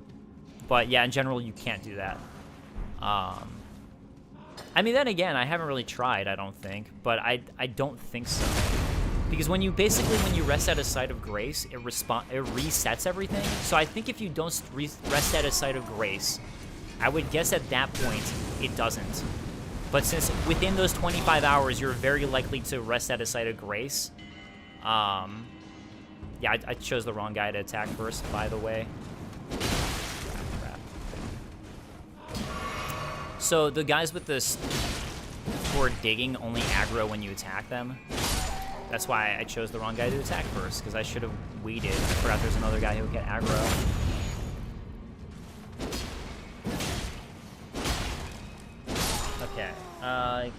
But yeah, in general, you can't do that. I mean, then again, I haven't really tried, I don't think, but I don't think so. Because when you rest at a site of grace, it resets everything. So I think if you don't rest at a site of grace, I would guess at that point, it doesn't. But since within those 25 hours, you're very likely to rest at a site of grace. Yeah, I chose the wrong guy to attack first, by the way. So the guys with this for digging only aggro when you attack them. That's why I chose the wrong guy to attack first, because I should have waited. I forgot there's another guy who would get aggro. Okay.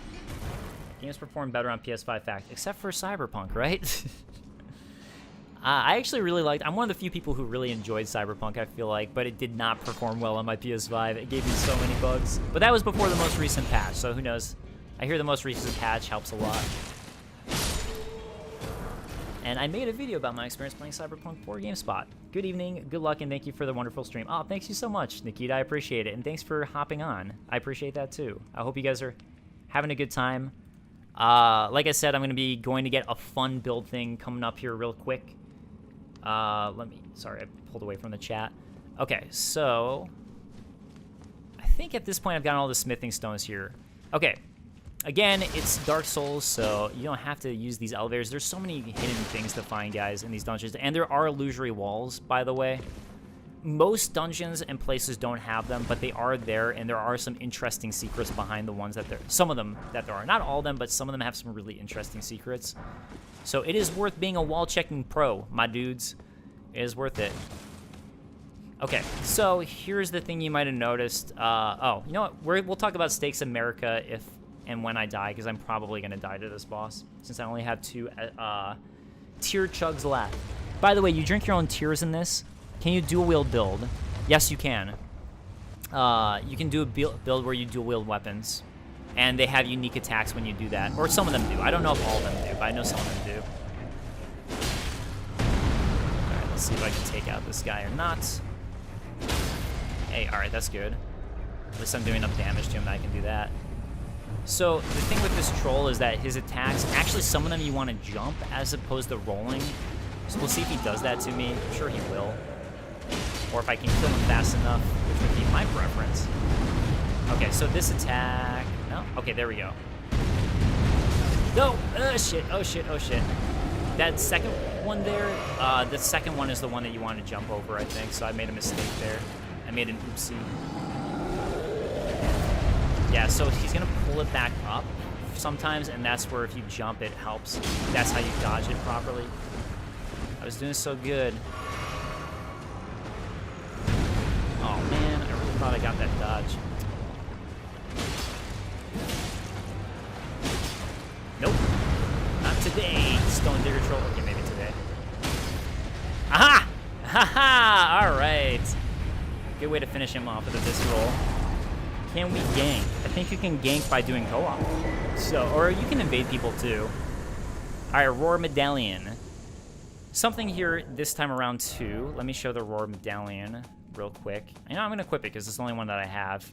Games perform better on PS5 fact, except for Cyberpunk, right? I actually really liked... I'm one of the few people who really enjoyed Cyberpunk, I feel like, but it did not perform well on my PS5. It gave me so many bugs. But that was before the most recent patch, so who knows? I hear the most recent patch helps a lot. and I made a video about my experience playing Cyberpunk for GameSpot. Good evening, good luck, and thank you for the wonderful stream. Oh, thanks you so much, Nikita. I appreciate it, and thanks for hopping on. I appreciate that too. I hope you guys are having a good time. Like I said, I'm going to be going to get a fun build thing coming up here real quick. Sorry, I pulled away from the chat. Okay, so I think at this point I've gotten all the smithing stones here. Okay, again, it's Dark Souls, so you don't have to use these elevators. There's so many hidden things to find, guys, in these dungeons, and there are illusory walls, by the way. Most dungeons and places don't have them, but they are there, and there are some interesting secrets behind the ones that there. Some of them that there are, not all of them, but some of them have some really interesting secrets. So it is worth being a wall-checking pro, my dudes. It is worth it. Okay, so here's the thing you might have noticed. Oh, you know what? We'll talk about Stakes America if and when I die, because I'm probably gonna die to this boss since I only have 2 tier chugs left. By the way, you drink your own tears in this. Can you dual wield build? Yes, you can. You can do a build where you dual wield weapons, and they have unique attacks when you do that, or some of them do. I don't know if all of them do, but I know some of them do. All right, let's see if I can take out this guy or not. Hey, all right, that's good. At least I'm doing enough damage to him that I can do that. So the thing with this troll is that his attacks, actually some of them you want to jump as opposed to rolling. So we'll see if he does that to me. I'm sure he will. Or if I can kill him fast enough, which would be my preference. Okay, so this attack... No? Okay, there we go. No! Oh, shit. Oh, shit. Oh, shit. That second one there, the second one is the one that you want to jump over, I think. So I made a mistake there. I made an oopsie. Yeah, so he's going to pull it back up sometimes, and that's where if you jump, it helps. That's how you dodge it properly. I was doing so good. Oh man, I really thought I got that dodge. Nope. Not today, Stone Digger Troll. Okay, maybe today. Aha! Haha! Alright. Good way to finish him off with a disc roll. Can we gank? I think you can gank by doing co-op. So, or you can invade people too. Alright, Roar Medallion. Something here this time around too. Let me show the Roar Medallion real quick. I know I'm gonna equip it because it's the only one that I have.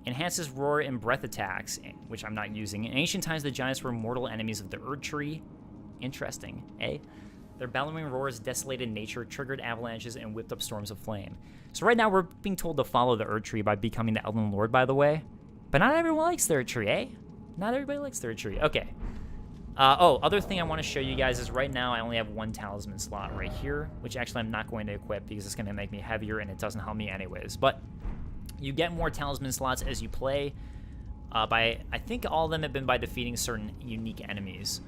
Enhances roar and breath attacks, which I'm not using. In ancient times, the giants were mortal enemies of the Erd Tree. Interesting, eh? Their bellowing roars desolated nature, triggered avalanches, and whipped up storms of flame. So right now, we're being told to follow the Erd Tree by becoming the Elden Lord, by the way. But not everyone likes the Erd Tree, eh? Not everybody likes the Erd Tree. Okay. Other thing I want to show you guys is right now I only have 1 talisman slot right here, which actually I'm not going to equip because it's going to make me heavier and it doesn't help me anyways. But you get more talisman slots as you play. I think all of them have been by defeating certain unique enemies.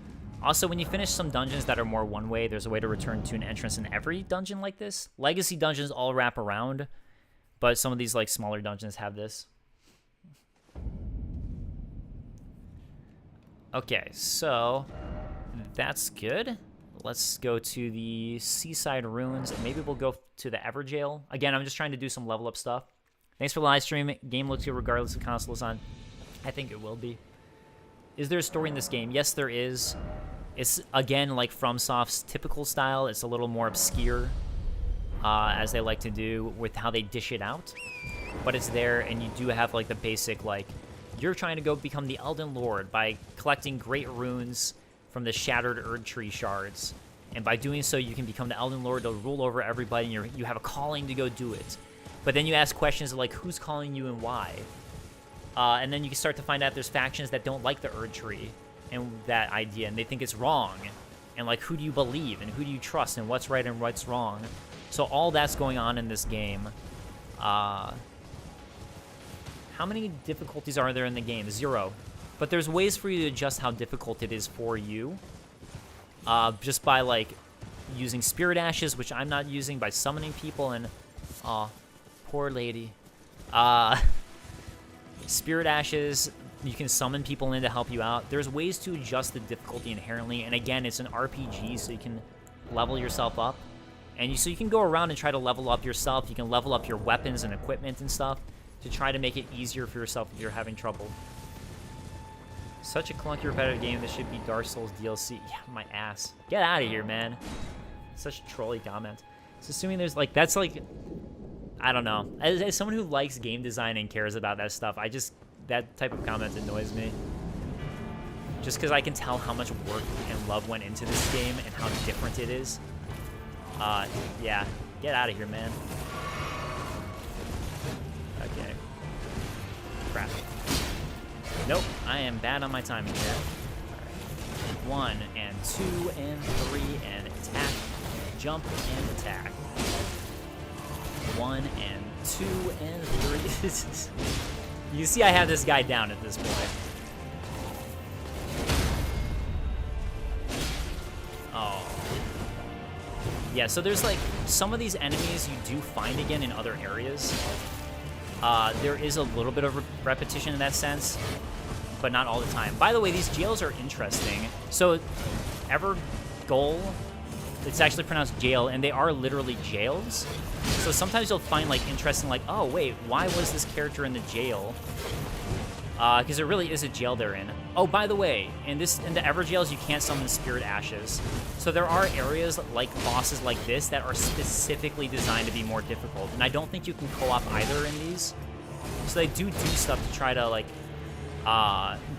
Also, when you finish some dungeons that are more one-way, there's a way to return to an entrance in every dungeon like this. Legacy dungeons all wrap around, but some of these like smaller dungeons have this. Okay, so that's good. Let's go to the Seaside Ruins, and maybe we'll go to the Evergoal. Again, I'm just trying to do some level up stuff. Thanks for the live stream. Game looks good regardless of console it's on. I think it will be. Is there a story in this game? Yes, there is. It's, again, like FromSoft's typical style. It's a little more obscure, as they like to do with how they dish it out. But it's there, and you do have, like, the basic, like, you're trying to go become the Elden Lord by collecting great runes from the shattered Erd Tree shards. And by doing so, you can become the Elden Lord to rule over everybody, and you have a calling to go do it. But then you ask questions like, who's calling you and why? And then you can start to find out there's factions that don't like the Erd Tree and that idea, and they think it's wrong. And, like, who do you believe, and who do you trust, and what's right and what's wrong? So all that's going on in this game. How many difficulties are there in the game? 0. But there's ways for you to adjust how difficult it is for you. Just by, like, using Spirit Ashes, which I'm not using, by summoning people, and... Aw, poor lady. Spirit Ashes, you can summon people in to help you out. There's ways to adjust the difficulty inherently, and again, it's an RPG, so you can level yourself up. And so you can go around and try to level up yourself. You can level up your weapons and equipment and stuff to try to make it easier for yourself if you're having trouble. Such a clunky repetitive game. This should be Dark Souls DLC. Yeah, my ass. Get out of here, man. Such a trolly comment. So assuming there's like, that's like, I don't know. As someone who likes game design and cares about that stuff, that type of comment annoys me. Just because I can tell how much work and love went into this game and how different it is. Yeah, get out of here, man. Okay. Crap. Nope, I am bad on my timing here. Right. 1 and 2 and 3 and attack, jump and attack. 1 and 2 and 3. You see I have this guy down at this point. Oh. Yeah, so there's like, some of these enemies you do find again in other areas. There is a little bit of repetition in that sense, but not all the time. By the way, these jails are interesting. So, Evergoal, it's actually pronounced jail, and they are literally jails. So sometimes you'll find like interesting, like, oh wait, why was this character in the jail? Because there really is a jail they're in. Oh, by the way, in the Everjails, you can't summon Spirit Ashes. So there are areas like bosses like this that are specifically designed to be more difficult, and I don't think you can co-op either in these. So they do stuff to try to like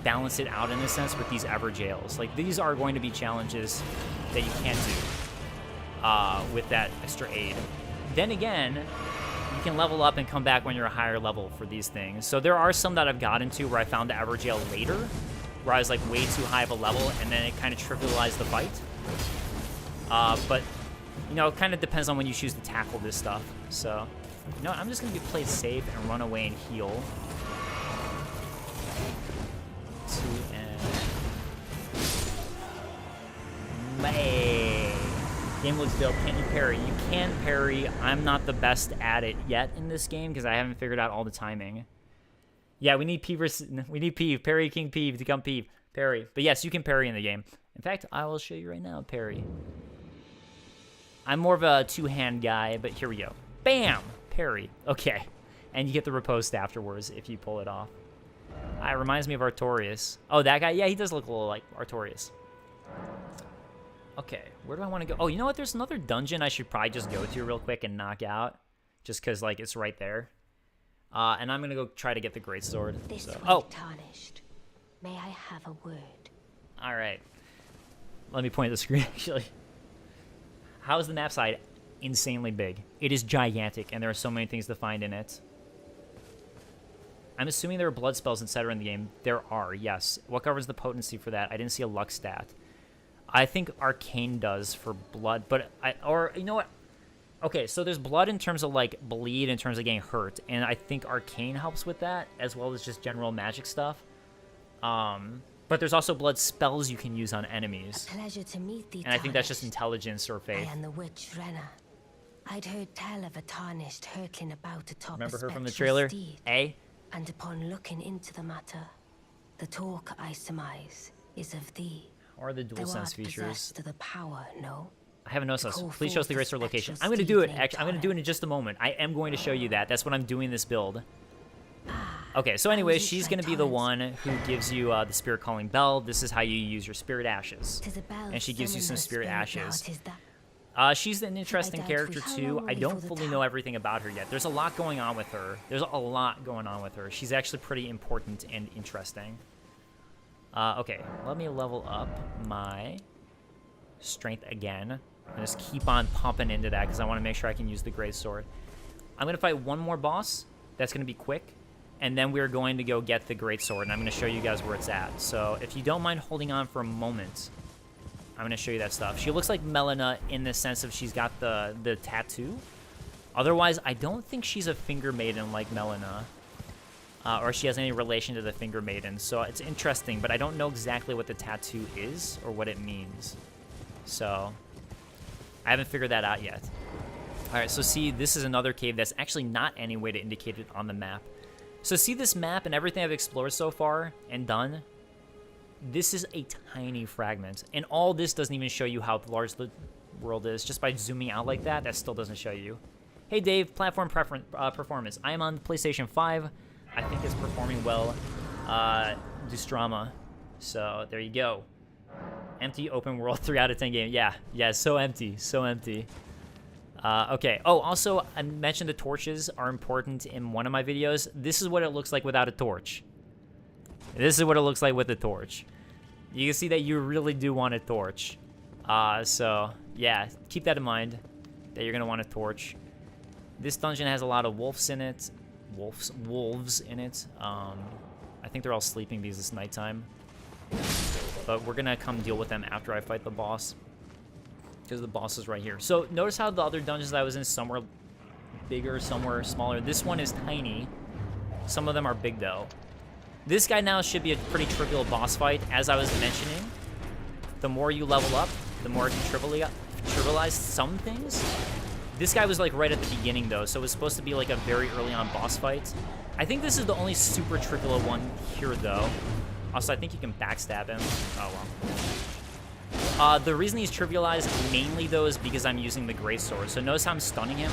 balance it out in a sense with these Everjails. Like these are going to be challenges that you can't do with that extra aid. Then again, you can level up and come back when you're a higher level for these things. So there are some that I've gotten to where I found the Everjail later, where I was like way too high of a level, and then it kind of trivialized the fight. But, you know, it kind of depends on when you choose to tackle this stuff. So, you know what, I'm just going to play safe and run away and heal. 2 and... May. Game looks built. Can you parry? You can parry. I'm not the best at it yet in this game because I haven't figured out all the timing. Yeah, we need Peeve. Parry King Peeve to come Peeve. Parry. But yes, you can parry in the game. In fact, I will show you right now. Parry. I'm more of a two-hand guy, but here we go. Bam! Parry. Okay. And you get the riposte afterwards if you pull it off. It reminds me of Artorias. Oh, that guy? Yeah, he does look a little like Artorias. Okay, where do I want to go? Oh, you know what? There's another dungeon I should probably just go to real quick and knock out. Just because, like, it's right there. And I'm going to go try to get the greatsword. Oh! Tarnished. May I have a word? Alright. Let me point at the screen, actually. How is the map side? Insanely big. It is gigantic, and there are so many things to find in it. I'm assuming there are blood spells, etc. in the game. There are, yes. What governs the potency for that? I didn't see a luck stat. I think Arcane does for blood, but or you know what? Okay, so there's blood in terms of like bleed, in terms of getting hurt, and I think Arcane helps with that, as well as just general magic stuff. But there's also blood spells you can use on enemies. A pleasure to meet thee, and I think that's just intelligence or faith. I am the witch Renna. I'd heard tell of a tarnished hurtling about atop Remember a her from the spectral trailer? steed, Eh? and upon looking into the matter, the talk I surmise is of thee. Or the dual sense features. To the power, no? I haven't noticed those. Please show us the greatsword location. I'm going to do it. Actually, I'm going to do it in just a moment. I am going to show you that. That's what I'm doing this build. Okay, so anyway, she's going to be the one who gives you the Spirit Calling Bell. This is how you use your Spirit Ashes. And she gives you some Spirit Ashes. She's an interesting character, too. I don't fully know everything about her yet. There's a lot going on with her. She's actually pretty important and interesting. Okay, let me level up my strength again. And just keep on pumping into that because I want to make sure I can use the greatsword. I'm going to fight one more boss. That's going to be quick. And then we're going to go get the greatsword, and I'm going to show you guys where it's at. So if you don't mind holding on for a moment, I'm going to show you that stuff. She looks like Melina in the sense of she's got the tattoo. Otherwise, I don't think she's a finger maiden like Melina. Or she has any relation to the Finger Maiden. So it's interesting, but I don't know exactly what the tattoo is or what it means. So I haven't figured that out yet. All right, so see, this is another cave that's actually not any way to indicate it on the map. So see this map and everything I've explored so far and done? This is a tiny fragment. And all this doesn't even show you how large the world is. Just by zooming out like that, that still doesn't show you. Hey Dave, platform performance. I am on PlayStation 5. I think it's performing well. Dustrama. So there you go. Empty open world 3 out of 10 game. Yeah, so empty, so empty. Okay. Oh, also, I mentioned the torches are important in one of my videos. This is what it looks like without a torch. This is what it looks like with a torch. You can see that you really do want a torch. So, yeah, keep that in mind, that you're going to want a torch. This dungeon has a lot of wolves in it. Wolves in it. I think they're all sleeping because it's nighttime. But we're going to come deal with them after I fight the boss, because the boss is right here. So notice how the other dungeons I was in, some were bigger, some were smaller. This one is tiny. Some of them are big, though. This guy now should be a pretty trivial boss fight. As I was mentioning, the more you level up, the more it can trivialize some things. This guy was like right at the beginning, though, so it was supposed to be like a very early on boss fight. I think this is the only super trivial one here, though. Also, I think you can backstab him. Oh, well. The reason he's trivialized mainly, though, is because I'm using the greatsword. So notice how I'm stunning him.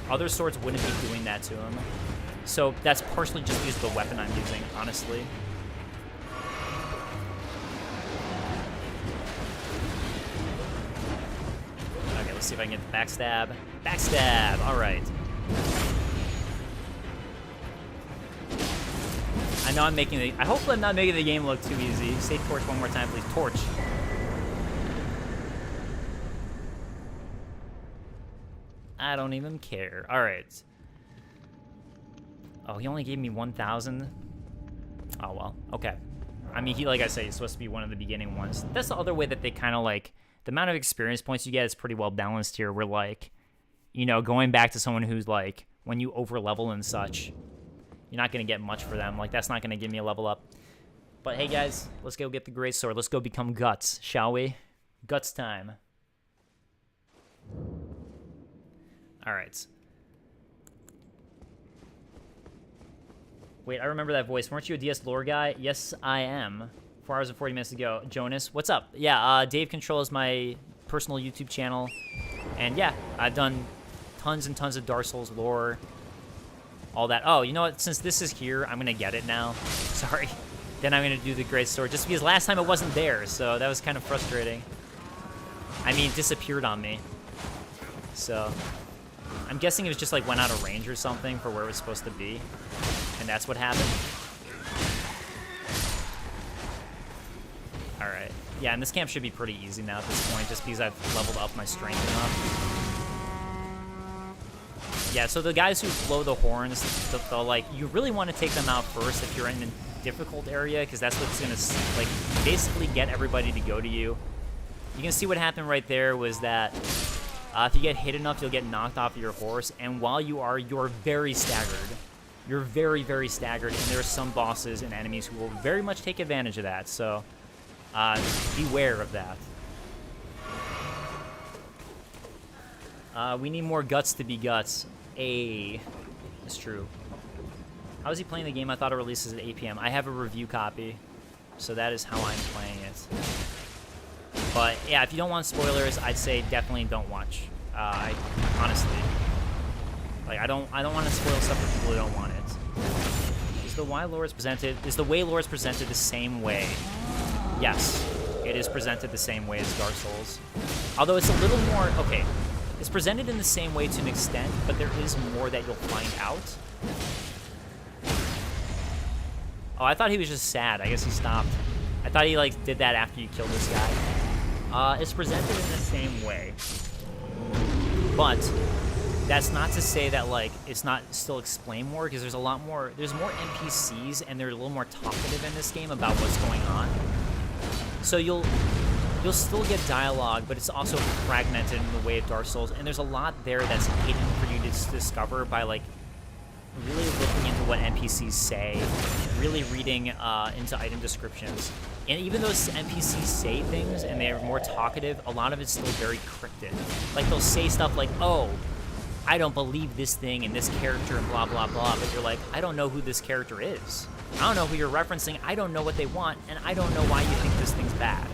Other swords wouldn't be doing that to him. So that's partially just because of the weapon I'm using, honestly. Okay, let's see if I can get the backstab. Backstab! Alright. I know I'm making the... I hope I'm not making the game look too easy. Say torch one more time, please. Torch. I don't even care. Alright. Oh, he only gave me 1,000? Oh, well. Okay. I mean, like I say, he's supposed to be one of the beginning ones. That's the other way that they kind of, like... The amount of experience points you get is pretty well balanced here. We're, like... You know, going back to someone who's, like... When you over-level and such... You're not going to get much for them. Like, that's not going to give me a level up. But hey, guys, let's go get the greatsword. Let's go become Guts, shall we? Guts time. All right. Wait, I remember that voice. Weren't you a DS lore guy? Yes, I am. 4 hours and 40 minutes ago. Jonas, what's up? Yeah, DaveControl is my personal YouTube channel. And yeah, I've done tons and tons of Dark Souls lore. All that. Oh, you know what? Since this is here, I'm going to get it now. Sorry. Then I'm going to do the greatsword, just because last time it wasn't there, so that was kind of frustrating. I mean, it disappeared on me. So, I'm guessing it was just like went out of range or something for where it was supposed to be. And that's what happened. Alright. Yeah, and this camp should be pretty easy now at this point, just because I've leveled up my strength enough. Yeah, so the guys who blow the horns, they'll like, you really want to take them out first if you're in a difficult area, because that's what's going to, like, basically get everybody to go to you. You can see what happened right there was that if you get hit enough, you'll get knocked off of your horse, and while you're very staggered. You're very, very staggered, and there are some bosses and enemies who will very much take advantage of that, so beware of that. We need more guts to be guts. It's true. How is he playing the game? I thought it releases at 8 p.m. I have a review copy, so that is how I'm playing it. But yeah, if you don't want spoilers, I'd say definitely don't watch. I honestly, like, I don't want to spoil stuff for people who don't want it. Is the way lore is presented the same way? Yes, it is presented the same way as Dark Souls. Although it's a little more okay. It's presented in the same way to an extent, but there is more that you'll find out. Oh, I thought he was just sad. I guess he stopped. I thought he, like, did that after you killed this guy. It's presented in the same way. But that's not to say that, like, it's not still explained more, because there's a lot more... There's more NPCs, and they're a little more talkative in this game about what's going on. So you'll still get dialogue, but it's also fragmented in the way of Dark Souls, and there's a lot there that's hidden for you to discover by, like, really looking into what NPCs say, really reading into item descriptions. And even though NPCs say things and they're more talkative, a lot of it's still very cryptic. Like, they'll say stuff like, oh, I don't believe this thing and this character and blah, blah, blah, but you're like, I don't know who this character is. I don't know who you're referencing, I don't know what they want, and I don't know why you think this thing's bad.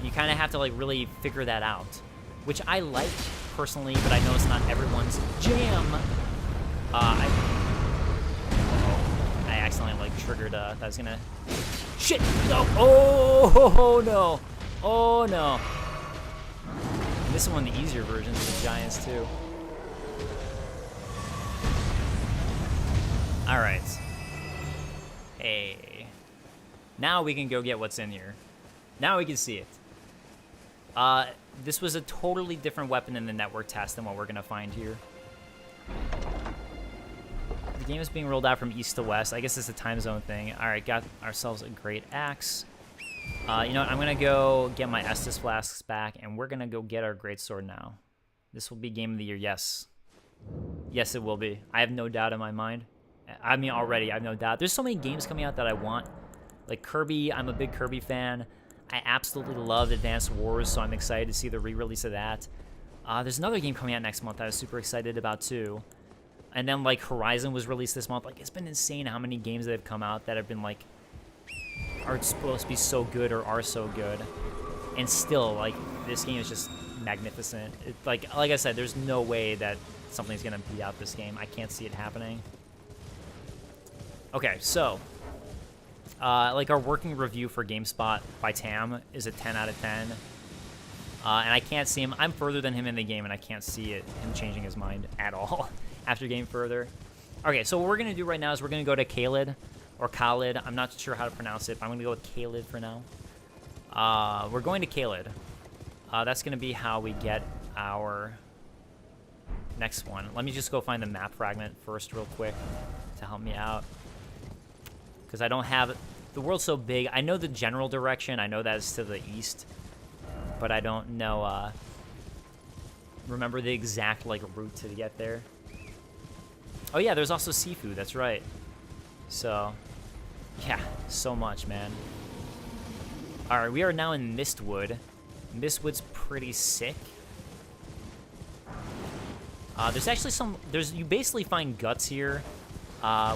You kind of have to, like, really figure that out, which I like personally, but I know it's not everyone's jam. I accidentally, like, triggered, I was gonna shit! No! Oh no! Oh no! And this is one of the easier versions of the giants too. All right. Hey. Now we can go get what's in here. Now we can see it. This was a totally different weapon in the network test than what we're gonna find here. The game is being rolled out from east to west. I guess it's a time zone thing. All right, got ourselves a great axe. You know what? I'm gonna go get my Estus flasks back, and we're gonna go get our greatsword now. This will be game of the year. Yes. Yes, it will be. I have no doubt in my mind. I mean, already, I have no doubt. There's so many games coming out that I want. Like Kirby, I'm a big Kirby fan. I absolutely love Advanced Wars, so I'm excited to see the re-release of that. There's another game coming out next month that I was super excited about too. And then like Horizon was released this month. Like it's been insane how many games that have come out that have been like are supposed to be so good or are so good. And still, like this game is just magnificent. Like I said, there's no way that something's gonna beat out this game. I can't see it happening. Okay, so like our working review for GameSpot by Tam is a 10 out of 10. And I can't see him. I'm further than him in the game, and I can't see him changing his mind at all after game further. Okay, so what we're going to do right now is we're going to go to Khalid, or Khalid. I'm not sure how to pronounce it, but I'm going to go with Khalid for now. We're going to Khalid. That's going to be how we get our next one. Let me just go find the map fragment first real quick to help me out. Because I don't have... The world's so big. I know the general direction. I know that it's to the east. But I don't know... remember the exact, like, route to get there. Oh, yeah, there's also seafood. That's right. So... Yeah, so much, man. Alright, we are now in Mistwood. Mistwood's pretty sick. There's actually some... You basically find guts here.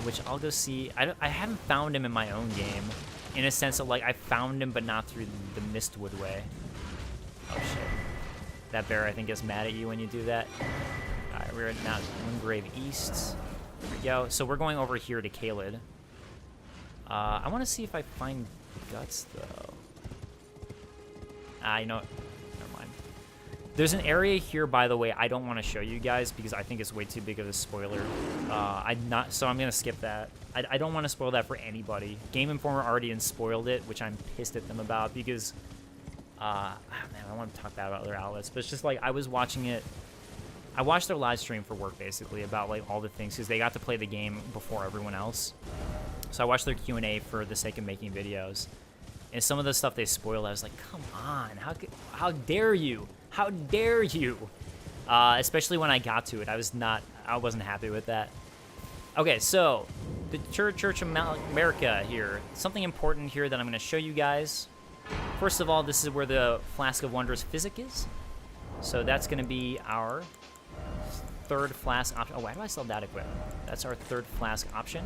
Which I'll go see. I haven't found him in my own game, in a sense of like I found him, but not through the Mistwood way. Oh shit! That bear I think gets mad at you when you do that. All right, we're now Moongrave East. There we go. So we're going over here to Khalid. I want to see if I find guts though. You know what? Never mind. There's an area here, by the way, I don't want to show you guys because I think it's way too big of a spoiler. So I'm gonna skip that. I don't want to spoil that for anybody. Game Informer already spoiled it, which I'm pissed at them about because, man, I want to talk bad about other outlets, but it's just like I was watching it. I watched their live stream for work basically about like all the things because they got to play the game before everyone else. So I watched their Q&A for the sake of making videos, and some of the stuff they spoiled, I was like, come on, how dare you? How dare you? Especially when I got to it, I wasn't happy with that. Okay, so the Church of America here. Something important here that I'm going to show you guys. First of all, this is where the Flask of Wondrous Physic is. So that's going to be our third flask option. Oh, why do I still have that equipped? That's our third flask option.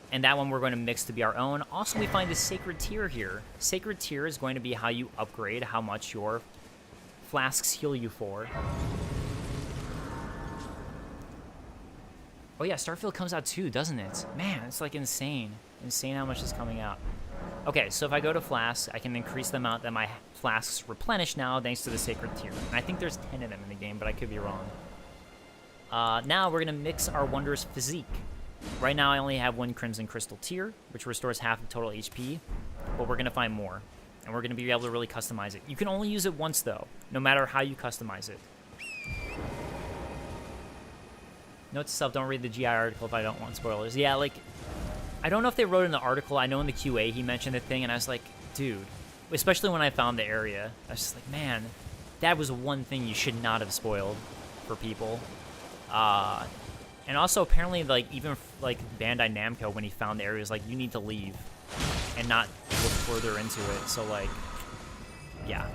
And that one we're going to mix to be our own. Also, we find the Sacred Tier here. Sacred Tier is going to be how you upgrade how much your flasks heal you for. Oh yeah, Starfield comes out too, doesn't it? Man, it's like insane. Insane how much is coming out. Okay, so if I go to flasks, I can increase the amount that my flasks replenish now thanks to the Sacred Tier. And I think there's 10 of them in the game, but I could be wrong. Now we're going to mix our Wondrous Physique. Right now I only have one Crimson Crystal Tier, which restores half of total HP, but we're going to find more. And we're going to be able to really customize it. You can only use it once though, no matter how you customize it. Note to self, don't read the GI article if I don't want spoilers. Yeah, like, I don't know if they wrote in the article. I know in the QA he mentioned the thing, and I was like, dude, especially when I found the area, I was just like, man, that was one thing you should not have spoiled for people. And also, apparently, like, even, like, Bandai Namco, when he found the area, was like, you need to leave and not look further into it. So, like, yeah.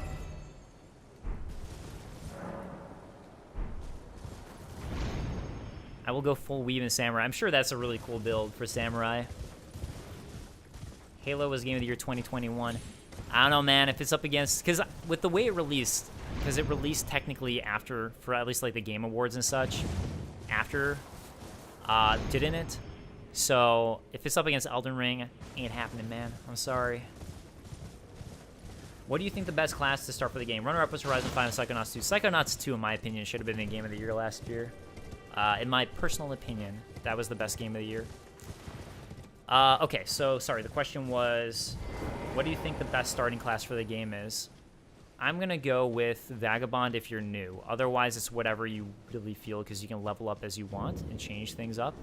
I will go full weave and samurai. I'm sure that's a really cool build for samurai. Halo was Game of the Year 2021. I don't know, man, if it's up against... Because with the way it released, because it released technically after, for at least, like, the Game Awards and such, after... didn't it? So, if it's up against Elden Ring, ain't happening, man. I'm sorry. What do you think the best class to start for the game? Runner-up was Horizon 5 and Psychonauts 2. Psychonauts 2, in my opinion, should have been the game of the year last year. In my personal opinion, that was the best game of the year. Okay, so, sorry, the question was, what do you think the best starting class for the game is? I'm going to go with Vagabond if you're new. Otherwise, it's whatever you really feel, because you can level up as you want and change things up.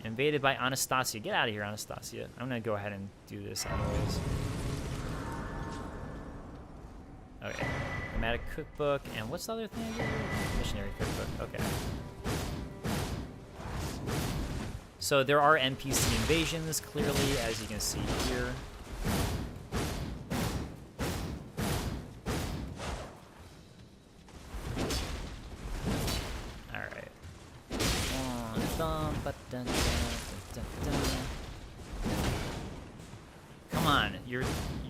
Invaded by Anastasia. Get out of here, Anastasia. I'm going to go ahead and do this anyways. Okay. Enigmatic cookbook. And what's the other thing again? Missionary cookbook. Okay. So there are NPC invasions, clearly, as you can see here. Alright. Come on, you're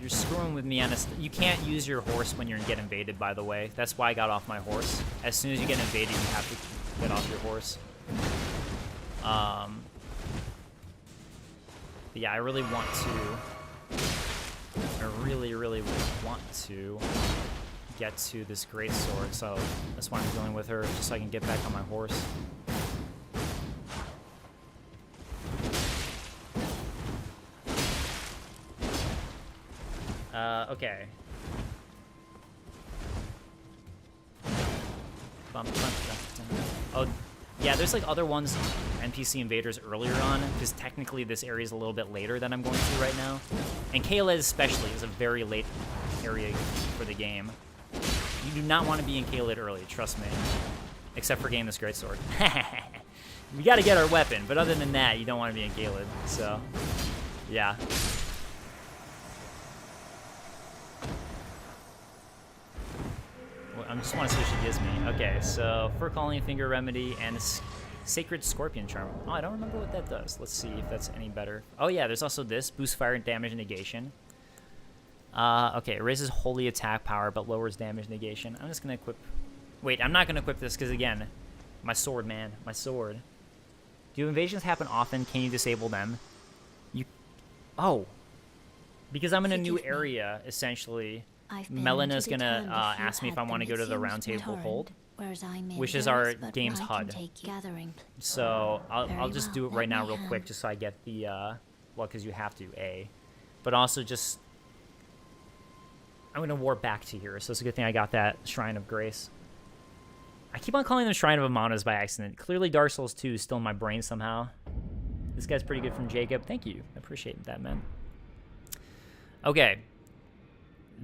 screwing with me on you can't use your horse when you get invaded, by the way. That's why I got off my horse. As soon as you get invaded, you have to get off your horse. But yeah, I really want to get to this greatsword, so that's why I'm dealing with her, just so I can get back on my horse. Okay. Oh, yeah, there's like other ones, NPC invaders earlier on, because technically this area is a little bit later than I'm going to right now. And Caelid especially is a very late area for the game. You do not want to be in Caelid early, trust me. Except for getting this greatsword. We gotta get our weapon, but other than that, you don't want to be in Caelid, so, yeah. I just want to see what she gives me. Okay, so Fur Calling Finger Remedy and Sacred Scorpion Charm. Oh, I don't remember what that does. Let's see if that's any better. Oh yeah, there's also this. Boost fire and damage negation. Okay, it raises holy attack power but lowers damage negation. I'm just going to equip... Wait, I'm not going to equip this because, again, my sword, man. My sword. Do invasions happen often? Can you disable them? You... Oh. Because I'm in a new area, essentially... Melena's gonna ask me if I want to go to the Round Table Hold, which is our game's HUD. So I'll just do it right now real quick, just so I get the, well, because you have to, but also just, I'm gonna warp back to here, so it's a good thing I got that Shrine of Grace. I keep on calling them Shrine of Amanas by accident. Clearly Dark Souls 2 is still in my brain somehow. This guy's pretty good from Jacob. Thank you. I appreciate that, man. Okay.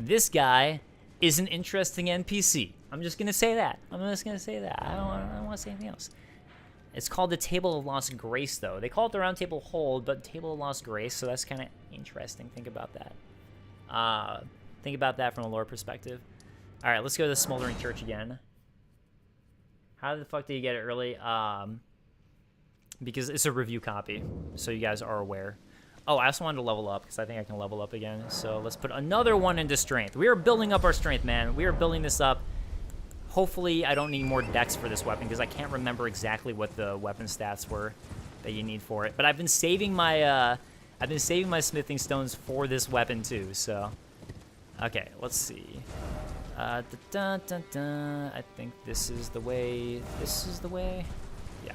This guy is an interesting NPC. I'm just going to say that. I don't want to say anything else. It's called the Table of Lost Grace, though. They call it the Round Table Hold, but Table of Lost Grace, so that's kind of interesting. Think about that. Think about that from a lore perspective. All right, let's go to the Smoldering Church again. How the fuck did you get it early? Because it's a review copy, so you guys are aware. Oh, I also wanted to level up, because I think I can level up again. So let's put another one into strength. We are building up our strength, man. We are building this up. Hopefully, I don't need more dex for this weapon, because I can't remember exactly what the weapon stats were that you need for it. But I've been saving my smithing stones for this weapon, too, so... Okay, let's see. I think this is the way. This is the way. Yeah.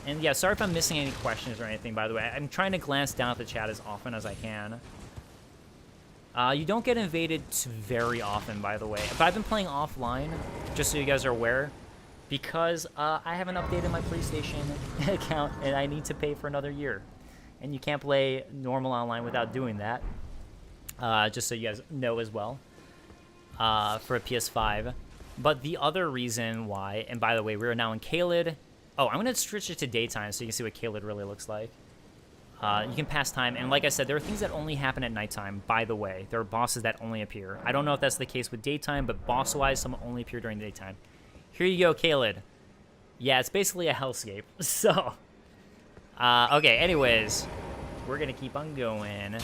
And yeah, sorry if I'm missing any questions or anything, by the way. I'm trying to glance down at the chat as often as I can. You don't get invaded very often, by the way. But I've been playing offline, just so you guys are aware, because I haven't updated my PlayStation account, and I need to pay for another year. And you can't play normal online without doing that. Just so you guys know as well, for a PS5. But the other reason why, and by the way, we're now in Caelid. Oh, I'm going to switch it to daytime so you can see what Caelid really looks like. You can pass time, and like I said, there are things that only happen at nighttime, by the way. There are bosses that only appear. I don't know if that's the case with daytime, but boss-wise, some only appear during the daytime. Here you go, Caelid. Yeah, it's basically a hellscape. So, okay, anyways, we're going to keep on going.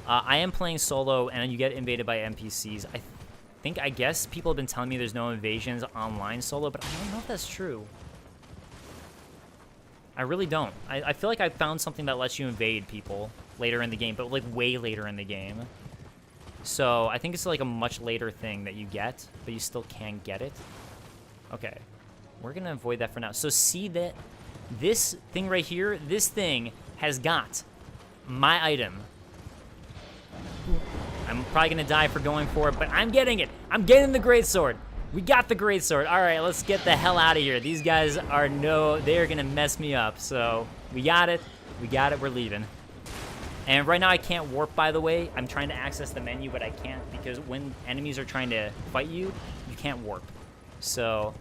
I am playing solo, and you get invaded by NPCs. I guess people have been telling me there's no invasions online solo, but I don't know if that's true. I really don't. I feel like I found something that lets you invade people later in the game, but like way later in the game. So I think it's like a much later thing that you get, but you still can get it. Okay, we're gonna avoid that for now. So see that this thing right here, this thing has got my item. I'm probably gonna die for going for it, but I'm getting it. I'm getting the greatsword. We got the greatsword. All right, let's get the hell out of here. These guys are they're gonna mess me up. So we got it. We got it. We're leaving. And right now I can't warp, by the way. I'm trying to access the menu, but I can't because when enemies are trying to fight you, you can't warp. So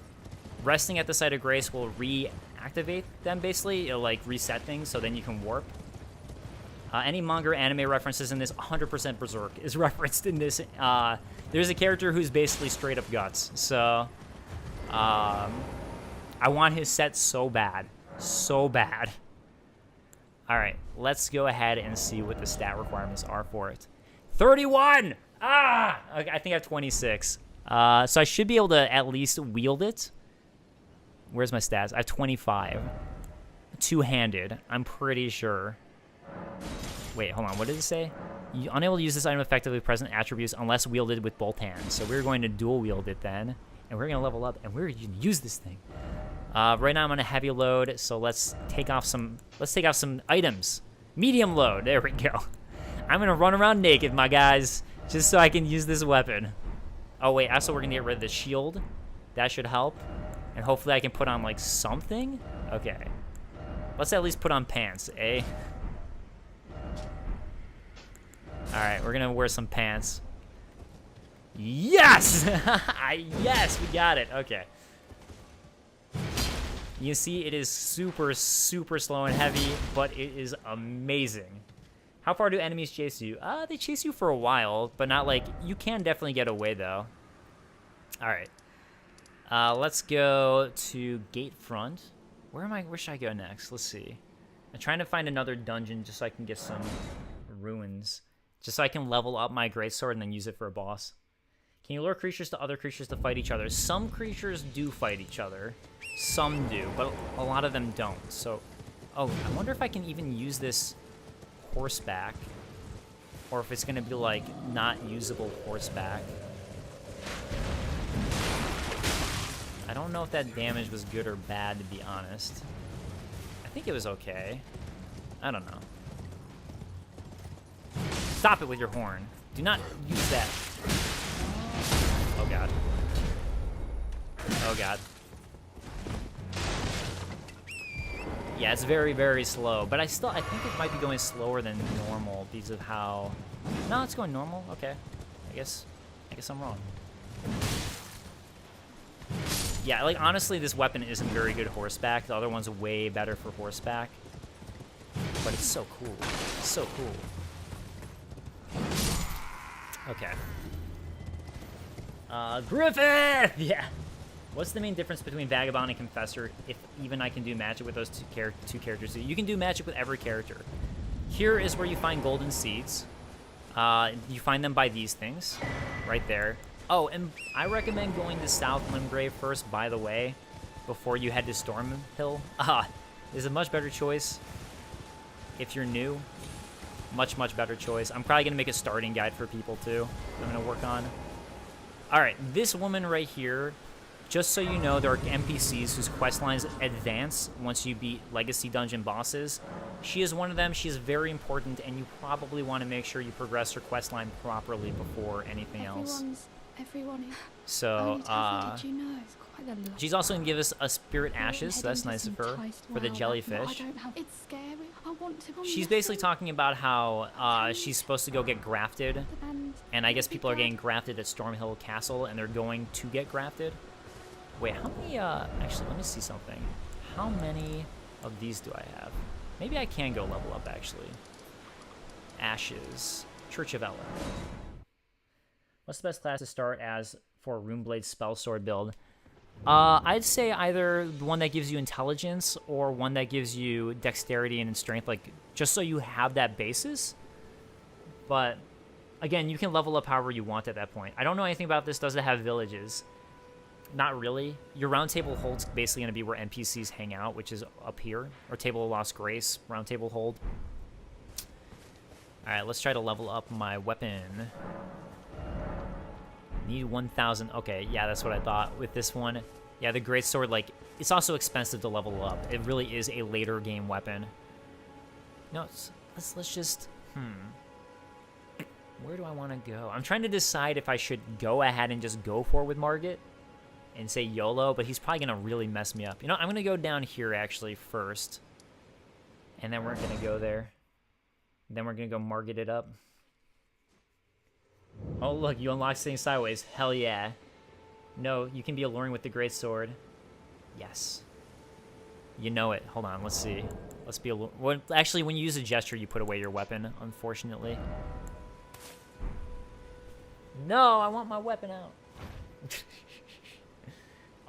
resting at the site of grace will reactivate them, basically. It'll like reset things, so then you can warp. Any manga or anime references in this, 100% Berserk is referenced in this. There's a character who's basically straight up guts. So I want his set so bad. So bad. All right, let's go ahead and see what the stat requirements are for it. 31! Ah! Okay, I think I have 26. So I should be able to at least wield it. Where's my stats? I have 25. Two-handed, I'm pretty sure. Wait, hold on, what did it say? You're unable to use this item effectively with present attributes unless wielded with both hands. So we're going to dual wield it then, and we're going to level up, and we're going to use this thing. Right now I'm on a heavy load, so let's take off some items. Medium load, there we go. I'm gonna run around naked, my guys, just so I can use this weapon. Oh wait, also we're gonna get rid of the shield. That should help. And hopefully I can put on like something. Okay. Let's at least put on pants, eh? Alright, we're gonna wear some pants. Yes! Yes, we got it. Okay. You see, it is super, super slow and heavy, but it is amazing. How far do enemies chase you? They chase you for a while, but not like... You can definitely get away, though. Alright. Let's go to gate front. Where should I go next? Let's see. I'm trying to find another dungeon just so I can get some ruins. Just so I can level up my greatsword and then use it for a boss. Can you lure creatures to other creatures to fight each other? Some creatures do fight each other. Some do, but a lot of them don't. So, oh, I wonder if I can even use this horseback. Or if it's going to be, like, not usable horseback. I don't know if that damage was good or bad, to be honest. I think it was okay. I don't know. Stop it with your horn. Do not use that. Oh, God. Oh, God. Yeah, it's very, very slow. But I think it might be going slower than normal because of how... No, it's going normal. Okay. I guess I'm wrong. Yeah, like, honestly, this weapon isn't very good horseback. The other one's way better for horseback. But it's so cool. It's so cool. Okay. Griffith! Yeah. What's the main difference between Vagabond and Confessor, if even I can do magic with those two characters? You can do magic with every character. Here is where you find golden seeds. You find them by these things, right there. Oh, and I recommend going to South Limgrave first, by the way, before you head to Stormhill. Is a much better choice if you're new. Much, much better choice. I'm probably going to make a starting guide for people, too. I'm going to work on. All right, this woman right here... Just so you know, there are NPCs whose quest lines advance once you beat Legacy Dungeon bosses. She is one of them. She is very important, and you probably want to make sure you progress her quest line properly before anything else. So, did you know? It's quite a lot. she's also going to give us a Spirit Ashes, so that's nice of her, for the jellyfish. It's scary. I want to. She's basically talking about how she's supposed to go get grafted, and I guess people are getting grafted at Stormhill Castle, and they're going to get grafted. Wait, how many, actually, let me see something. How many of these do I have? Maybe I can go level up, actually. Ashes. Church of Ellen. What's the best class to start as for a Runeblade spell sword build? I'd say either the one that gives you intelligence or one that gives you dexterity and strength, like, just so you have that basis. But, again, you can level up however you want at that point. I don't know anything about this. Does it have villages? not really. Your round table hold's basically going to be where NPCs hang out, which is up here. Or Table of Lost Grace, round table hold. Alright, let's try to level up my weapon. Need 1,000. Okay, yeah, that's what I thought with this one. Yeah, the greatsword, like, it's also expensive to level up. It really is a later game weapon. No, let's just... Where do I want to go? I'm trying to decide if I should go ahead and just go for it with Margit and say YOLO, but he's probably going to really mess me up. You know, I'm going to go down here, actually, first. And then we're going to go there. Then we're going to go Margit it up. Oh, look, you unlock sitting sideways. Hell yeah. No, you can be alluring with the greatsword. Yes. You know it. Hold on, let's see. Let's be well, actually, when you use a gesture, you put away your weapon, unfortunately. No, I want my weapon out.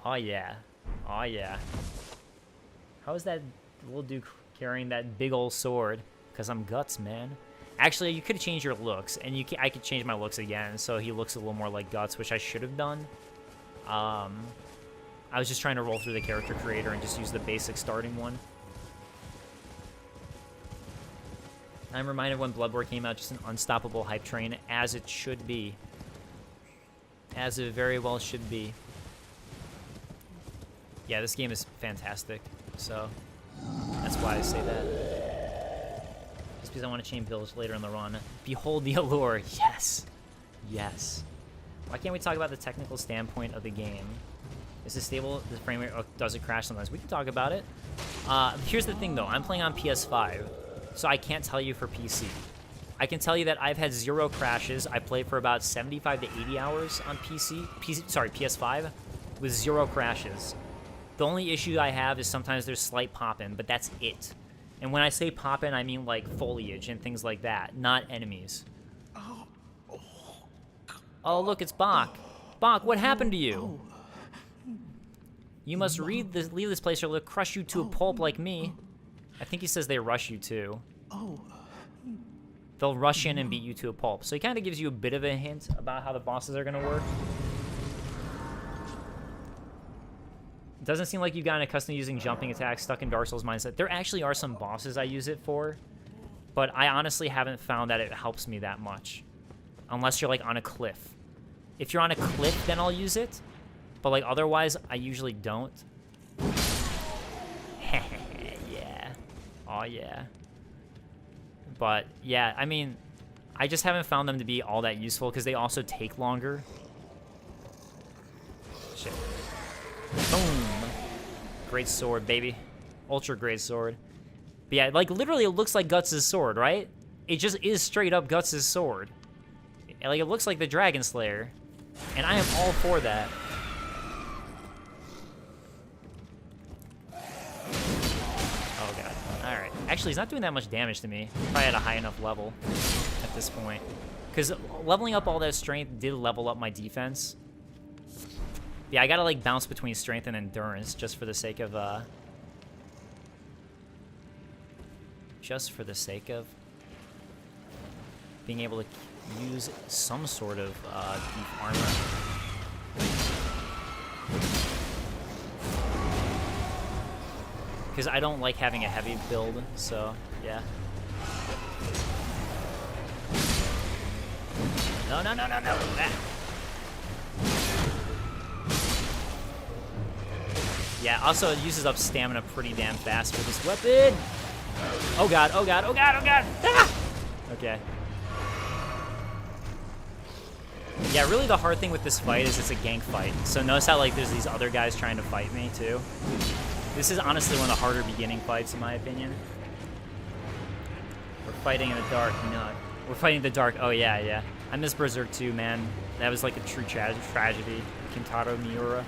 Oh, yeah. Oh, yeah. How is that little dude carrying that big old sword? Because I'm Guts, man. Actually, you could change your looks, and I could change my looks again, so he looks a little more like Guts, which I should have done. I was just trying to roll through the character creator and just use the basic starting one. I'm reminded when Bloodborne came out, just an unstoppable hype train, as it should be. As it very well should be. Yeah, this game is fantastic, so that's why I say that. Just because I want to change builds later in the run. Behold the allure. Yes. Yes. Why can't we talk about the technical standpoint of the game? Is it stable? The frame rate? Oh, does it crash sometimes? We can talk about it. Here's the thing, though. I'm playing on PS5, so I can't tell you for PC. I can tell you that I've had 0 crashes. I played for about 75 to 80 hours on PS5, with 0 crashes. The only issue I have is sometimes there's slight pop-in, but that's it. And when I say pop-in, I mean like foliage and things like that, not enemies. Oh, look, it's Bach. Bach, what happened to you? You must leave this place or they'll crush you to a pulp like me. I think he says they rush you too. They'll rush in and beat you to a pulp. So he kind of gives you a bit of a hint about how the bosses are going to work. It doesn't seem like you've gotten accustomed to using jumping attacks, stuck in Dark Souls mindset. There actually are some bosses I use it for, but I honestly haven't found that it helps me that much. Unless you're like on a cliff. If you're on a cliff, then I'll use it. But like otherwise, I usually don't. Yeah. Oh yeah. But yeah, I mean, I just haven't found them to be all that useful because they also take longer. Shit. Boom. Great sword, baby. Ultra great sword. But yeah, like literally it looks like Guts' sword, right? It just is straight up Guts' sword. Like it looks like the Dragon Slayer. And I am all for that. Oh god. Alright. Actually, he's not doing that much damage to me. Probably at a high enough level at this point. Because leveling up all that strength did level up my defense. Yeah, I gotta like bounce between strength and endurance just for the sake of being able to use some sort of deep armor. Because I don't like having a heavy build, so yeah. No. Ah. Yeah, also it uses up stamina pretty damn fast with this weapon. Oh god. Ah! Okay. Yeah, really the hard thing with this fight is it's a gank fight. So notice how like there's these other guys trying to fight me too. This is honestly one of the harder beginning fights in my opinion. We're fighting in the dark. No, we're fighting in the dark. Oh yeah. I miss Berserk too, man. That was like a true tragedy. Kintaro Miura.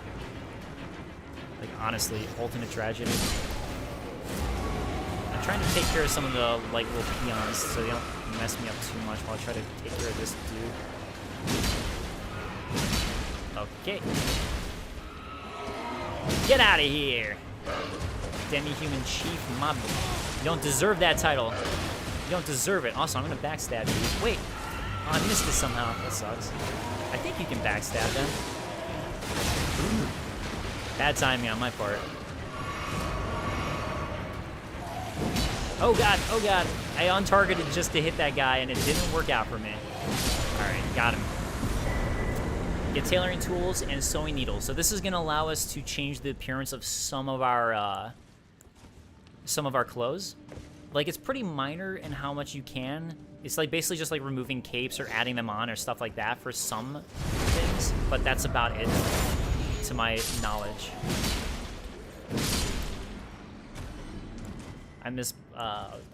Like honestly, ultimate tragedy. I'm trying to take care of some of the like little peons so they don't mess me up too much while I try to take care of this dude. Okay. Get out of here, Demi-Human Chief Mob. You don't deserve that title. You don't deserve it. Also, I'm gonna backstab you. Wait. Oh, I missed this somehow. That sucks. I think you can backstab them. Bad timing on my part. Oh god, oh god. I untargeted just to hit that guy and it didn't work out for me. Alright, got him. Get tailoring tools and sewing needles. So this is gonna allow us to change the appearance of some of our clothes. Like, it's pretty minor in how much you can. It's like basically just like removing capes or adding them on or stuff like that for some things, but that's about it to my knowledge. I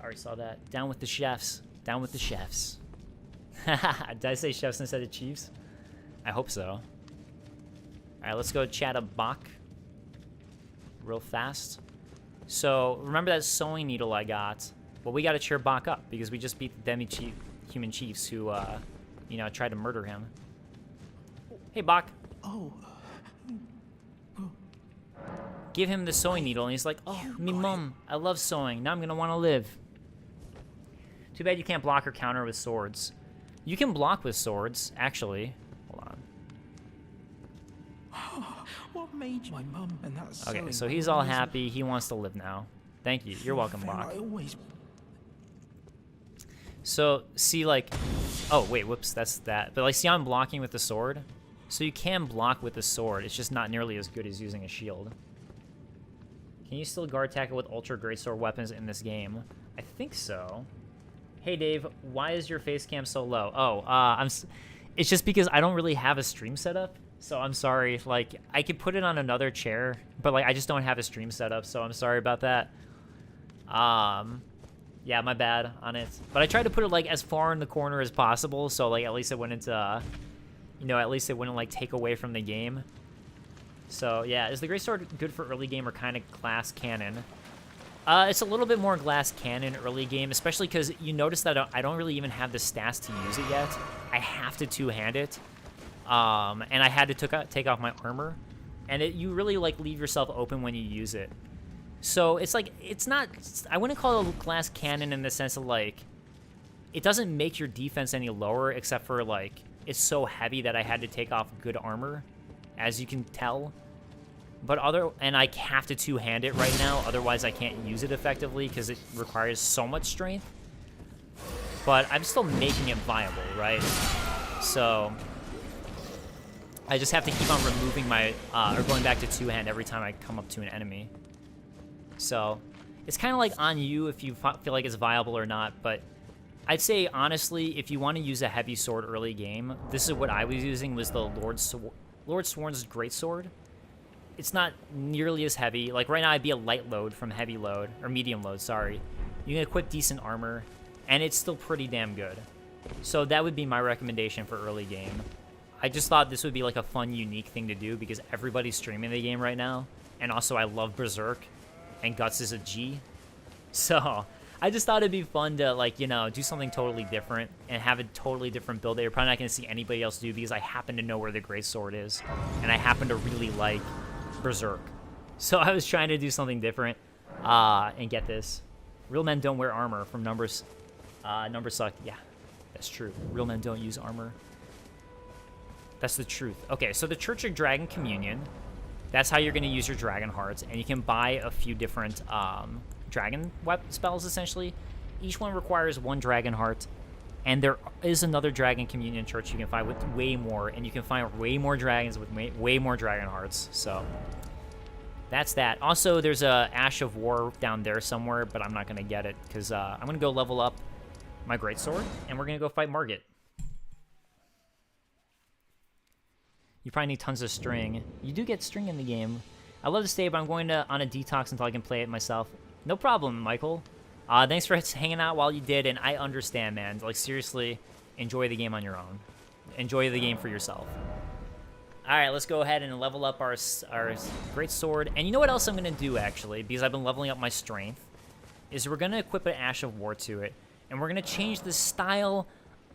already saw that. Down with the chefs. Down with the chefs. Did I say chefs instead of chiefs? I hope so. All right, let's go chat a Bach real fast. So remember that sewing needle I got? Well, we got to cheer Bach up because we just beat the demi-human chiefs who, you know, tried to murder him. Hey, Bach. Oh. Give him the sewing needle, and he's like, oh, me mum, I love sewing. Now I'm going to want to live. Too bad you can't block or counter with swords. You can block with swords, actually. Hold on. What made my mum and that's Okay, so he's all happy. He wants to live now. Thank you. You're welcome, Bach. So, see, like... Oh, wait, whoops, that's that. But, like, see, I'm blocking with the sword? So you can block with the sword. It's just not nearly as good as using a shield. Can you still guard tackle with ultra greatsword weapons in this game? I think so. Hey, Dave, why is your face cam so low? Oh, it's just because I don't really have a stream setup. So I'm sorry. Like, I could put it on another chair, but, like, I just don't have a stream setup, so I'm sorry about that. Yeah, my bad on it. But I tried to put it, like, as far in the corner as possible, so, like, at least it wouldn't, you know, at least it wouldn't, like, take away from the game. So, yeah, is the greatsword good for early game or kind of glass cannon? It's a little bit more glass cannon early game, especially because you notice that I don't really even have the stats to use it yet. I have to two-hand it. And I had to take off my armor. And you really, like, leave yourself open when you use it. So, it's like, it's not... I wouldn't call it a glass cannon in the sense of, like... It doesn't make your defense any lower, except for, like... It's so heavy that I had to take off good armor, as you can tell. And I have to two-hand it right now, otherwise I can't use it effectively because it requires so much strength. But I'm still making it viable, right? So I just have to keep on removing my, or going back to two-hand every time I come up to an enemy. So it's kind of like on you if you feel like it's viable or not, but I'd say, honestly, if you want to use a heavy sword early game, this is what I was using, was the Lord Sworn's greatsword. It's not nearly as heavy. Like, right now, I'd be a light load from heavy load, or medium load, sorry. You can equip decent armor, and it's still pretty damn good. So that would be my recommendation for early game. I just thought this would be, like, a fun, unique thing to do, because everybody's streaming the game right now, and also I love Berserk, and Guts is a G. So I just thought it'd be fun to, like, you know, do something totally different and have a totally different build that you're probably not going to see anybody else do, because I happen to know where the greatsword is, and I happen to really like Berserk. So I was trying to do something different and get this. Real men don't wear armor from numbers. Numbers suck. Yeah, that's true. Real men don't use armor. That's the truth. Okay, so the Church of Dragon Communion, that's how you're going to use your dragon hearts, and you can buy a few different dragon spells, essentially. Each one requires one dragon heart, and there is another Dragon Communion Church you can find with way more, and you can find way more dragons with way more dragon hearts. So that's that. Also, there's a Ash of War down there somewhere, but I'm not going to get it because I'm going to go level up my greatsword, and we're going to go fight Margit. You probably need tons of string. You do get string in the game. I love to stay, but I'm going on a detox until I can play it myself. No problem, Michael. Thanks for hanging out while you did, and I understand, man. Like, seriously, enjoy the game on your own. Enjoy the game for yourself. All right, let's go ahead and level up our great sword. And you know what else I'm going to do, actually, because I've been leveling up my strength, is we're going to equip an Ash of War to it, and we're going to change the style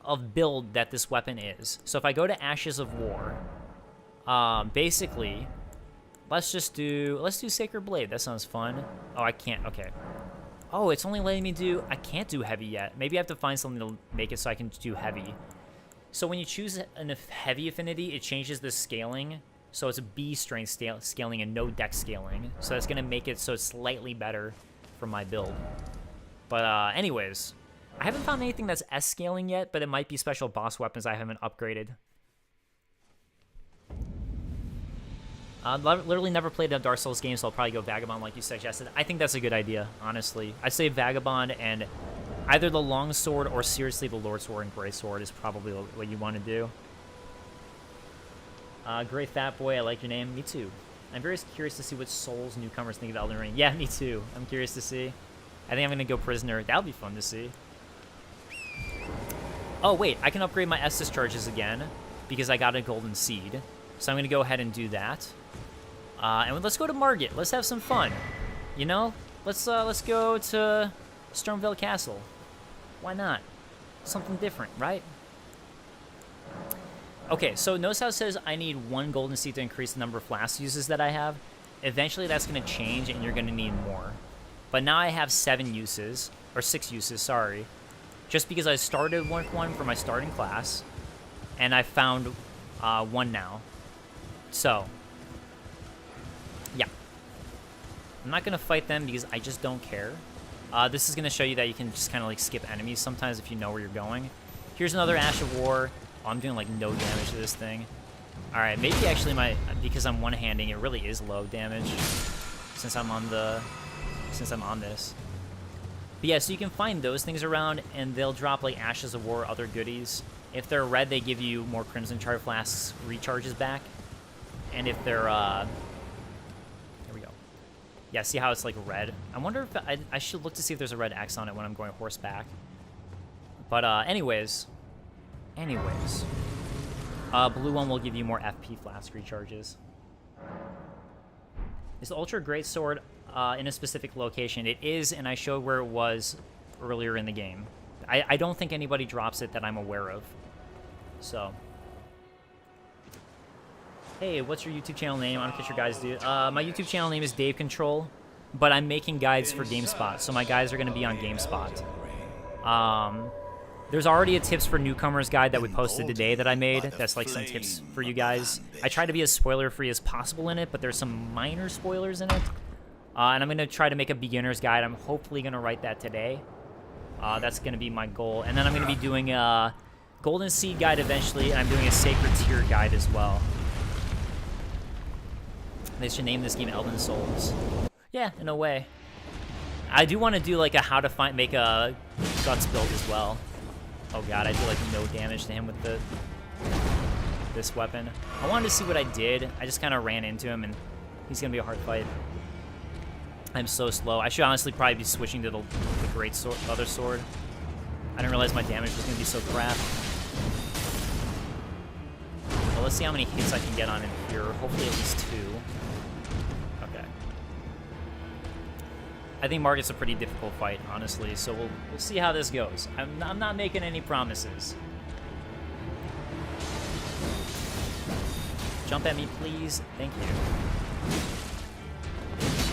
of build that this weapon is. So if I go to Ashes of War, basically, let's do Sacred Blade. That sounds fun. Oh, I can't. Okay. Oh, it's only letting me do... I can't do heavy yet. Maybe I have to find something to make it so I can do heavy. So when you choose a heavy affinity, it changes the scaling So it's a B strength scaling and no dex scaling. So that's going to make it so it's slightly better for my build. But anyways, I haven't found anything that's S scaling yet, but it might be special boss weapons I haven't upgraded. Literally never played a Dark Souls game, so I'll probably go Vagabond like you suggested. I think that's a good idea, honestly. I say Vagabond and either the Longsword or seriously the Lord Sword and Greatsword is probably what you want to do. Great Fat Boy, I like your name. Me too. I'm very curious to see what Souls newcomers think of Elden Ring. Yeah, me too. I'm curious to see. I think I'm going to go Prisoner. That'll be fun to see. Oh, wait. I can upgrade my Estus charges again because I got a Golden Seed. So I'm going to go ahead and do that. And let's go to Margit. Let's have some fun. You know? Let's go to Stormvale Castle. Why not? Something different, right? Okay, so notice how it says I need 1 golden seed to increase the number of flask uses that I have. Eventually that's going to change and you're going to need more. But now I have 7 uses, or 6 uses, sorry. Just because I started one for my starting class, and I found 1 now. So, yeah. I'm not going to fight them because I just don't care. This is going to show you that you can just kind of like skip enemies sometimes if you know where you're going. Here's another Ash of War. Oh, I'm doing like no damage to this thing. All right, maybe actually because I'm one-handing, it really is low damage since I'm on this. But yeah, so you can find those things around, and they'll drop like Ashes of War, other goodies. If they're red, they give you more Crimson Char Flasks recharges back, and if they're here we go. Yeah, see how it's like red? I wonder if I should look to see if there's a red X on it when I'm going horseback. But anyways. Blue one will give you more FP flask recharges. Is the Ultra Greatsword in a specific location? It is, and I showed where it was earlier in the game. I don't think anybody drops it that I'm aware of. So. Hey, what's your YouTube channel name? I don't know what your guys do. My YouTube channel name is DaveControl, but I'm making guides for GameSpot, so my guides are going to be on GameSpot. There's already a tips for newcomers guide that we posted today that I made. That's like some tips for you guys. I try to be as spoiler-free as possible in it, but there's some minor spoilers in it. And I'm going to try to make a beginner's guide. I'm hopefully going to write that today. That's going to be my goal. And then I'm going to be doing a Golden Seed guide eventually, and I'm doing a Sacred Tear guide as well. They should name this game Elden Souls. Yeah, in a way. I do want to do like a how to make a Guts build as well. Oh god, I do like no damage to him with this weapon. I wanted to see what I did. I just kind of ran into him, and he's going to be a hard fight. I'm so slow. I should honestly probably be switching to the great sword, other sword. I didn't realize my damage was going to be so crap. Well, let's see how many hits I can get on him here. Hopefully at least 2. Okay. I think Margit's a pretty difficult fight, honestly, so we'll see how this goes. I'm not making any promises. Jump at me, please. Thank you.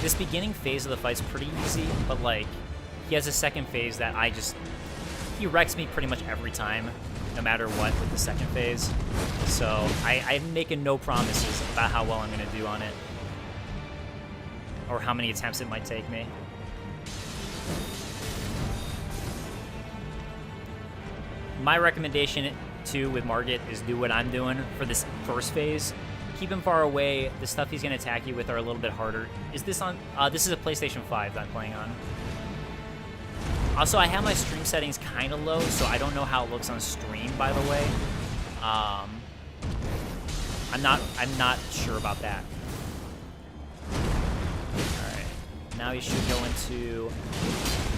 This beginning phase of the fight's pretty easy, but, like, he has a second phase that he wrecks me pretty much every time, no matter what, with the second phase. So I'm making no promises about how well I'm going to do on it, or how many attempts it might take me. My recommendation, too, with Margit is do what I'm doing for this first phase. Keep him far away. The stuff he's going to attack you with are a little bit harder. Is this on... this is a PlayStation 5 that I'm playing on. Also, I have my stream settings kind of low, so I don't know how it looks on stream, by the way. I'm not sure about that. Alright. Now you should go into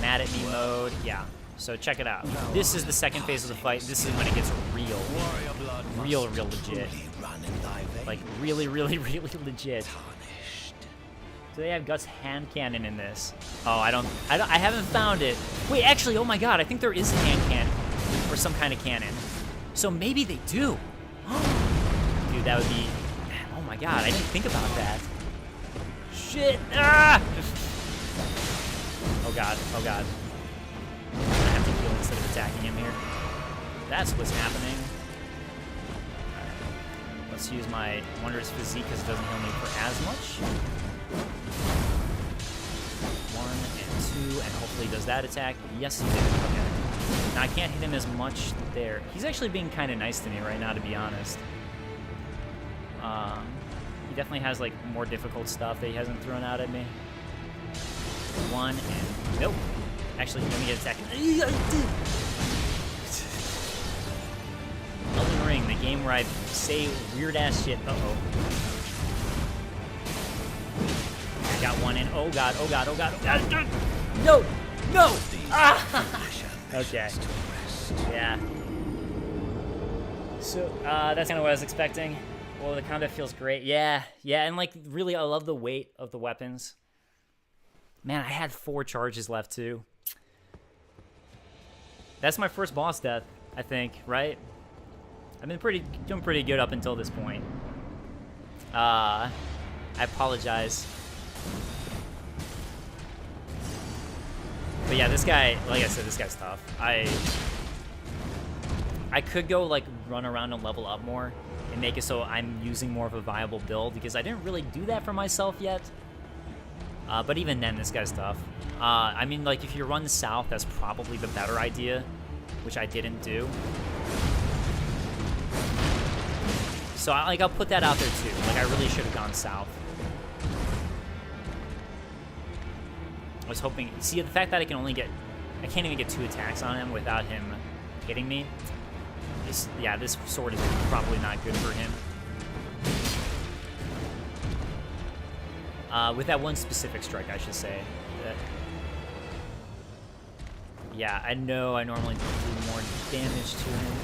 mad at me mode. Yeah. So check it out. This is the second phase of the fight. This is when it gets real legit. Like really legit. Do they have Guts hand cannon in this? Oh, I haven't found it. Wait, actually, oh my god, I think there is a hand cannon or some kind of cannon. So maybe they do. Dude, that would be. Oh my god, I didn't think about that. Shit! Ah! Oh god, oh god. I have to heal instead of attacking him here. That's what's happening. Alright. Let's use my Wondrous Physique because it doesn't heal me for as much. 1 and 2, and hopefully he does that attack. Yes, he did. Okay. Now I can't hit him as much there. He's actually being kind of nice to me right now, to be honest. He definitely has like more difficult stuff that he hasn't thrown out at me. 1 and nope. Actually, let me get attacked. Elden Ring, the game where I say weird ass shit. Uh-oh. I got one in. Oh god, oh god, oh god, oh god. No! No! Ah! Okay. Yeah. So, that's kind of what I was expecting. Well, the combat feels great. Yeah, yeah, and like, really, I love the weight of the weapons. Man, I had 4 charges left, too. That's my first boss death, I think, right? I've been doing pretty good up until this point. I apologize. But yeah, this guy, like I said, this guy's tough. I could go, like, run around and level up more and make it so I'm using more of a viable build, because I didn't really do that for myself yet. But even then, this guy's tough. I mean, like, if you run south, that's probably the better idea, which I didn't do. So, I'll put that out there, too. Like, I really should have gone south. I was hoping... See, the fact that I can't even get 2 attacks on him without him hitting me. Yeah, this sword is probably not good for him. With that one specific strike, I should say. Yeah, I know I normally do more damage to him.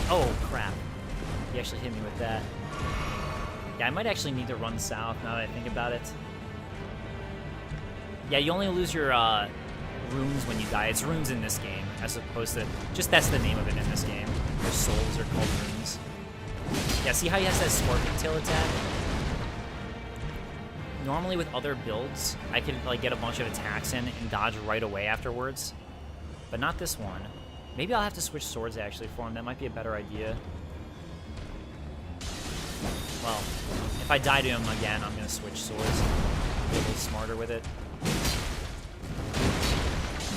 Oh, crap. He actually hit me with that. Yeah, I might actually need to run south now that I think about it. Yeah, you only lose your runes when you die. It's runes in this game, as opposed to... Just that's the name of it in this game. Your souls are called runes. Yeah, see how he has that scorpion tail attack? Normally with other builds, I could like get a bunch of attacks in and dodge right away afterwards. But not this one. Maybe I'll have to switch swords actually for him. That might be a better idea. Well, if I die to him again, I'm going to switch swords. Be a little smarter with it.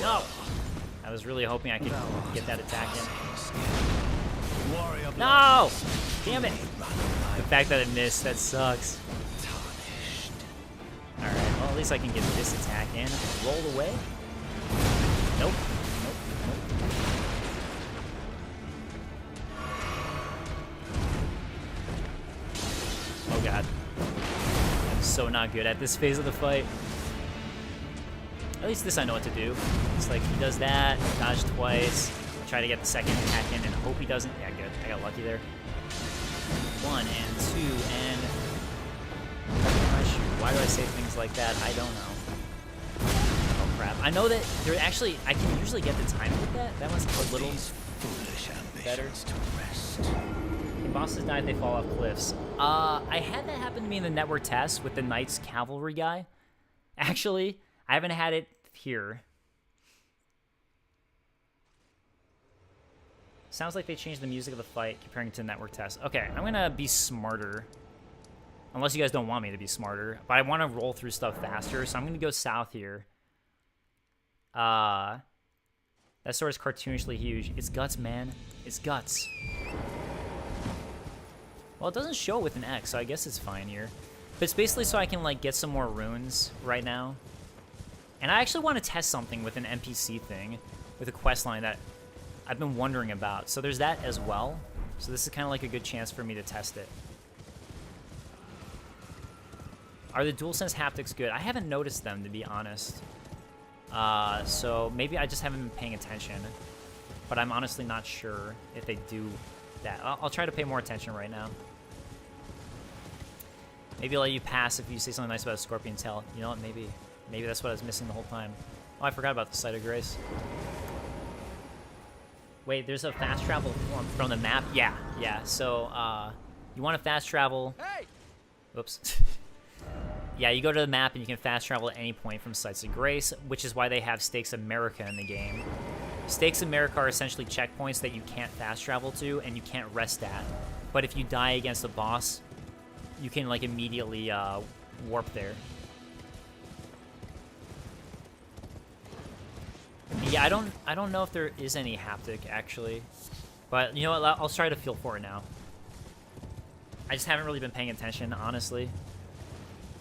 No! I was really hoping I could get that attack in. No! Damn it! The fact that it missed, that sucks. Alright, well at least I can get this attack in. Roll away. Nope. Nope. Nope. Oh god. I'm so not good at this phase of the fight. At least this I know what to do. It's like he does that, dodge twice, try to get the second attack in and hope he doesn't. Yeah, good. I got lucky there. 1 and 2 and... Why do I say things like that? I don't know. Oh crap. I know that there actually... I can usually get the timing with that. That one's a little better. When bosses die, they fall off cliffs. I had that happen to me in the network test with the Knights Cavalry guy. Actually, I haven't had it here. Sounds like they changed the music of the fight comparing it to the network test. Okay, I'm gonna be smarter. Unless you guys don't want me to be smarter. But I want to roll through stuff faster, so I'm gonna go south here. That sword is cartoonishly huge. It's guts, man. It's guts. Well, it doesn't show with an X, so I guess it's fine here. But it's basically so I can, like, get some more runes right now. And I actually want to test something with an NPC thing, with a quest line that I've been wondering about. So there's that as well. So this is kind of like a good chance for me to test it. Are the DualSense haptics good? I haven't noticed them, to be honest. So maybe I just haven't been paying attention. But I'm honestly not sure if they do that. I'll try to pay more attention right now. Maybe I'll let you pass if you say something nice about a scorpion tail. You know what? Maybe that's what I was missing the whole time. Oh, I forgot about the Site of Grace. Wait, there's a fast travel from the map? Yeah. So, you want to fast travel... Hey! Oops. Yeah, you go to the map and you can fast travel at any point from Sites of Grace, which is why they have Stakes America in the game. Stakes in Marika are essentially checkpoints that you can't fast travel to and you can't rest at. But if you die against a boss, you can like immediately warp there. Yeah, I don't know if there is any haptic actually, but you know what? I'll try to feel for it now. I just haven't really been paying attention, honestly.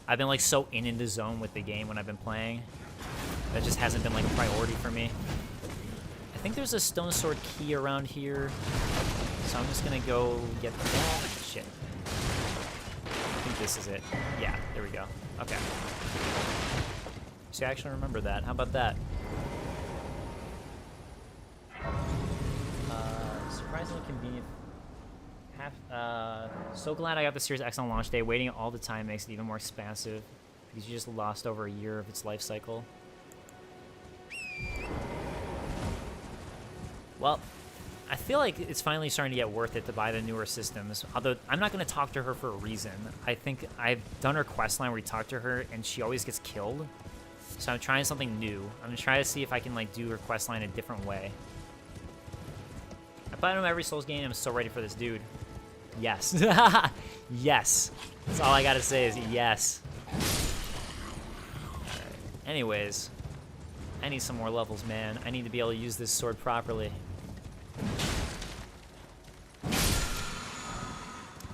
I've been like so in the zone with the game when I've been playing. That just hasn't been like a priority for me. I think there's a stone sword key around here, so I'm just gonna go get that. Shit. I think this is it. Yeah, there we go. Okay. See, I actually remember that. How about that? Surprisingly convenient. So glad I got the Series X on launch day. Waiting all the time makes it even more expansive because you just lost over a year of its life cycle. Well, I feel like it's finally starting to get worth it to buy the newer systems. Although I'm not going to talk to her for a reason. I think I've done her questline where we talk to her and she always gets killed. So I'm trying something new. I'm going to try to see if I can like do her questline a different way. I platinum every Souls game. I'm so ready for this dude. Yes. Yes. That's all I gotta say is yes. Alright. Anyways. I need some more levels, man. I need to be able to use this sword properly.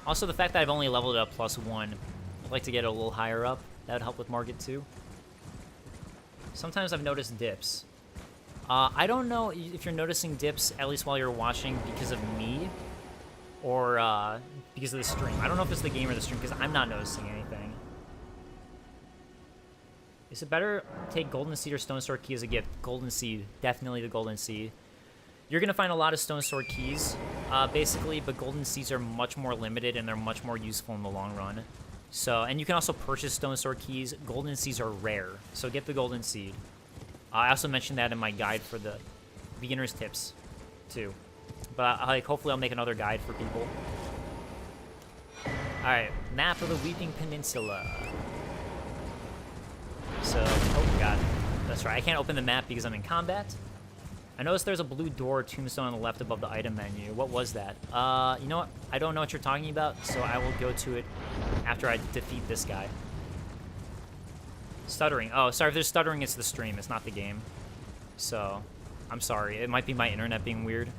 Also, the fact that I've only leveled it up +1. I'd like to get it a little higher up. That would help with Margit too. Sometimes I've noticed dips. I don't know if you're noticing dips, at least while you're watching, because of me, or because of the stream. I don't know if it's the game or the stream, because I'm not noticing anything. Is it better to take Golden Seed or Stone Sword Key as a gift? Golden Seed. Definitely the Golden Seed. You're going to find a lot of Stone Sword Keys, basically, but Golden Seeds are much more limited, and they're much more useful in the long run. So, and you can also purchase Stone Sword Keys. Golden Seeds are rare, so get the Golden Seed. I also mentioned that in my guide for the beginner's tips, too. But like, hopefully I'll make another guide for people. Alright, map of the Weeping Peninsula. So, oh god, that's right. I can't open the map because I'm in combat. I noticed there's a blue door tombstone on the left above the item menu. What was that? You know what? I don't know what you're talking about, so I will go to it after I defeat this guy. Stuttering. Oh, sorry, if there's stuttering, it's the stream. It's not the game. So, I'm sorry. It might be my internet being weird.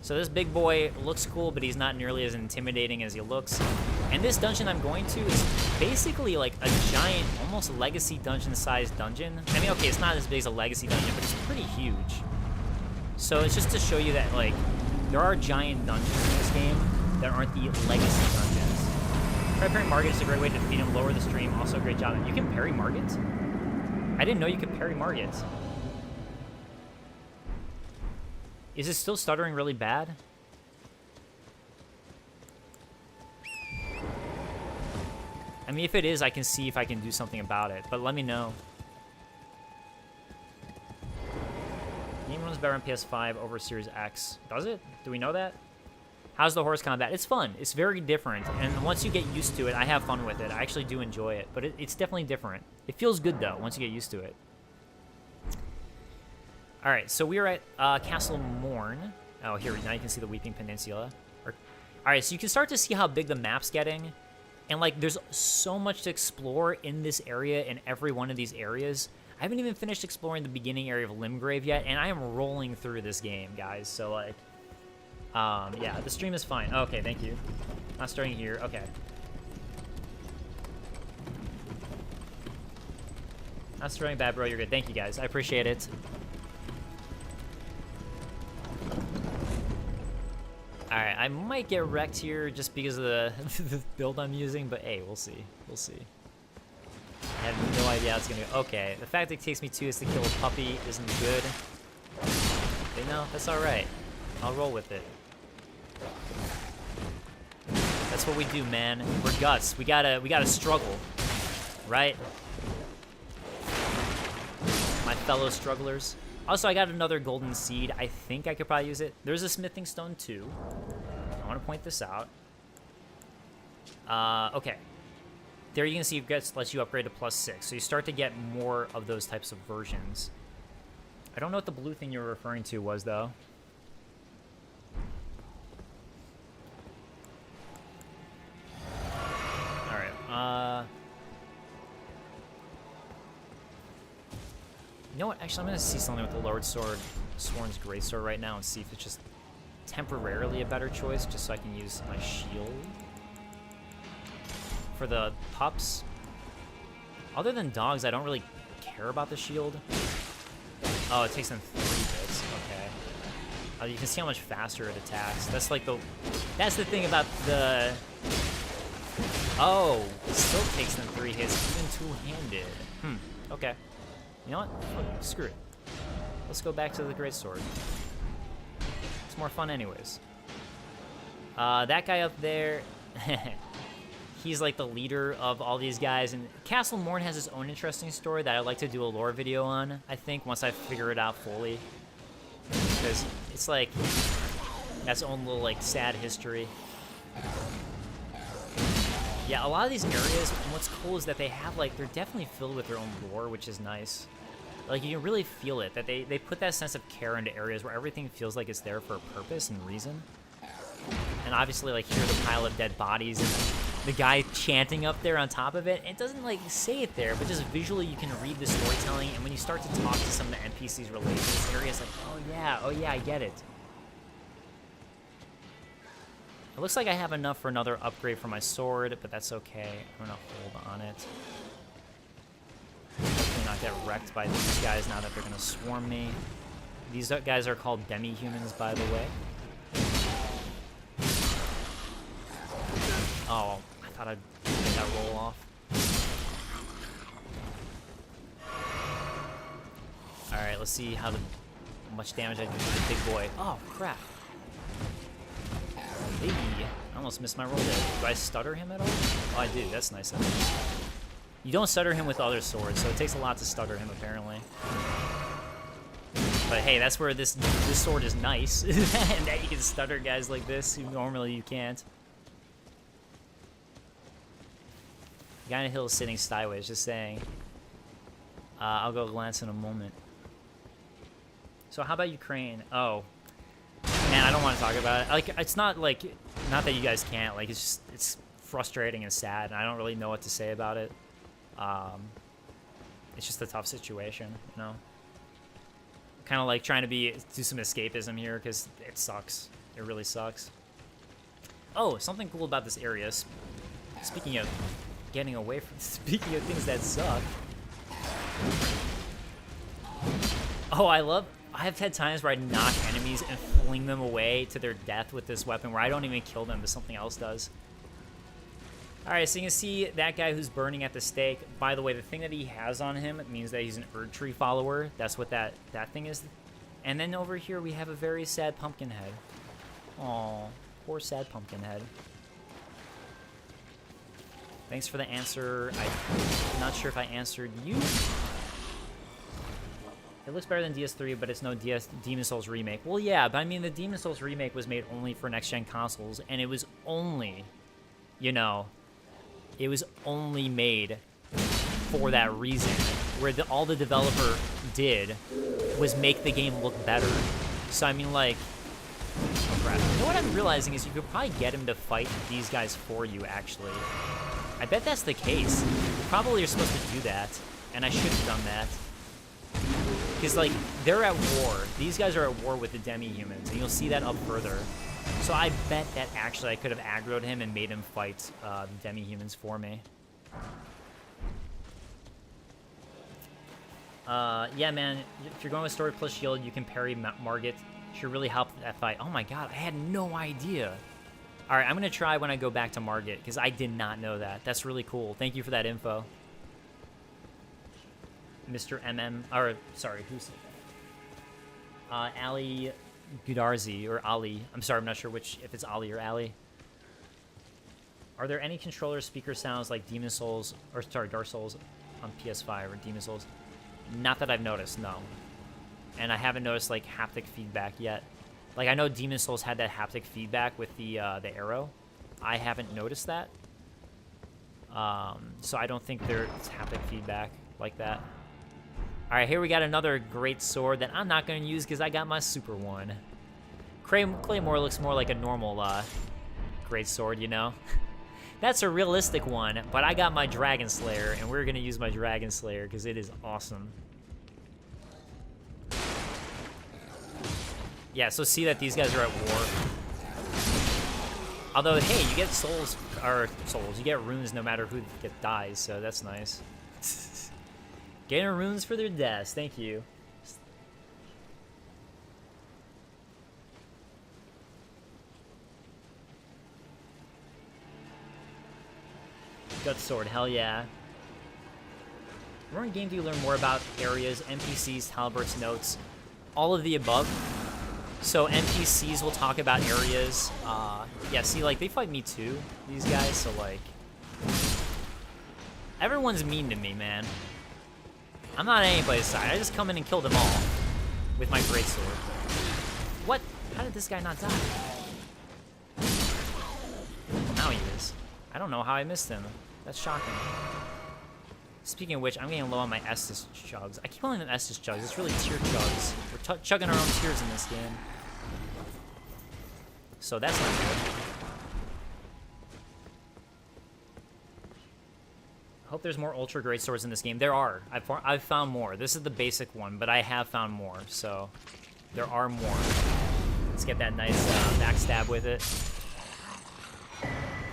So this big boy looks cool, but he's not nearly as intimidating as he looks. And this dungeon I'm going to is basically like a giant, almost legacy dungeon-sized dungeon. I mean, okay, it's not as big as a legacy dungeon, but it's pretty huge. So it's just to show you that, like, there are giant dungeons in this game that aren't the legacy dungeons. Try parrying Margit is a great way to defeat him, lower the stream. Also, great job. You can parry Margit? I didn't know you could parry Margit. Is it still stuttering really bad? I mean, if it is, I can see if I can do something about it, but let me know. Game runs better on PS5 over Series X. Does it? Do we know that? How's the horse combat? It's fun. It's very different, and once you get used to it, I have fun with it. I actually do enjoy it, but it's definitely different. It feels good, though, once you get used to it. Alright, so we're at Castle Morn. Oh, here, now you can see the Weeping Peninsula. Alright, so you can start to see how big the map's getting. And, like, there's so much to explore in this area, in every one of these areas. I haven't even finished exploring the beginning area of Limgrave yet, and I am rolling through this game, guys. So, like, yeah, the stream is fine. Okay, thank you. Not starting here. Okay. Not starting bad, bro. You're good. Thank you, guys. I appreciate it. Alright, I might get wrecked here just because of the, the build I'm using, but hey, we'll see. We'll see. I have no idea how it's gonna go. Okay, the fact that it takes me 2 is to kill a puppy isn't good. You know, that's alright. I'll roll with it. That's what we do, man. We're guts. We gotta struggle. Right? My fellow strugglers. Also, I got another golden seed. I think I could probably use it. There's a smithing stone, too. I want to point this out. Okay. There you can see it lets you upgrade to +6, so you start to get more of those types of versions. I don't know what the blue thing you were referring to was, though. Alright, you know what? Actually, I'm going to see something with the Lord Sword, Sworn's Greatsword right now and see if it's just temporarily a better choice, just so I can use my shield. For the pups, other than dogs, I don't really care about the shield. Oh, it takes them 3 bits. Okay. You can see how much faster it attacks. That's like that's the thing about the. Oh, it still takes them 3 hits, even two-handed. Okay. You know what? Fuck, screw it. Let's go back to the greatsword. It's more fun, anyways. That guy up there. He's like the leader of all these guys, and Castle Morn has its own interesting story that I'd like to do a lore video on, I think, once I figure it out fully. Because it's like, that's own little like sad history. Yeah, a lot of these areas, and what's cool is that they have like, they're definitely filled with their own lore, which is nice. Like, you can really feel it, that they put that sense of care into areas where everything feels like it's there for a purpose and reason. And obviously, like, here's a pile of dead bodies, and the guy chanting up there on top of it. It doesn't, like, say it there, but just visually you can read the storytelling, and when you start to talk to some of the NPCs related to this area, it's like, oh yeah, I get it. It looks like I have enough for another upgrade for my sword, but that's okay. I'm gonna hold on it. Hopefully not get wrecked by these guys now that they're gonna swarm me. These guys are called demi-humans, by the way. Oh, I thought I'd get that roll off. Alright, let's see how much damage I do to the big boy. Oh, crap. Hey, I almost missed my roll there. Do I stutter him at all? Oh, I do. That's nice of me. You don't stutter him with other swords, so it takes a lot to stutter him, apparently. But hey, that's where this sword is nice. And that you can stutter guys like this who normally you can't. The guy on the hill is sitting sideways, just saying. I'll go glance in a moment. So how about Ukraine? Oh. Man, I don't want to talk about it. Like, it's not like, not that you guys can't. Like, it's just, it's frustrating and sad, and I don't really know what to say about it. It's just a tough situation, you know? Kind of like trying to do some escapism here, because it sucks. It really sucks. Oh, something cool about this area. Speaking of getting away from, speaking of things that suck. Oh, I've had times where I knock enemies and fling them away to their death with this weapon where I don't even kill them, but something else does. Alright, so you can see that guy who's burning at the stake. By the way, the thing that he has on him means that he's an Erd Tree follower. That's what that thing is. And then over here we have a very sad pumpkin head. Aw, poor sad pumpkin head. Thanks for the answer. I'm not sure if I answered you. It looks better than DS3, but it's no Demon Souls remake. Well, yeah, but I mean, the Demon Souls remake was made only for next-gen consoles, and it was only, you know, it was only made for that reason, where all the developer did was make the game look better. So, I mean, like, oh, crap. You know what I'm realizing is you could probably get him to fight these guys for you, actually. I bet that's the case. Probably you're supposed to do that, and I should have done that. Because, like, they're at war. These guys are at war with the demi-humans, and you'll see that up further. So I bet that actually I could have aggroed him and made him fight the demi-humans for me. Yeah, man, if you're going with Sword plus Shield, you can parry Margit. Should really help that fight. Oh my god, I had no idea. Alright, I'm going to try when I go back to Margit, because I did not know that. That's really cool. Thank you for that info. Mr. MM, or sorry, who's Ali Gudarzi, or Ali. I'm sorry, I'm not sure if it's Ali or Ali. Are there any controller speaker sounds like Demon Souls, or sorry, Dark Souls on PS5 or Demon Souls? Not that I've noticed, no. And I haven't noticed like haptic feedback yet. Like I know Demon Souls had that haptic feedback with the arrow. I haven't noticed that. So I don't think there's haptic feedback like that. All right, here we got another great sword that I'm not going to use because I got my super one. Claymore looks more like a normal great sword, you know? That's a realistic one, but I got my Dragon Slayer, and we're going to use my Dragon Slayer because it is awesome. Yeah, so see that these guys are at war. Although, hey, you get souls, you get runes no matter who dies, so that's nice. Getting runes for their deaths, thank you. Gut sword, hell yeah. Where in game do you learn more about areas, NPCs, Talbert's notes, all of the above? So NPCs will talk about areas. Yeah, see, like, they fight me too, these guys, so, like... Everyone's mean to me, man. I'm not on anybody's side. I just come in and kill them all with my greatsword. What? How did this guy not die? Now he is. I don't know how I missed him. That's shocking. Speaking of which, I'm getting low on my Estus chugs. I keep calling them Estus chugs. It's really tear chugs. We're chugging our own tears in this game. So that's not good. I hope there's more ultra great swords in this game. There are. I've found more. This is the basic one, but I have found more. So there are more. Let's get that nice backstab with it.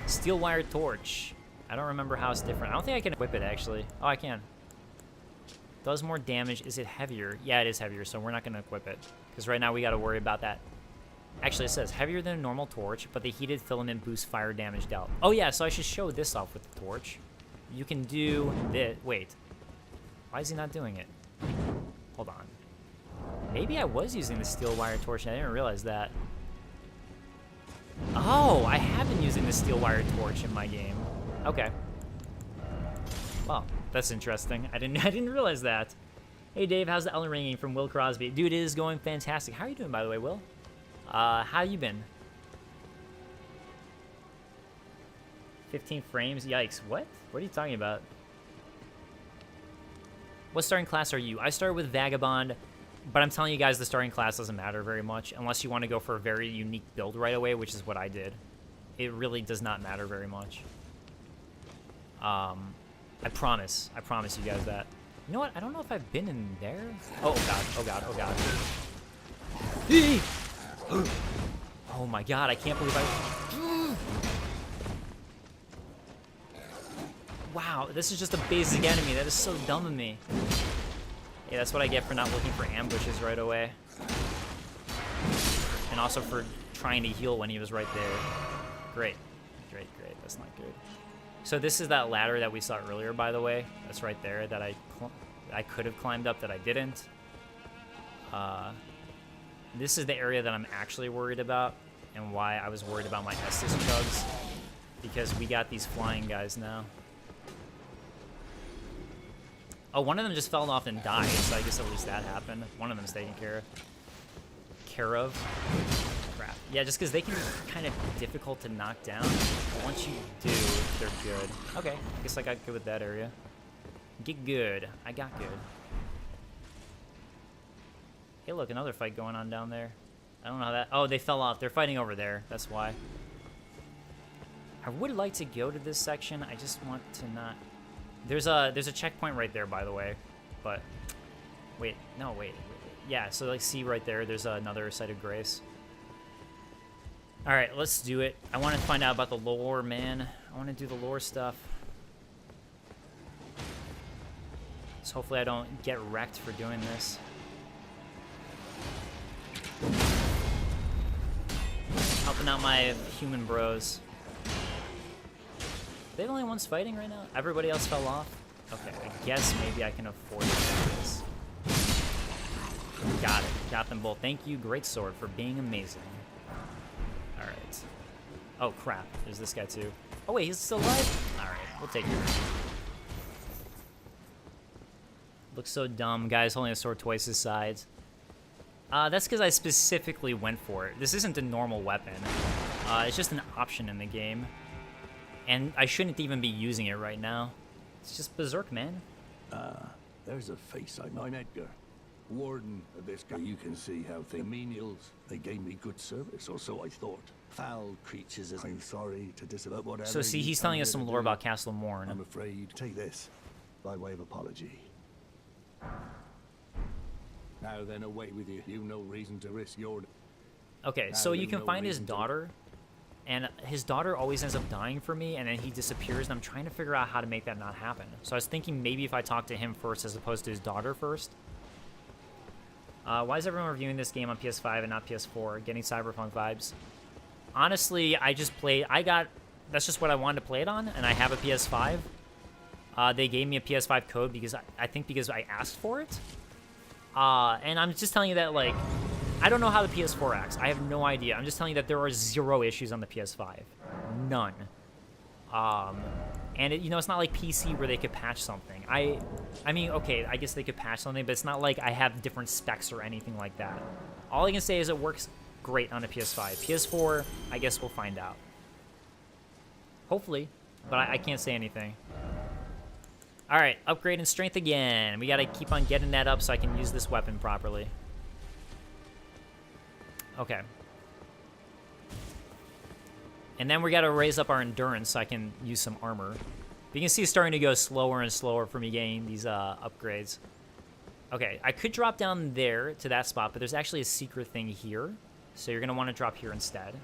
Steel wire torch. I don't remember how it's different. I don't think I can equip it, actually. Oh, I can. Does more damage. Is it heavier? Yeah, it is heavier, so we're not going to equip it. Because right now we got to worry about that. Actually, it says heavier than a normal torch, but the heated filament boosts fire damage dealt. Oh, yeah, so I should show this off with the torch. You can do this. Wait. Why is he not doing it? Hold on. Maybe I was using the steel wire torch and I didn't realize that. Oh, I have been using the steel wire torch in my game. Okay. Well, that's interesting. I didn't realize that. Hey Dave, how's the Elden Ring from Will Crosby? Dude, it is going fantastic. How are you doing, by the way, Will? How you been? 15 frames? Yikes. What? What are you talking about? What starting class are you? I started with Vagabond, but I'm telling you guys the starting class doesn't matter very much unless you want to go for a very unique build right away, which is what I did. It really does not matter very much. I promise you guys that. You know what? I don't know if I've been in there. Oh god, oh god, oh god. Oh my god, I can't believe I... Wow, this is just a basic enemy. That is so dumb of me. Yeah, that's what I get for not looking for ambushes right away. And also for trying to heal when he was right there. Great. Great, great. That's not good. So this is that ladder that we saw earlier, by the way. That's right there that I could have climbed up that I didn't. This is the area that I'm actually worried about and why I was worried about my Estus chugs. Because we got these flying guys now. Oh, one of them just fell off and died, so I guess at least that happened. One of them's taken care of. Crap. Yeah, just because they can be kind of difficult to knock down. But once you do, they're good. Okay, I guess I got good with that area. Get good. I got good. Hey, look, another fight going on down there. I don't know how that... Oh, they fell off. They're fighting over there. That's why. I would like to go to this section. I just want to not... There's a checkpoint right there, by the way. But... Wait. No, wait. Yeah, so, like, see right there. There's another site of grace. Alright, let's do it. I want to find out about the lore, man. I want to do the lore stuff. So hopefully I don't get wrecked for doing this. Helping out my human bros. Are they the only ones fighting right now? Everybody else fell off? Okay, I guess maybe I can afford to do this. Got it. Got them both. Thank you, Greatsword, for being amazing. Alright. Oh, crap. There's this guy, too. Oh, wait, he's still alive? Alright, we'll take it. Looks so dumb. Guy's holding a sword twice his size. That's because I specifically went for it. This isn't a normal weapon. It's just an option in the game. And I shouldn't even be using it right now. It's just berserk, man. There's a face. I'm Edgar, warden of this guy. You can see how the menials, they gave me good service, or so I thought. Foul creatures, as I'm sorry to disallow whatever. So see, he's telling us some lore about Castle Morn. I'm afraid. Take this, by way of apology. Now then, away with you. You've no reason to risk your... Okay, so you can find his daughter, and his daughter always ends up dying for me, and then he disappears, and I'm trying to figure out how to make that not happen. So I was thinking maybe if I talk to him first as opposed to his daughter first. Why is everyone reviewing this game on PS5 and not PS4? Getting Cyberpunk vibes. Honestly, I just played... That's just what I wanted to play it on, and I have a PS5. They gave me a PS5 code because I think because I asked for it. And I'm just telling you that, like... I don't know how the PS4 acts. I have no idea. I'm just telling you that there are 0 issues on the PS5. None. And it, you know, it's not like PC where they could patch something. I mean, okay, I guess they could patch something, but it's not like I have different specs or anything like that. All I can say is it works great on a PS5. PS4, I guess we'll find out. Hopefully, but I can't say anything. All right, upgrade in strength again. We gotta keep on getting that up so I can use this weapon properly. Okay. And then we gotta raise up our endurance so I can use some armor. You can see it's starting to go slower and slower for me getting these upgrades. Okay, I could drop down there to that spot, but there's actually a secret thing here. So you're gonna wanna drop here instead.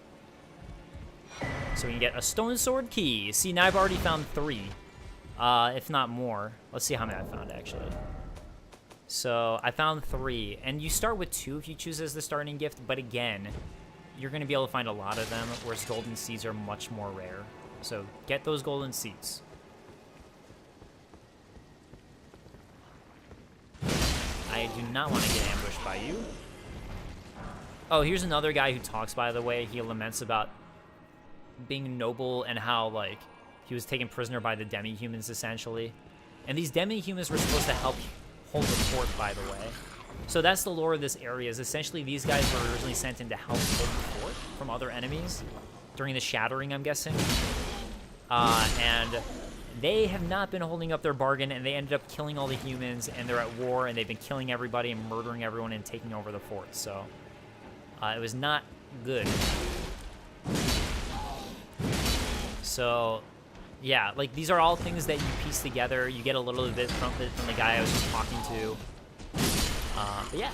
So we can get a stone sword key. See, now I've already found 3. If not more. Let's see how many I found, actually. So I found 3, and you start with 2 if you choose as the starting gift, but again, you're going to be able to find a lot of them, whereas golden seeds are much more rare. So get those golden seeds. I do not want to get ambushed by you. Oh, here's another guy who talks, by the way. He laments about being noble and how, like, he was taken prisoner by the demi-humans, essentially. And these demi-humans were supposed to help hold the fort, by the way. So that's the lore of this area, is essentially these guys were originally sent in to help hold the fort from other enemies during the Shattering, I'm guessing. And they have not been holding up their bargain, and they ended up killing all the humans, and they're at war, and they've been killing everybody and murdering everyone and taking over the fort. So it was not good. So yeah, like, these are all things that you piece together. You get a little bit from the guy I was just talking to. But yeah.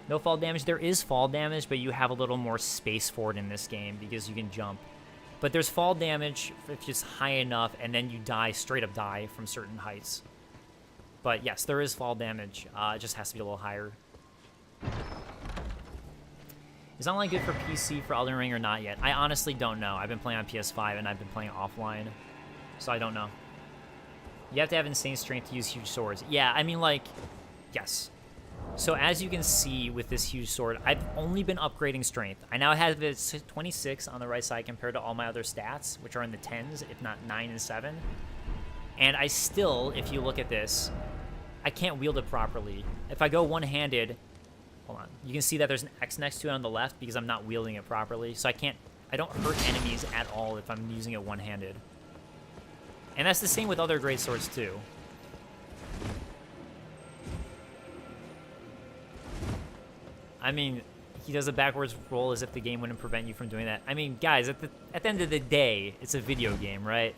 No fall damage. There is fall damage, but you have a little more space for it in this game because you can jump. But there's fall damage if it's high enough, and then you die, straight up die from certain heights. But yes, there is fall damage. It just has to be a little higher. Is online good for PC for Elden Ring or not yet? I honestly don't know. I've been playing on PS5 and I've been playing offline, so I don't know. You have to have insane strength to use huge swords. Yeah, I mean, like, yes. So as you can see with this huge sword, I've only been upgrading strength. I now have it 26 on the right side compared to all my other stats, which are in the 10s, if not 9 and 7. And I still, if you look at this, I can't wield it properly. If I go one-handed... Hold on. You can see that there's an X next to it on the left because I'm not wielding it properly. So I don't hurt enemies at all if I'm using it one-handed. And that's the same with other greatswords too. I mean, he does a backwards roll as if the game wouldn't prevent you from doing that. I mean, guys, at the end of the day, it's a video game, right?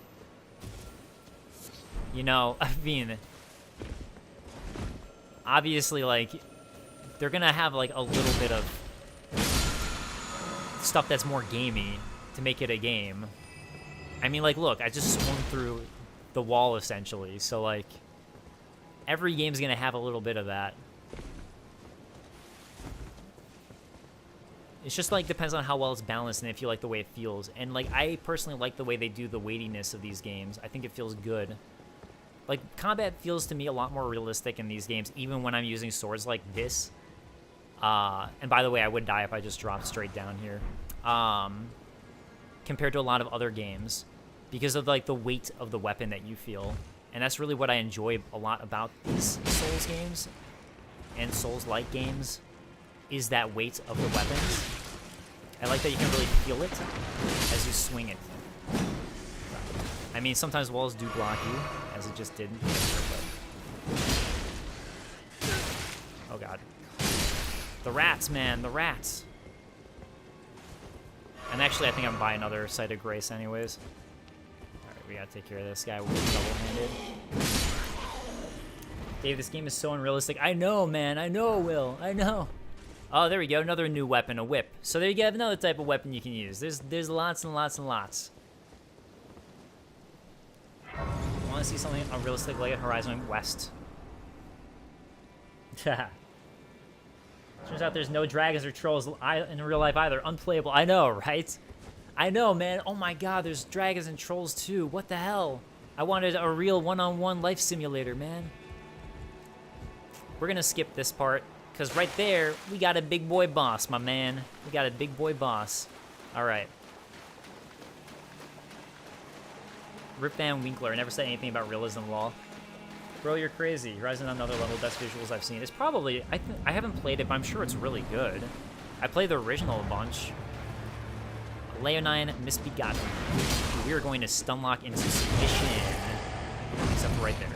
You know, I mean, obviously, like, they're gonna have, like, a little bit of stuff that's more gamey to make it a game. I mean, like, look, I just swung through the wall, essentially, so, like, every game's gonna have a little bit of that. It's just, like, depends on how well it's balanced and if you like the way it feels. And, like, I personally like the way they do the weightiness of these games. I think it feels good. Like, combat feels to me a lot more realistic in these games, even when I'm using swords like this. And by the way, I would die if I just dropped straight down here. Compared to a lot of other games. Because of, like, the weight of the weapon that you feel. And that's really what I enjoy a lot about these Souls games and Souls-like games, is that weight of the weapons. I like that you can really feel it as you swing it. I mean, sometimes walls do block you, as it just didn't. Oh god. The rats, man, the rats. And actually, I think I'm buying another Site of Grace anyways. Alright, we gotta take care of this guy. We're double-handed. Dave, this game is so unrealistic. I know, man. I know, Will. I know. Oh, there we go. Another new weapon, a whip. So there you have another type of weapon you can use. There's lots and lots and lots. Want to see something unrealistic like a Horizon West? Turns out there's no dragons or trolls in real life either. Unplayable. I know, right? I know, man. Oh my god, there's dragons and trolls too. What the hell? I wanted a real one-on-one life simulator, man. We're gonna skip this part, because right there, we got a big boy boss, my man. We got a big boy boss. Alright. Rip Van Winkler. I never said anything about realism law. Bro, you're crazy. Horizon on another level, best visuals I've seen. It's probably, I haven't played it, but I'm sure it's really good. I played the original a bunch. Leonine Misbegotten. We are going to stunlock into submission. Except for right there.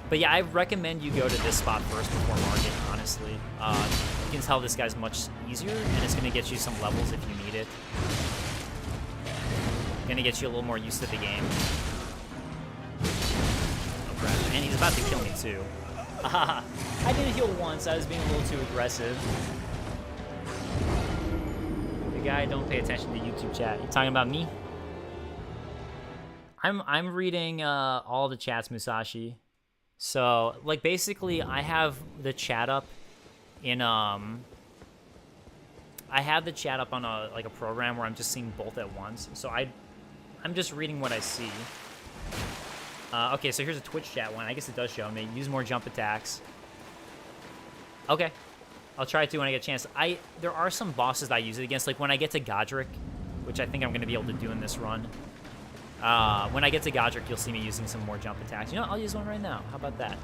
But yeah, I recommend you go to this spot first before Margit, honestly. You can tell this guy's much easier, and it's going to get you some levels if you need it. Going to get you a little more used to the game. Oh crap, and he's about to kill me too. I didn't heal once, I was being a little too aggressive. The guy don't pay attention to YouTube chat. You talking about me? I'm reading all the chats, Musashi. So, like, basically, I have the chat up in, I have the chat up on a program where I'm just seeing both at once. So I'm just reading what I see. Okay, so here's a Twitch chat one. I guess it does show me. Use more jump attacks. Okay. I'll try to when I get a chance. There are some bosses that I use it against, like when I get to Godrick, which I think I'm going to be able to do in this run. When I get to Godrick, you'll see me using some more jump attacks. You know, I'll use one right now. How about that?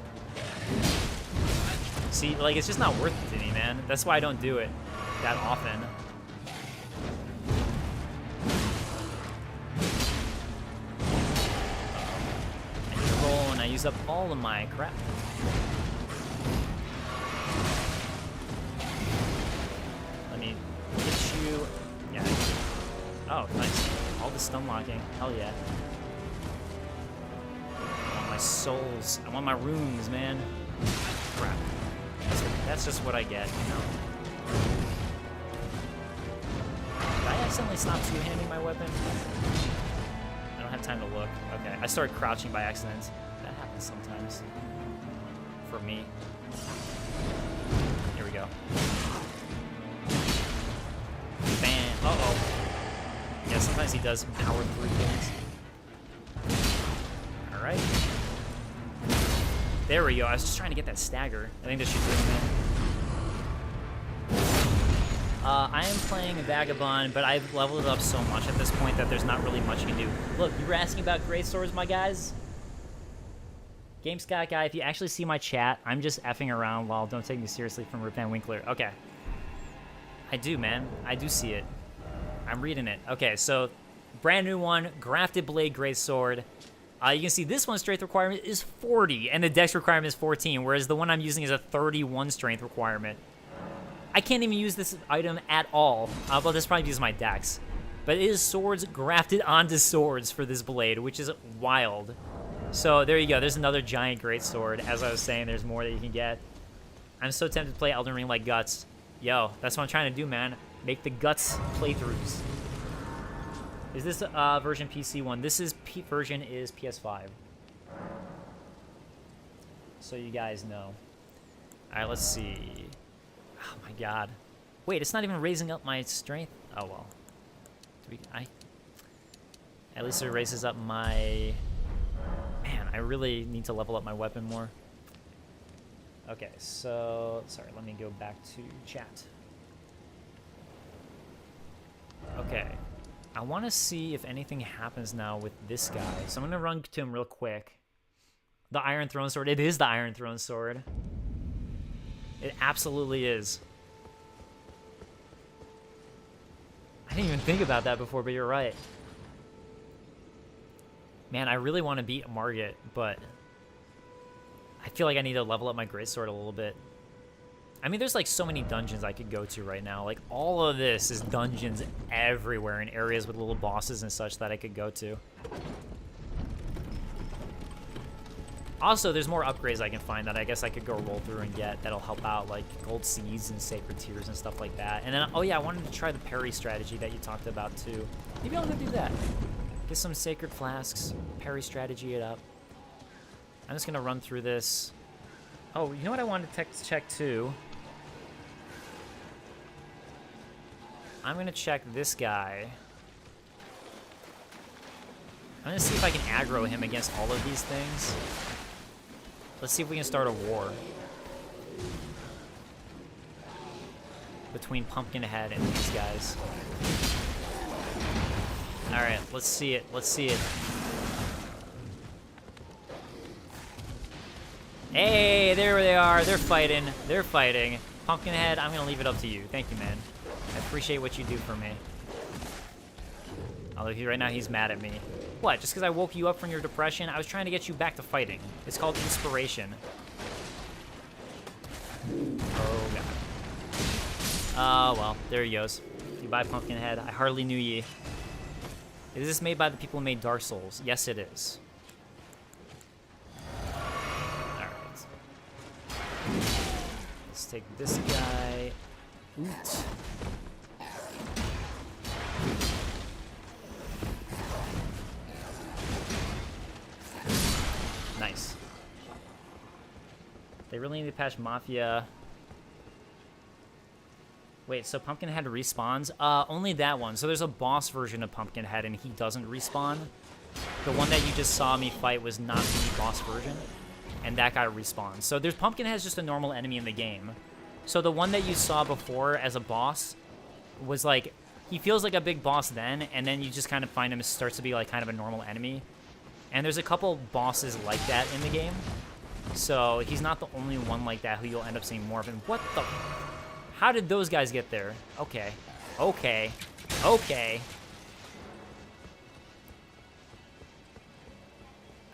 See, like, it's just not worth it to me, man. That's why I don't do it that often. I need to roll, and I use up all of my crap. Let me get you... Yeah. Oh, nice. All the stun locking. Hell yeah. I want my souls. I want my runes, man. Crap. That's just what I get, you know? Did I accidentally stop two-handing my weapon? I don't have time to look. Okay, I started crouching by accident. That happens sometimes. For me. Here we go. Bam. Uh-oh. Yeah, sometimes he does power through things. Alright. There we go. I was just trying to get that stagger. I think this should do it. I am playing a Vagabond, but I've leveled it up so much at this point that there's not really much you can do. Look, you were asking about greatswords, my guys? GameSpot guy, if you actually see my chat, I'm just effing around while don't take me seriously from Rip Van Winkler. Okay. I do, man. I do see it. I'm reading it. Okay, so brand new one, Grafted Blade Greatsword. You can see this one's strength requirement is 40, and the dex requirement is 14, whereas the one I'm using is a 31 strength requirement. I can't even use this item at all. Well, this probably uses my dex. But it is swords grafted onto swords for this blade, which is wild. So there you go. There's another giant greatsword. As I was saying, there's more that you can get. I'm so tempted to play Elden Ring like Guts. Yo, that's what I'm trying to do, man. Make the Guts playthroughs. Is this version PC one? This is version is PS5. So you guys know. All right, let's see. Oh my god. Wait, it's not even raising up my strength. Oh well. At least it raises up my... Man, I really need to level up my weapon more. Okay, so... Sorry, let me go back to chat. Okay. I want to see if anything happens now with this guy. So I'm going to run to him real quick. The Iron Throne Sword. It is the Iron Throne Sword. It absolutely is. I didn't even think about that before, but you're right. Man, I really want to beat Margit, but I feel like I need to level up my greatsword a little bit. I mean, there's like so many dungeons I could go to right now. Like, all of this is dungeons everywhere in areas with little bosses and such that I could go to. Also, there's more upgrades I can find that I guess I could go roll through and get that'll help out, like gold seeds and sacred tears and stuff like that. And then, oh yeah, I wanted to try the parry strategy that you talked about too. Maybe I'll go do that. Get some sacred flasks, parry strategy it up. I'm just gonna run through this. Oh, you know what I wanted to check too? I'm gonna check this guy. I'm gonna see if I can aggro him against all of these things. Let's see if we can start a war between Pumpkinhead and these guys. Alright, let's see it. Let's see it. Hey, there they are. They're fighting. They're fighting. Pumpkinhead, I'm gonna leave it up to you. Thank you, man. I appreciate what you do for me. Although right now he's mad at me. What, just because I woke you up from your depression? I was trying to get you back to fighting. It's called inspiration. Oh, God. Oh, well, there he goes. Goodbye, Pumpkinhead. I hardly knew ye. Is this made by the people who made Dark Souls? Yes, it is. Alright. Let's take this guy. Oot. Nice. They really need to patch Mafia. Wait, so Pumpkinhead respawns? Only that one. So there's a boss version of Pumpkinhead and he doesn't respawn. The one that you just saw me fight was not the boss version. And that guy respawns. So there's Pumpkinhead's just a normal enemy in the game. So the one that you saw before as a boss was like, he feels like a big boss then, and then you just kind of find him starts to be like kind of a normal enemy. And there's a couple bosses like that in the game. So he's not the only one like that who you'll end up seeing more of. And what the... How did those guys get there? Okay. Okay. Okay.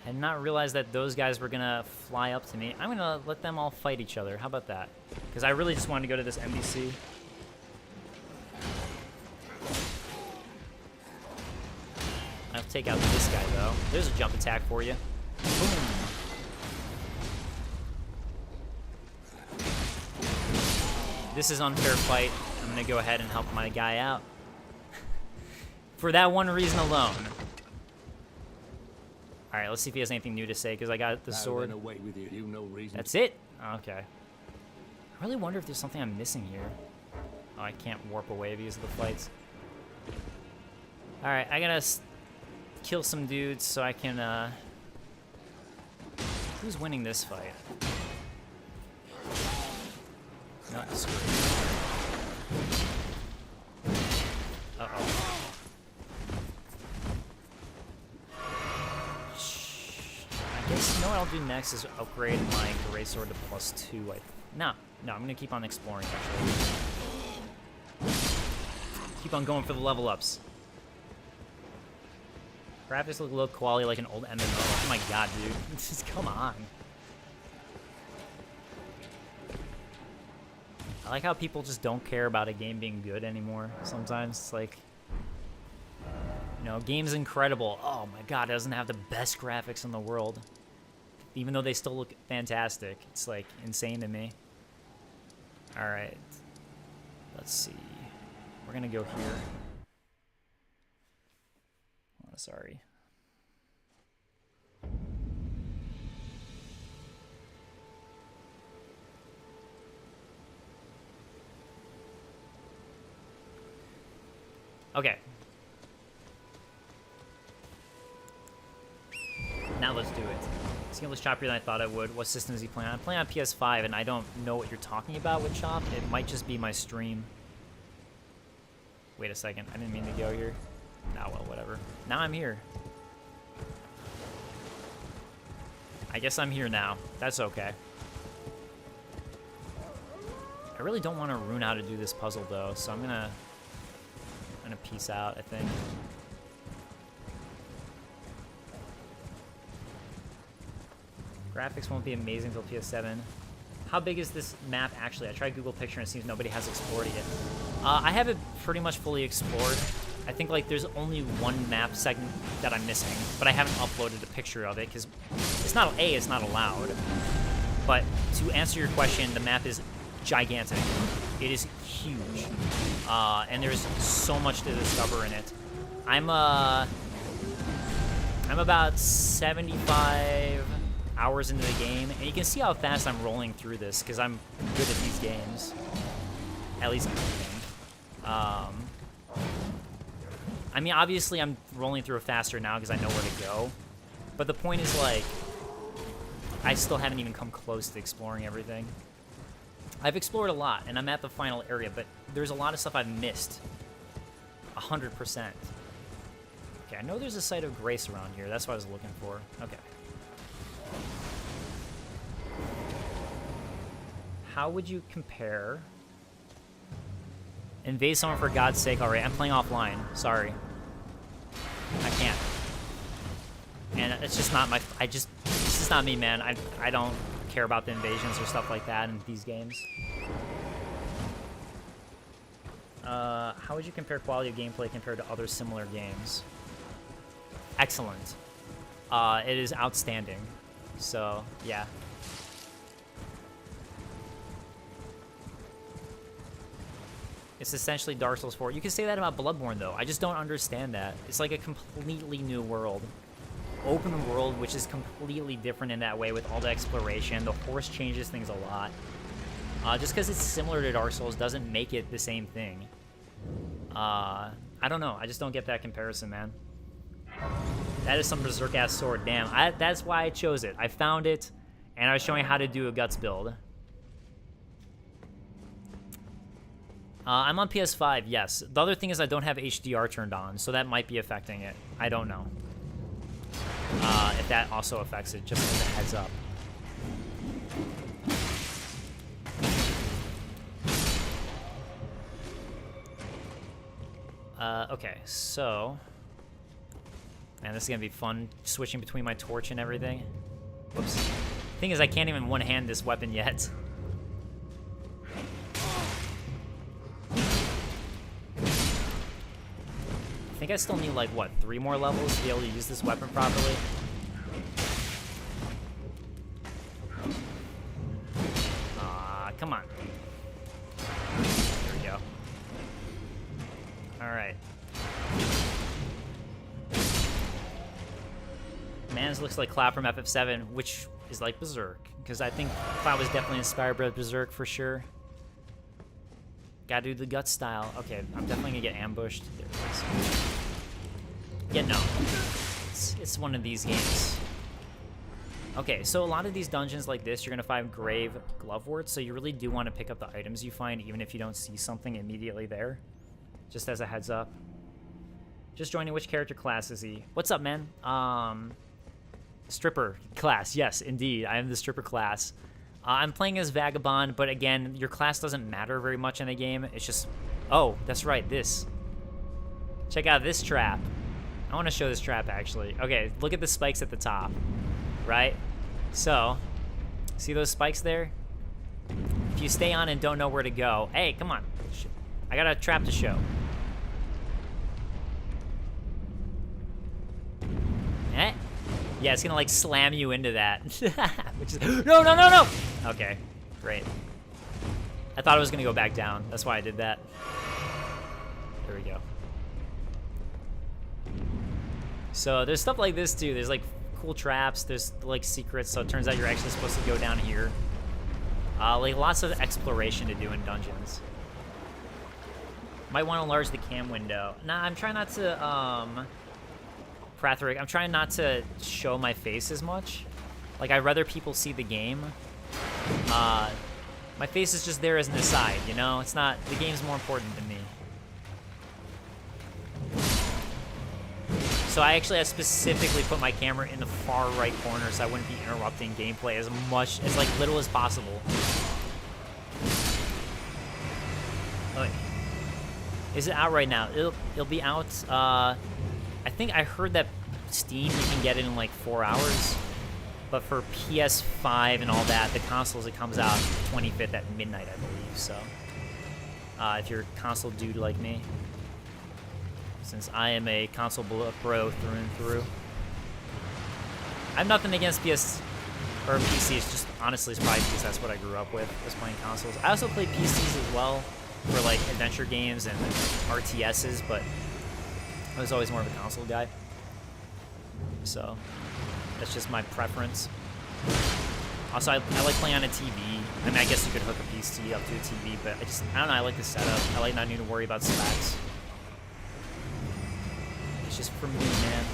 I did not realize that those guys were gonna fly up to me. I'm gonna let them all fight each other. How about that? Because I really just wanted to go to this NBC. I'll take out this guy, though. There's a jump attack for you. Boom. This is unfair fight. I'm going to go ahead and help my guy out. For that one reason alone. All right, let's see if he has anything new to say, because I got the sword. Away with you. You no reason. That's it? Okay. I really wonder if there's something I'm missing here. Oh, I can't warp away because of the fights. All right, I gotta kill some dudes so I can, Who's winning this fight? Not screwed. Uh-oh. I guess, you know what I'll do next is upgrade my greatsword to +2. No, I'm gonna keep on exploring, actually. Keep on going for the level ups. Graphics look low quality like an old MMO. Oh my god, dude. Just come on. I like how people just don't care about a game being good anymore. Sometimes it's like, you know, game's incredible. Oh my god, it doesn't have the best graphics in the world. Even though they still look fantastic. It's like insane to me. Alright. Let's see. We're gonna go here. Oh, sorry. Okay. Now let's do it. Skinless choppier than I thought I would. What system is he playing on? I'm playing on PS5, and I don't know what you're talking about with chop. It might just be my stream. Wait a second. I didn't mean to go here. Nah, well, whatever. Now I'm here. I guess I'm here now. That's okay. I really don't want to ruin how to do this puzzle, though, so I'm gonna gonna peace out, I think. Graphics won't be amazing until PS7. How big is this map actually? I tried Google Picture and it seems nobody has explored it yet. I have it pretty much fully explored. I think like there's only one map segment that I'm missing, but I haven't uploaded a picture of it because it's not allowed. But to answer your question, the map is gigantic. It is huge, and there's so much to discover in it. I'm about 75 hours into the game, and you can see how fast I'm rolling through this because I'm good at these games. At least I think. I mean, obviously I'm rolling through it faster now because I know where to go. But the point is, like, I still haven't even come close to exploring everything. I've explored a lot, and I'm at the final area, but there's a lot of stuff I've missed. 100%. Okay, I know there's a site of grace around here. That's what I was looking for. Okay. How would you compare... Invade someone for God's sake. Alright, I'm playing offline. Sorry. I can't. And it's just not my... This is not me, man. I don't care about the invasions or stuff like that in these games. How would you compare quality of gameplay compared to other similar games? Excellent. It is outstanding. So, yeah. It's essentially Dark Souls 4. You can say that about Bloodborne, though. I just don't understand that. It's like a completely new world. Open world, which is completely different in that way with all the exploration. The horse changes things a lot. Just because it's similar to Dark Souls doesn't make it the same thing. I don't know. I just don't get that comparison, man. That is some berserk-ass sword. Damn. That's why I chose it. I found it, and I was showing how to do a guts build. I'm on PS5, yes. The other thing is I don't have HDR turned on, so that might be affecting it. I don't know. If that also affects it, just as a heads up. Okay, so... Man, this is gonna be fun, switching between my torch and everything. Whoops. Thing is, I can't even one-hand this weapon yet. I think I still need, like, what, 3 more levels to be able to use this weapon properly? Come on. There we go. Alright. Mans looks like Cloud from FF7, which is like Berserk, because I think Cloud was definitely inspired by Berserk for sure. Gotta do the gut style. Okay, I'm definitely gonna get ambushed. There it is. Yeah, no. It's one of these games. Okay, so a lot of these dungeons like this, you're gonna find grave gloveworts, so you really do want to pick up the items you find, even if you don't see something immediately there. Just as a heads up. Just joining. Which character class is he? What's up, man? Stripper class. Yes, indeed. I am the stripper class. I'm playing as Vagabond, but again, your class doesn't matter very much in a game. It's just... Oh, that's right, this. Check out this trap. I want to show this trap, actually. Okay, look at the spikes at the top, right? So, see those spikes there? If you stay on and don't know where to go... Hey, come on. Shit. I got a trap to show. Eh? Yeah, it's gonna, like, slam you into that. Which is... No, no, no, no! Okay, great. I thought it was gonna go back down. That's why I did that. There we go. So, there's stuff like this, too. There's, like, cool traps. There's, like, secrets, so it turns out you're actually supposed to go down here. Like, lots of exploration to do in dungeons. Might want to enlarge the cam window. Nah, I'm trying not to, Pratherick, I'm trying not to show my face as much. Like, I'd rather people see the game. My face is just there as an aside, you know? It's not... The game's more important than me. So I actually have specifically put my camera in the far right corner so I wouldn't be interrupting gameplay as much, as, like, little as possible. Okay. Is it out right now? It'll be out. I think I heard that Steam you can get it in like 4 hours, but for PS5 and all that, the consoles it comes out 25th at midnight, I believe. So if you're a console dude like me, since I am a console bro through and through, I have nothing against PS or PC. It's just honestly it's probably because that's what I grew up with, was playing consoles. I also play PCs as well for like adventure games and RTSs, but I was always more of a console guy. So that's just my preference. Also, I like playing on a TV. I mean, I guess you could hook a PC up to a TV, but I don't know, I like the setup. I like not needing to worry about specs. It's just for me, man.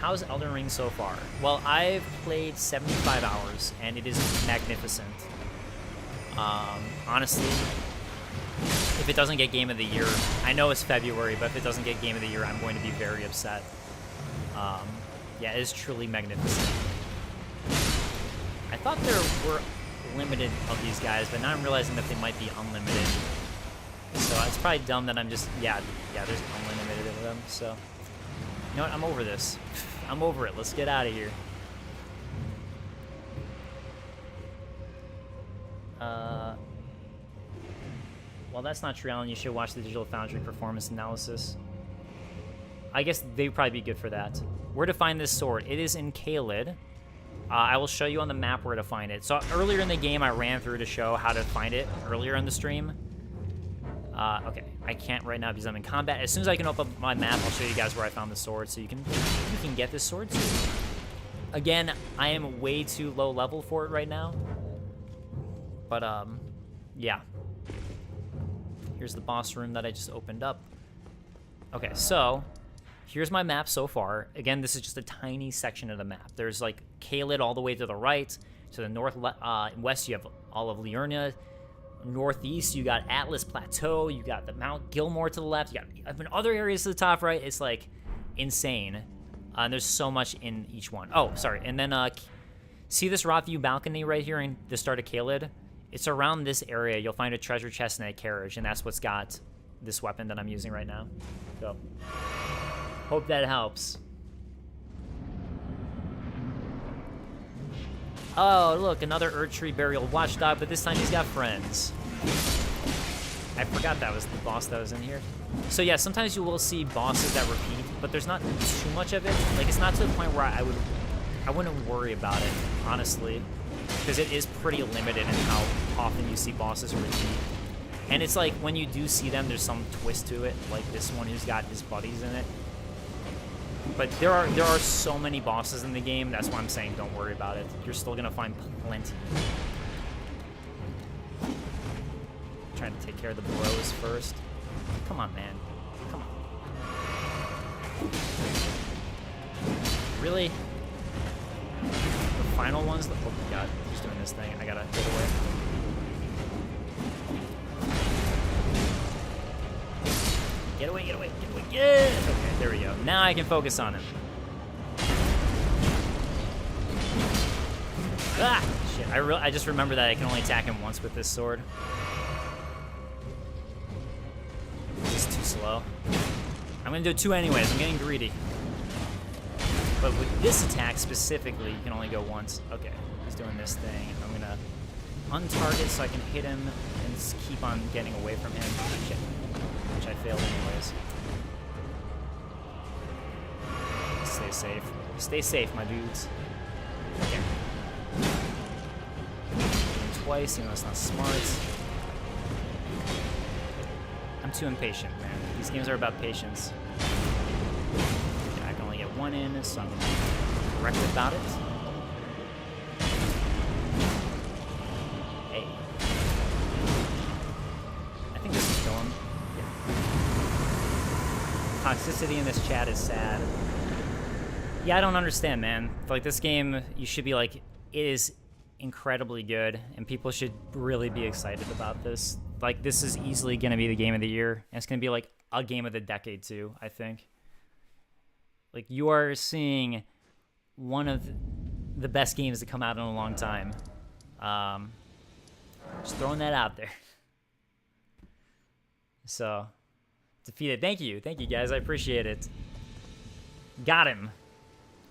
How's Elden Ring so far? Well, I've played 75 hours, and it is magnificent. Honestly, if it doesn't get Game of the Year, I know it's February, but if it doesn't get Game of the Year, I'm going to be very upset. Yeah, it is truly magnificent. I thought there were limited of these guys, but now I'm realizing that they might be unlimited. So it's probably dumb that I'm just, yeah, there's unlimited of them, so. You know what, I'm over this. I'm over it, let's get out of here. Well, that's not true, Alan. You should watch the Digital Foundry performance analysis. I guess they'd probably be good for that. Where to find this sword? It is in Caelid. I will show you on the map where to find it. So earlier in the game, I ran through to show how to find it earlier in the stream. Okay, I can't right now because I'm in combat. As soon as I can open up my map, I'll show you guys where I found the sword, so you can get this sword too. Again, I am way too low level for it right now. But yeah. Here's the boss room that I just opened up. Okay, so here's my map so far. Again, this is just a tiny section of the map. There's like Caelid all the way to the right. To the north west, you have all of Liurnia. Northeast, you got Atlas Plateau. You got the Mount Gilmore to the left. You got other areas to the top right. It's like insane. And there's so much in each one. Oh, sorry. And then see this Roth View balcony right here in the start of Caelid? It's around this area. You'll find a treasure chest and a carriage, and that's what's got this weapon that I'm using right now. So, hope that helps. Oh, look, another Erdtree Burial Watchdog, but this time he's got friends. I forgot that was the boss that was in here. So yeah, sometimes you will see bosses that repeat, but there's not too much of it. Like, it's not to the point where I wouldn't worry about it, honestly, because it is pretty limited in how often you see bosses repeat. And it's like, when you do see them, there's some twist to it, like this one who's got his buddies in it. But there are so many bosses in the game, that's why I'm saying don't worry about it. You're still gonna find plenty. Trying to take care of the bros first. Come on, man. Come on. Really? The final ones? Oh my god, he's doing this thing. I gotta get away. Get away, get away, get away, get! Okay, there we go. Now I can focus on him. Ah! Shit, I just remember that I can only attack him once with this sword. This is too slow. I'm gonna do 2 anyways, I'm getting greedy. But with this attack specifically, you can only go once. Okay, he's doing this thing. I'm gonna untarget so I can hit him and just keep on getting away from him. Shit. Which I failed anyways. Stay safe. Stay safe, my dudes. Okay. Twice, even though it's not smart. I'm too impatient, man. These games are about patience. I can only get 1 in, so I'm correct about it. Hey. I think this will kill him. Toxicity in this chat is sad. Yeah, I don't understand, man. Like, this game, you should be like, it is incredibly good, and people should really be excited about this. Like, this is easily going to be the game of the year, and it's going to be like a game of the decade too, I think. Like, you are seeing one of the best games to come out in a long time. Just throwing that out there. So, defeated. Thank you guys, I appreciate it. Got him.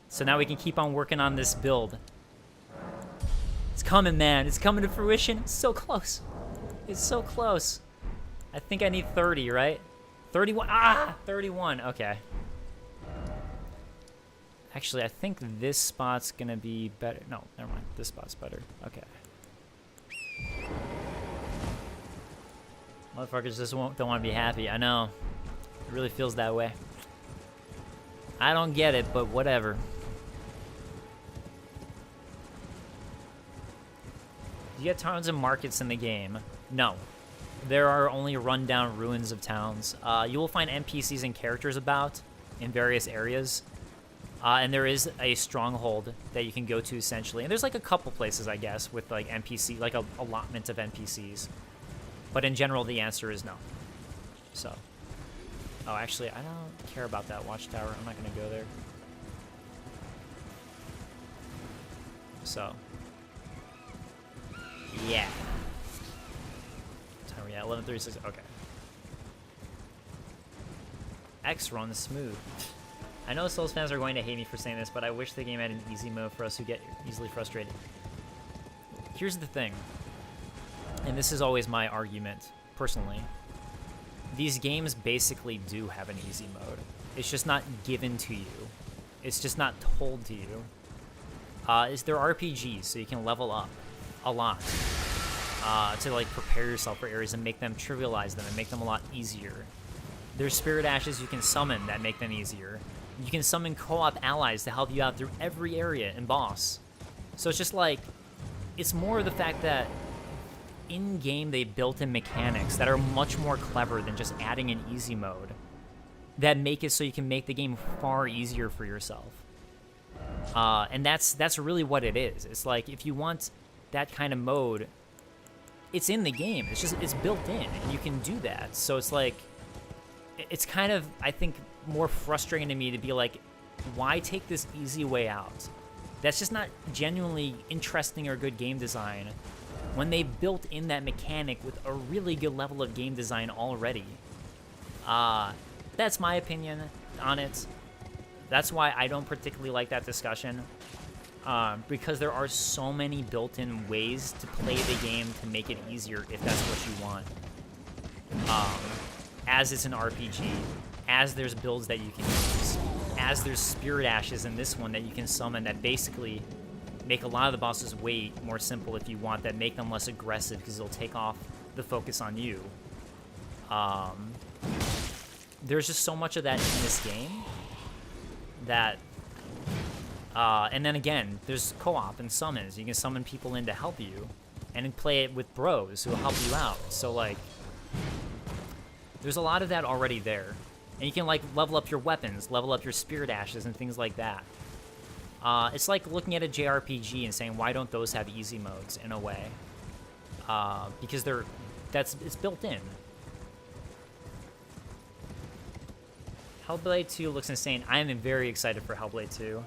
So now we can keep on working on this build. It's coming, man. It's coming to fruition. It's so close. It's so close. I think I need 30, right? 31. Ah, 31. Okay. Actually, I think this spot's gonna be better. No, never mind. This spot's better. Okay. Motherfuckers just don't want to be happy. I know. It really feels that way. I don't get it, but whatever. You get tons of markets in the game. No. There are only rundown ruins of towns. You will find NPCs and characters about in various areas. And there is a stronghold that you can go to, essentially. And there's like a couple places, I guess, with like NPC, like a allotment of NPCs. But in general, the answer is no. So. Oh, actually, I don't care about that watchtower. I'm not going to go there. So. Yeah. What time are we at? 11:36. Okay. X runs smooth. I know Souls fans are going to hate me for saying this, but I wish the game had an easy mode for us who get easily frustrated. Here's the thing, and this is always my argument, personally. These games basically do have an easy mode. It's just not given to you. It's just not told to you. They're RPGs, so you can level up a lot to like prepare yourself for areas and make them, trivialize them and make them a lot easier. There's spirit ashes you can summon that make them easier. You can summon co-op allies to help you out through every area and boss. So it's just like, it's more the fact that in-game they built in mechanics that are much more clever than just adding an easy mode that make it so you can make the game far easier for yourself. And that's really what it is. It's like, if you want that kind of mode, it's in the game. It's built in, and you can do that. So it's like, it's kind of, I think, more frustrating to me to be like, why take this easy way out? That's just not genuinely interesting or good game design when they built in that mechanic with a really good level of game design already. That's my opinion on it. That's why I don't particularly like that discussion, because there are so many built-in ways to play the game to make it easier if that's what you want. As it's an RPG, as there's builds that you can use, as there's spirit ashes in this one that you can summon that basically make a lot of the bosses way more simple if you want, that make them less aggressive because they'll take off the focus on you. There's just so much of that in this game that, and then again, there's co-op and summons. You can summon people in to help you and play it with bros who will help you out. So like, there's a lot of that already there. And you can like level up your weapons, level up your spirit ashes and things like that. It's like looking at a JRPG and saying, why don't those have easy modes in a way? Because it's built in. Hellblade 2 looks insane. I am very excited for Hellblade 2.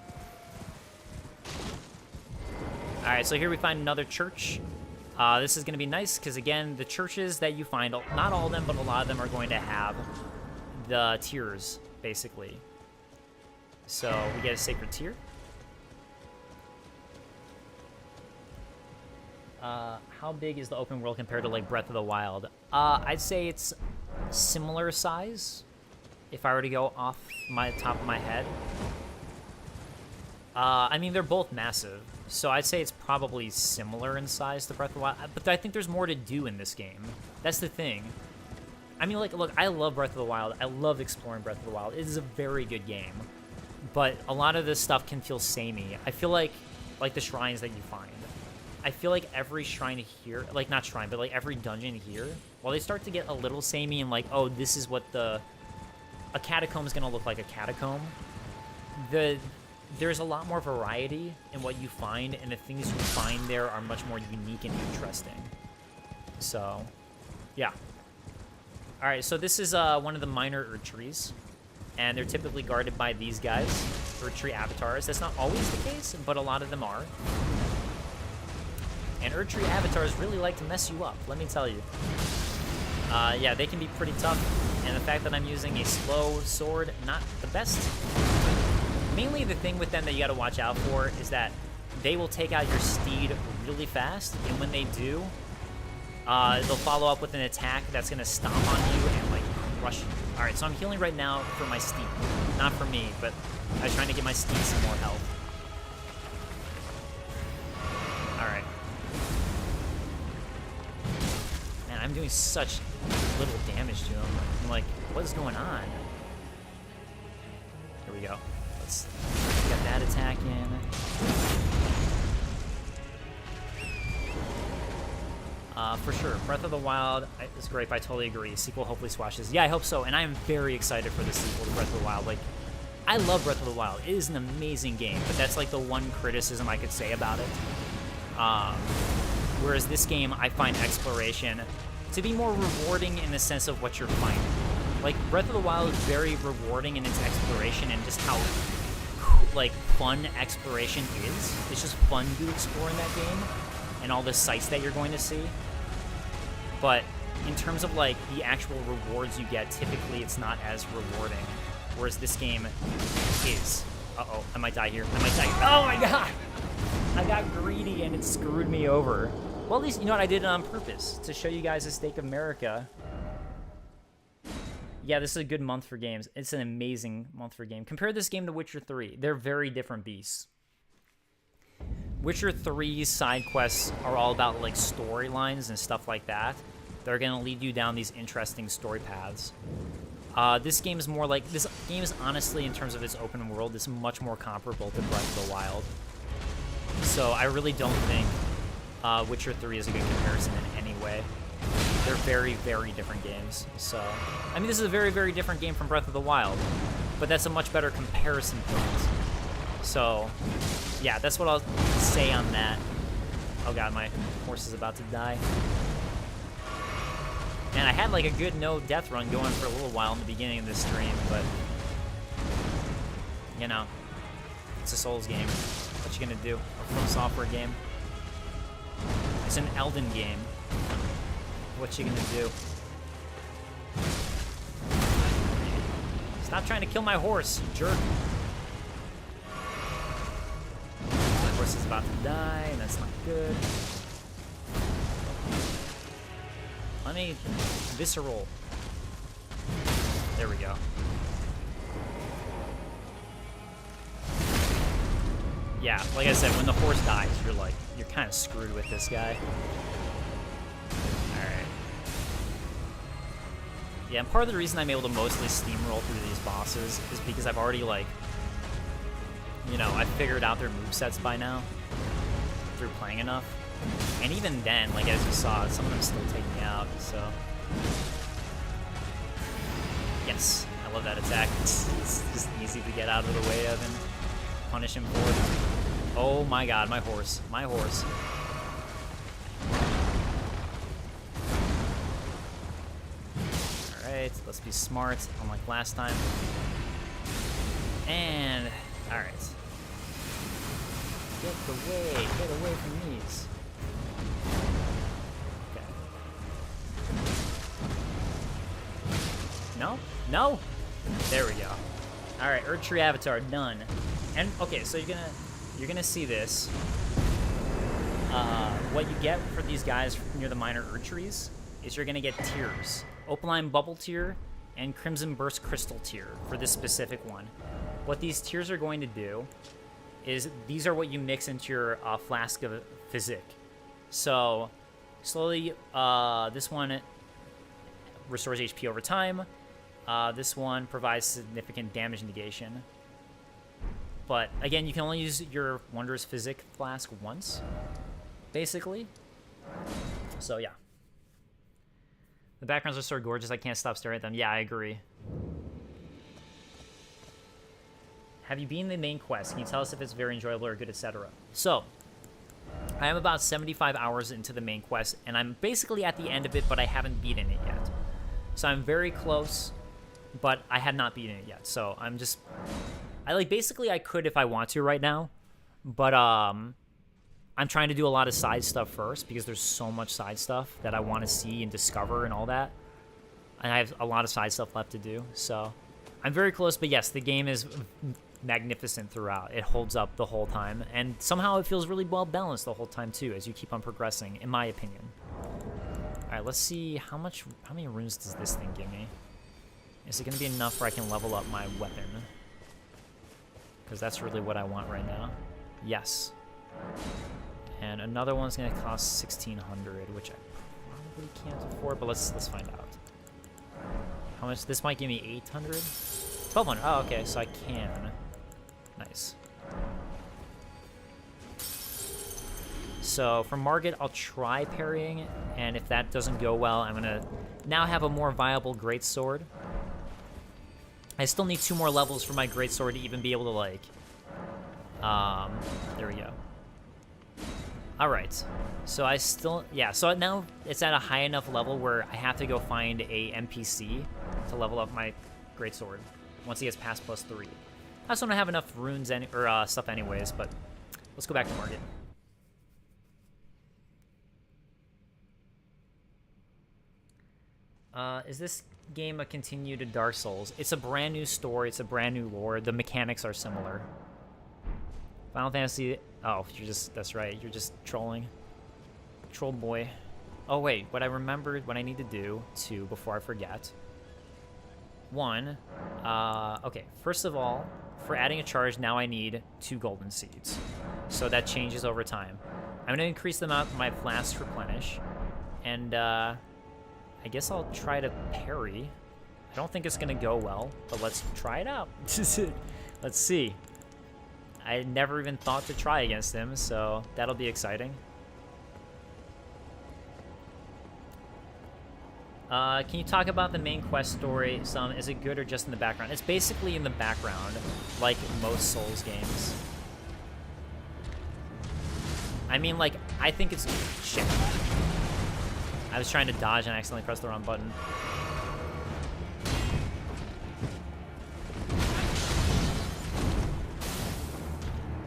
Alright, so here we find another church. This is going to be nice because, again, the churches that you find, not all of them, but a lot of them are going to have the tiers, basically. So we get a sacred tier. How big is the open world compared to, like, Breath of the Wild? I'd say it's similar size, if I were to go off my top of my head. I mean, they're both massive, so I'd say it's probably similar in size to Breath of the Wild, but I think there's more to do in this game. That's the thing. I mean, like, look, I love Breath of the Wild. I love exploring Breath of the Wild. It is a very good game, but a lot of this stuff can feel samey. I feel like the shrines that you find. I feel like every shrine here, like, not shrine, but, like, every dungeon here, while they start to get a little samey and, like, oh, this is what a catacomb is going to look like a catacomb, there's a lot more variety in what you find, and the things you find there are much more unique and interesting. So, yeah. Alright, so this is one of the minor Erdtrees, and they're typically guarded by these guys, Erdtree avatars. That's not always the case, but a lot of them are. And Erdtree avatars really like to mess you up, let me tell you. Yeah, they can be pretty tough, and the fact that I'm using a slow sword, not the best. Mainly the thing with them that you gotta watch out for is that they will take out your steed really fast, and when they do, they'll follow up with an attack that's gonna stomp on you and like crush you. Alright, so I'm healing right now for my steed. Not for me, but I'm trying to get my steed some more health. Alright. Man, I'm doing such little damage to him. I'm like, what is going on? Here we go. Let's get that attack in. For sure, Breath of the Wild is great, but I totally agree. Sequel hopefully swashes. Yeah, I hope so, and I am very excited for the sequel to Breath of the Wild. Like, I love Breath of the Wild. It is an amazing game, but that's like the one criticism I could say about it. Whereas this game, I find exploration to be more rewarding in the sense of what you're finding. Like, Breath of the Wild is very rewarding in its exploration and just how, like, fun exploration is. It's just fun to explore in that game and all the sights that you're going to see. But in terms of, like, the actual rewards you get, typically it's not as rewarding. Whereas this game is. Uh-oh, I might die here. I might die. Oh my god! I got greedy and it screwed me over. Well, at least, you know what? I did it on purpose to show you guys the stake of America. Yeah, this is a good month for games. It's an amazing month for game. Compare this game to Witcher 3. They're very different beasts. Witcher 3's side quests are all about, like, storylines and stuff like that. They're going to lead you down these interesting story paths. This game is more like... This game is honestly, in terms of its open world, is much more comparable to Breath of the Wild. So I really don't think Witcher 3 is a good comparison in any way. They're very, very different games. So, I mean, this is a very, very different game from Breath of the Wild, but that's a much better comparison point. So, yeah, that's what I'll say on that. Oh god, my horse is about to die. Man, I had like a good no death run going for a little while in the beginning of this stream, but you know, it's a Souls game. What you gonna do? A From Software game. It's an Elden game. What you gonna do? Stop trying to kill my horse, you jerk. My horse is about to die, and that's not good. Let me visceral. There we go. Yeah, like I said, when the horse dies, you're kind of screwed with this guy. Alright. Yeah, and part of the reason I'm able to mostly steamroll through these bosses is because I've already, like, you know, I've figured out their movesets by now through playing enough. And even then, like, as you saw, some of them still take me out, so... Yes, I love that attack. It's just easy to get out of the way of and punish him for it. Oh my god, my horse. My horse. Alright, let's be smart, unlike last time. And... Alright. Get away from these. Okay. No? No? There we go. Alright, Earth Tree Avatar, done. And, okay, so you're gonna see this. What you get for these guys near the minor Earth Trees is you're gonna get tiers. Opaline Bubble tier and Crimson Burst Crystal tier for this specific one. What these tiers are going to do is these are what you mix into your Flask of Physique. So, slowly, this one restores HP over time. This one provides significant damage negation. But, again, you can only use your Wondrous Physique Flask once, basically. So, yeah. The backgrounds are so gorgeous, I can't stop staring at them. Yeah, I agree. Have you been the main quest? Can you tell us if it's very enjoyable or good, etc.? So, I am about 75 hours into the main quest, and I'm basically at the end of it, but I haven't beaten it yet. So I'm very close, but I had not beaten it yet. So I'm just... basically I could if I want to right now, but I'm trying to do a lot of side stuff first, because there's so much side stuff that I want to see and discover and all that. And I have a lot of side stuff left to do, so I'm very close. But yes, the game is magnificent throughout. It holds up the whole time, and somehow it feels really well balanced the whole time too, as you keep on progressing, in my opinion. All right, let's see how many runes does this thing give me? Is it going to be enough where I can level up my weapon? Because that's really what I want right now. Yes. And another one's going to cost 1,600, which I probably can't afford, but let's find out. How much? This might give me 800? 1,200. Oh, okay, so I can. Nice. So for Margit, I'll try parrying, and if that doesn't go well, I'm gonna now have a more viable greatsword. I still need 2 more levels for my greatsword to even be able to, like, there we go. All right, so I still, yeah, so now it's at a high enough level where I have to go find a NPC to level up my greatsword once he gets past +3. I just don't have enough runes or stuff anyways, but let's go back to Margit. Is this game a continue to Dark Souls? It's a brand new story. It's a brand new lore. The mechanics are similar. Final Fantasy... Oh, that's right. You're just trolling. Troll boy. Oh, wait. What I remembered, what I need to do, too, before I forget. 1. Okay, first of all, for adding a charge, now I need 2 golden seeds. So that changes over time. I'm going to increase the amount my flasks replenish. And, I guess I'll try to parry. I don't think it's going to go well, but let's try it out. Let's see. I never even thought to try against him, so that'll be exciting. Can you talk about the main quest story some? Is it good or just in the background? It's basically in the background, like most Souls games. I mean, like, I think it's... Shit. I was trying to dodge and I accidentally pressed the wrong button.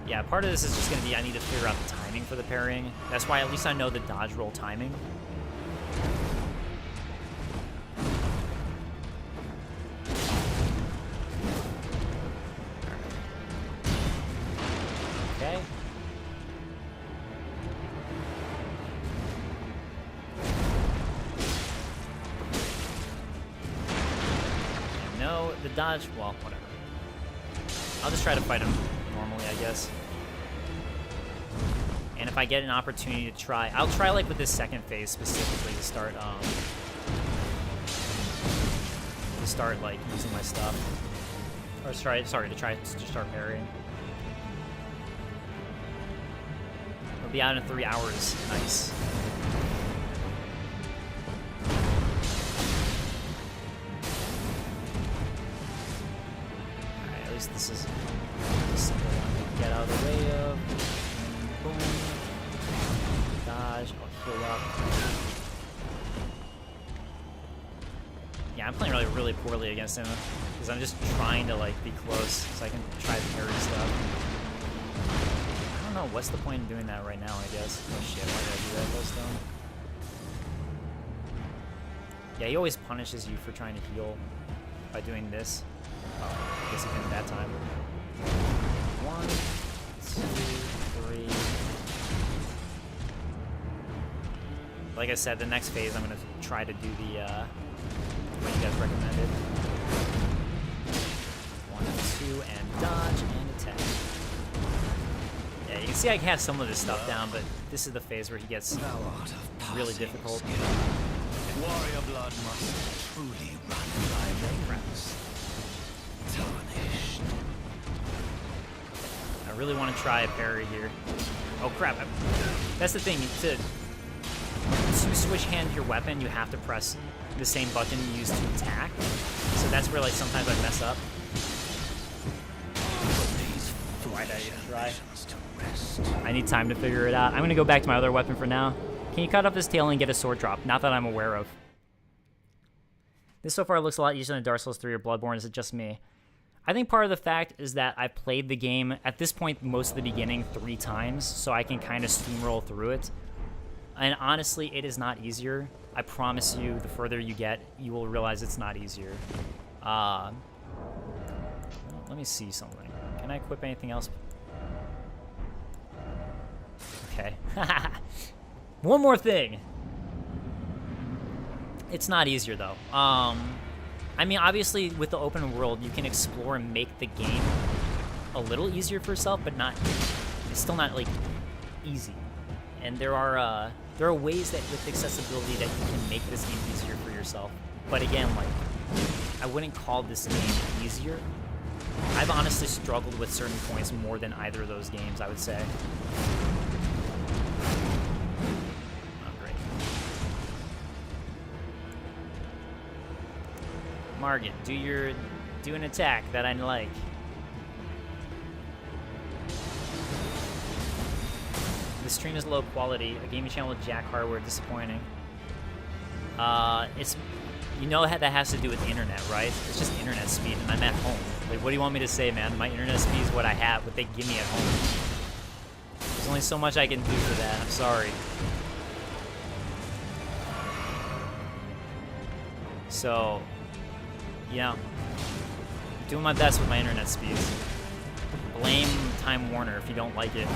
Yeah, part of this is just going to be I need to figure out the timing for the parrying. That's why at least I know the dodge roll timing. Okay. No, the dodge, well, whatever. I'll just try to fight him normally, I guess. And if I get an opportunity to try, I'll try like with this second phase specifically to start like using my stuff. Or sorry, to try to start parrying. It'll be out in 3 hours. Nice. Alright, at least this is a simple one to get out of the way of. Boom. Dodge. I'll heal up. Yeah, I'm playing really poorly against him because I'm just trying to like be close so I can try to parry stuff. I don't know what's the point in doing that right now. I guess. Oh shit! Why did I do that, Glowstone? Yeah, he always punishes you for trying to heal by doing this. Oh, I guess he didn't that time. 1, 2, 3. Like I said, the next phase I'm gonna try to do the what you guys recommended. 1 and 2 and dodge and attack. Yeah, you can see I have some of this stuff down, but this is the phase where he gets really difficult. Warrior blood must truly run in thy veins. Tarnished. I really want to try a parry here. Oh crap! That's the thing. To switch hand your weapon, you have to press the same button you use to attack. So that's where like sometimes I mess up. Why did I even try? I need time to figure it out. I'm gonna go back to my other weapon for now. Can you cut off his tail and get a sword drop? Not that I'm aware of. This so far looks a lot easier than Dark Souls 3 or Bloodborne. Is it just me? I think part of the fact is that I played the game, at this point, most of the beginning 3 times, so I can kind of steamroll through it. And honestly, it is not easier. I promise you, the further you get, you will realize it's not easier. Let me see something. Can I equip anything else? Okay. One more thing. It's not easier, though. I mean, obviously, with the open world, you can explore and make the game a little easier for yourself, but not... It's still not, like, easy. And there are ways that, with accessibility, that you can make this game easier for yourself. But again, like, I wouldn't call this game easier. I've honestly struggled with certain points more than either of those games, I would say. Oh, great. Margit, do an attack that I like. The stream is low quality. A gaming channel with jack hardware, disappointing. It's, you know, that has to do with the internet, right? It's just internet speed, and I'm at home. Like, what do you want me to say, man? My internet speed is what I have, what they give me at home. There's only so much I can do for that. I'm sorry. So, yeah, doing my best with my internet speeds. Blame Time Warner if you don't like it.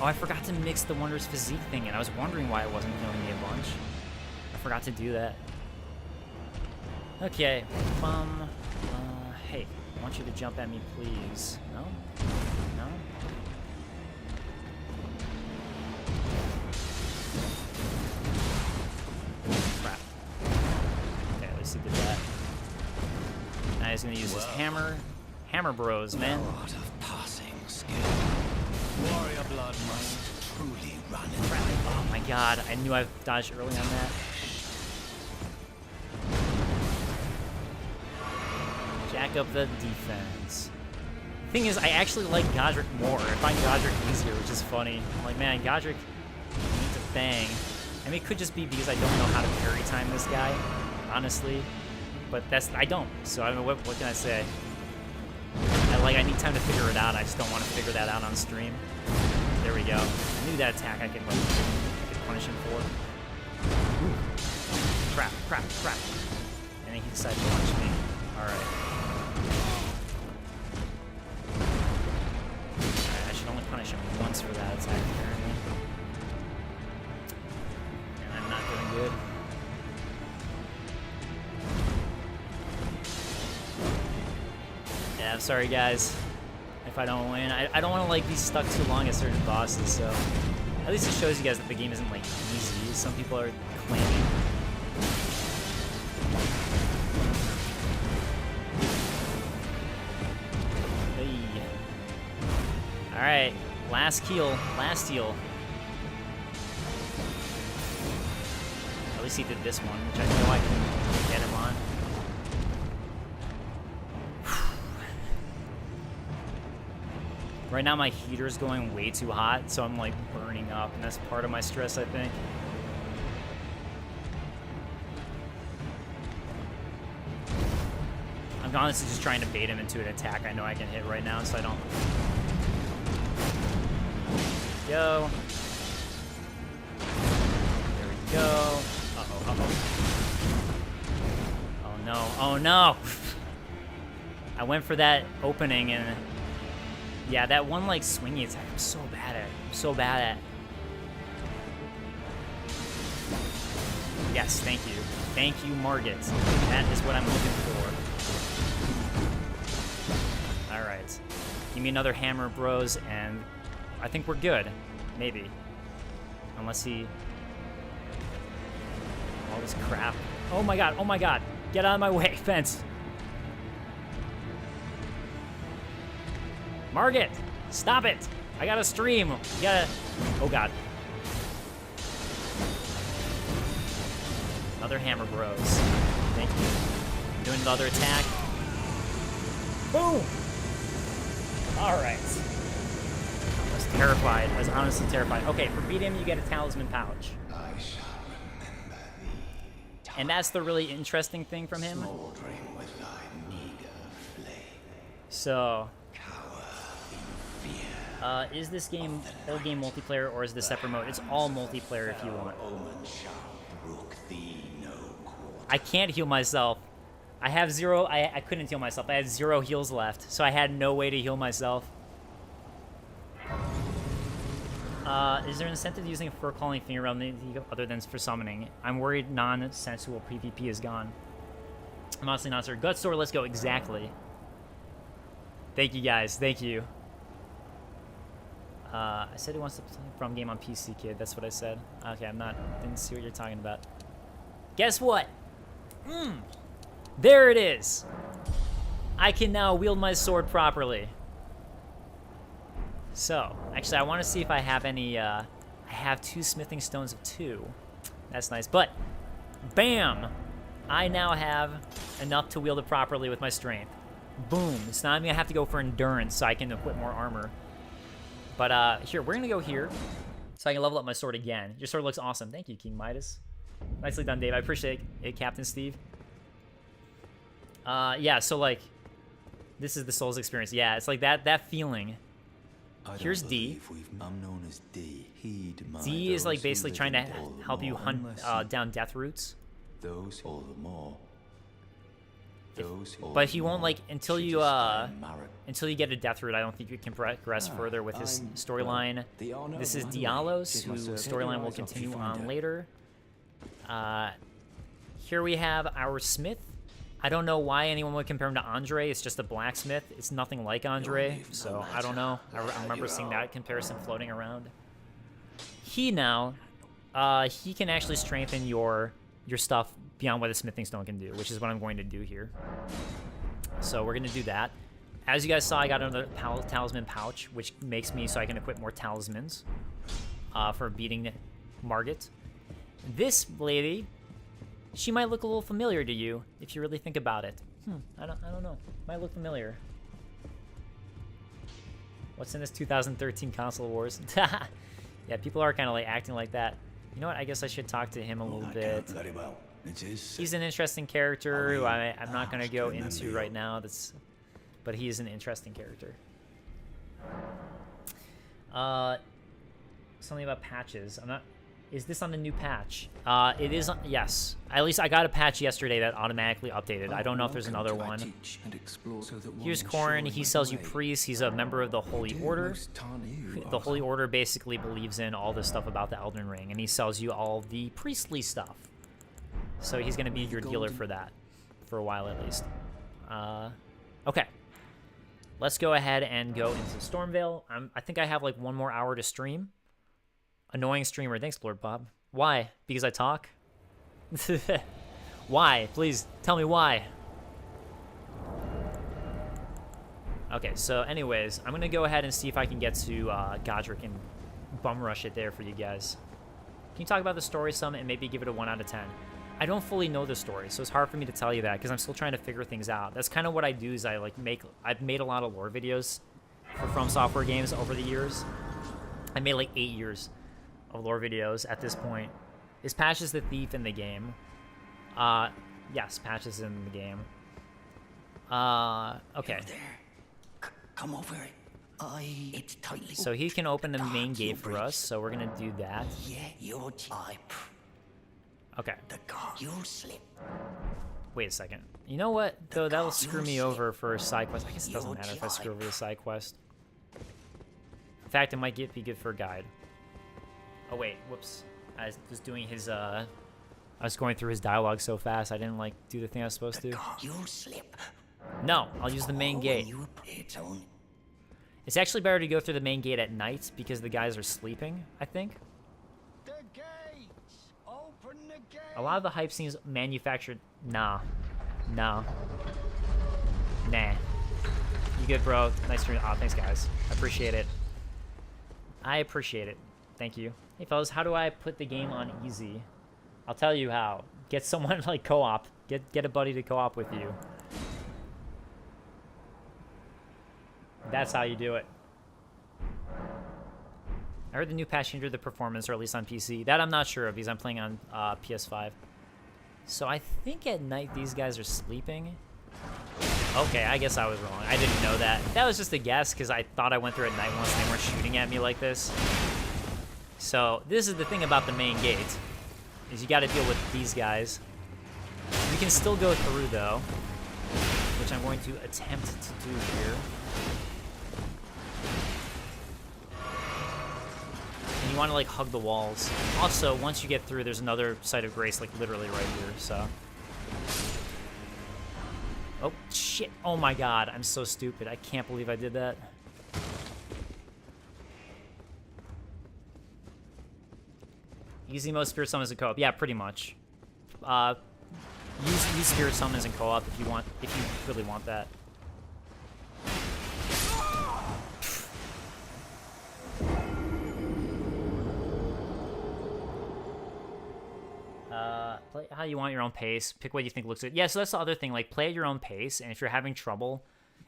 Oh, I forgot to mix the Wondrous Physique thing, and I was wondering why it wasn't healing me a bunch. I forgot to do that. Okay, hey, I want you to jump at me, please. No? No? Crap. Okay, at least he did that. Now he's gonna use his hammer. Hammer bros, man. Art of passing skill. Warrior blood must truly run in. Oh my god, I knew I dodged early on that. Jack up the defense. Thing is, I actually like Godrick more. I find Godrick easier, which is funny. I'm like, man, Godrick needs a bang. I mean, it could just be because I don't know how to parry time this guy, honestly. But I don't, so I don't know, what can I say? I need time to figure it out. I just don't want to figure that out on stream. There we go. I knew that attack I could punish him for. Ooh. Crap, crap, crap. And then he decided to punch me. Alright. I should only punish him once for that attack, apparently. And I'm not doing good. Yeah, I'm sorry guys if I don't win. I don't want to like be stuck too long at certain bosses, so at least it shows you guys that the game isn't like easy. Some people are claiming. Hey. Alright, last heal. At least he did this one, which I know I can get him on. Right now my heater's going way too hot, so I'm like burning up, and that's part of my stress, I think. I'm honestly just trying to bait him into an attack I know I can hit right now, so I don't... Go. There we go. Uh-oh, uh-oh. Oh no, oh no! I went for that opening and... Yeah, that one, like, swingy attack, I'm so bad at. I'm so bad at. Yes, thank you. Thank you, Margit. That is what I'm looking for. Alright. Give me another hammer, bros, and I think we're good. Maybe. Unless he... All this crap. Oh my god, oh my god. Get out of my way, fence. Margit, stop it! I gotta stream. You gotta... Oh god. Another hammer bros. Thank you. Doing the other attack. Boom! Alright. I was terrified. I was honestly terrified. Okay, for beating him, you get a talisman pouch. I shall remember thee. And that's the really interesting thing from him. Smoldering with light. So, is this game whole game multiplayer or is this separate mode? It's all multiplayer if you want. I can't heal myself. I have zero. I couldn't heal myself. I had 0 heals left, so I had no way to heal myself. Is there an incentive to using a fur calling finger realm other than for summoning? I'm worried non-sensual PvP is gone. I'm honestly not sure. Gutsword, let's go. Exactly. Thank you guys. Thank you. I said he wants to play from game on PC, kid. That's what I said. Okay, didn't see what you're talking about. Guess what? There it is. I can now wield my sword properly. So, actually, I want to see if I have any, I have 2 smithing stones of 2. That's nice. But, bam! I now have enough to wield it properly with my strength. Boom. So now I'm going to have to go for endurance so I can equip more armor. But, here, we're going to go here so I can level up my sword again. Your sword looks awesome. Thank you, King Midas. Nicely done, Dave. I appreciate it, Captain Steve. Yeah, so, like, this is the Souls experience. Yeah, it's like that feeling. Here's D. I'm known as D. D is like basically trying to help you hunt down death roots. Those all the more. But he won't like until you get a death root. I don't think you can progress further with his storyline. This is Diallo's, whose storyline will continue on later. Here we have our smith. I don't know why anyone would compare him to Andre. It's just a blacksmith. It's nothing like Andre, so I don't know. I remember seeing that comparison floating around. He now, he can actually strengthen your stuff beyond what a smithing stone can do, which is what I'm going to do here. So we're going to do that. As you guys saw, I got another talisman pouch, which makes me so I can equip more talismans for beating Margit. This lady, she might look a little familiar to you if you really think about it. I don't know. Might look familiar. What's in this 2013 console wars? Yeah, people are kind of like acting like that. You know what? I guess I should talk to him a little bit. Very well. It is. He's an interesting character who I'm not going to go into right now. But he is an interesting character. Something about patches. Is this on the new patch? It is. Yes. At least I got a patch yesterday that automatically updated. I don't know if there's another one. Here's Corrin. He sells you priests. He's a member of the Holy Order. The Holy Order basically believes in all this stuff about the Elden Ring, and he sells you all the priestly stuff. So he's going to be your dealer for that, for a while at least. Okay. Let's go ahead and go into Stormvale. I think I have like 1 more hour to stream. Annoying streamer. Thanks, Lord Bob. Why? Because I talk? Why? Please tell me why. Okay, so anyways, I'm going to go ahead and see if I can get to Godrick and bum rush it there for you guys. Can you talk about the story some and maybe give it a 1 out of 10? I don't fully know the story, so it's hard for me to tell you that because I'm still trying to figure things out. That's kind of what I do is I've made a lot of lore videos for From Software games over the years. I made like 8 years of lore videos at this point. Is Patches the thief in the game? Yes, Patches in the game. Okay. Come over. It's tightly. So he can open the main gate for us, so we're gonna do that. Yeah, you're Okay. The guard. You'll slip. Wait a second. You know what? Though that'll screw me over for a side quest. I guess it doesn't matter if I screw over the side quest. In fact, it might be good for a guide. Oh wait, whoops. I was doing his I was going through his dialogue so fast I didn't like do the thing I was supposed to. You'll slip. No, I'll use the main gate. It's actually better to go through the main gate at night because the guys are sleeping, I think. The gates! Open the gates! A lot of the hype scenes manufactured. Nah. No. Nah. You good, bro? Nice to meet you. Oh, thanks, guys. I appreciate it. I appreciate it. Thank you. Hey, fellas, how do I put the game on easy? I'll tell you how. Get someone like co-op. Get a buddy to co-op with you. That's how you do it. I heard the new patch hindered the performance, or at least on PC. That I'm not sure of because I'm playing on PS5. So I think at night these guys are sleeping. Okay, I guess I was wrong. I didn't know that. That was just a guess, because I thought I went through at night once and they weren't shooting at me like this. So, this is the thing about the main gate, is you gotta deal with these guys. You can still go through, though, which I'm going to attempt to do here. And you want to, like, hug the walls. Also, once you get through, there's another site of grace, like, literally right here, so... Oh, shit. Oh, my God. I'm so stupid. I can't believe I did that. Easy mode spirit summons and co-op. Yeah, pretty much. Use spirit summons and co-op if you really want that. Play how you want your own pace. Pick what you think looks good. Yeah, so that's the other thing. Like, play at your own pace, and if you're having trouble,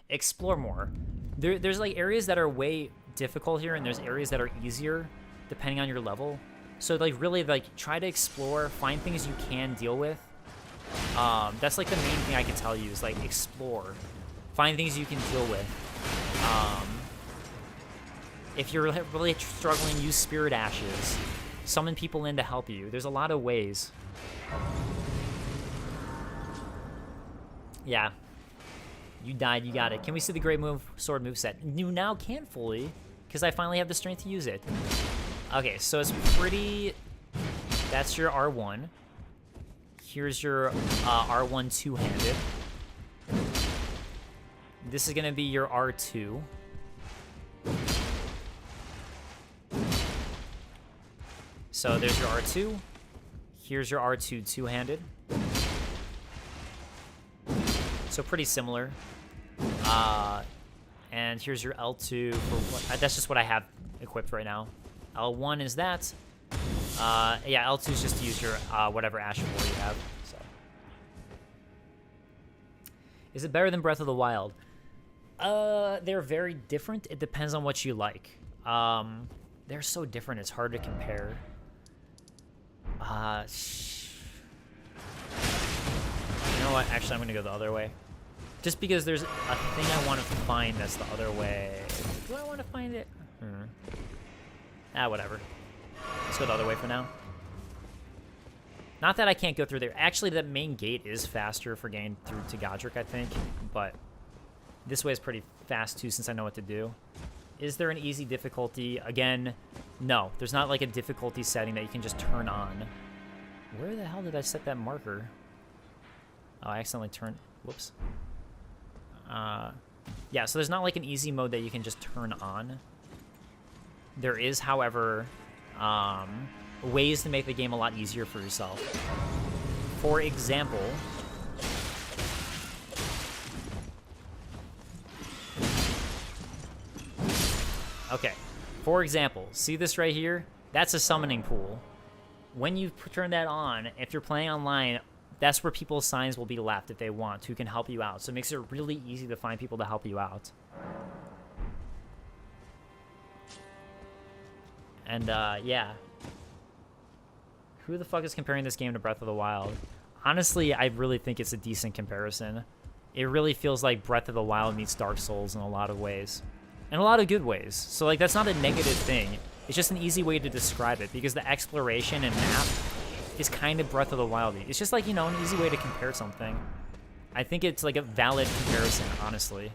explore more. There's like areas that are way difficult here, and there's areas that are easier depending on your level. So like really like try to explore, find things you can deal with. That's like the main thing I can tell you is like explore, find things you can deal with. If you're really struggling, use spirit ashes. Summon people in to help you. There's a lot of ways. Yeah. You died, you got it. Can we see the Great Sword moveset? You now can fully, because I finally have the strength to use it. Okay, so it's pretty... That's your R1. Here's your R1 two-handed. This is going to be your R2. So there's your R2. Here's your R2 two-handed. So pretty similar. And here's your L2 for what, that's just what I have equipped right now. L1 is that. Yeah, L2 is just to use your whatever Ashen War you have. So. Is it better than Breath of the Wild? They're very different. It depends on what you like. They're so different, it's hard to compare. You know what? Actually, I'm going to go the other way. Just because there's a thing I want to find that's the other way. Do I want to find it? Whatever. Let's go the other way for now. Not that I can't go through there. Actually, the main gate is faster for getting through to Godrick, I think. But this way is pretty fast, too, since I know what to do. Is there an easy difficulty? Again, no. There's not like a difficulty setting that you can just turn on. Where the hell did I set that marker? Oh, I accidentally turned... Whoops. Yeah, so there's not like an easy mode that you can just turn on. There is, however, ways to make the game a lot easier for yourself. For example... Okay, for example, see this right here? That's a summoning pool. When you turn that on, if you're playing online, that's where people's signs will be left if they want, who can help you out. So it makes it really easy to find people to help you out. And, yeah. Who the fuck is comparing this game to Breath of the Wild? Honestly, I really think it's a decent comparison. It really feels like Breath of the Wild meets Dark Souls in a lot of ways. In a lot of good ways. So, like, that's not a negative thing. It's just an easy way to describe it, because the exploration and map is kind of Breath of the Wild-y. It's just, like, you know, an easy way to compare something. I think it's, like, a valid comparison, honestly.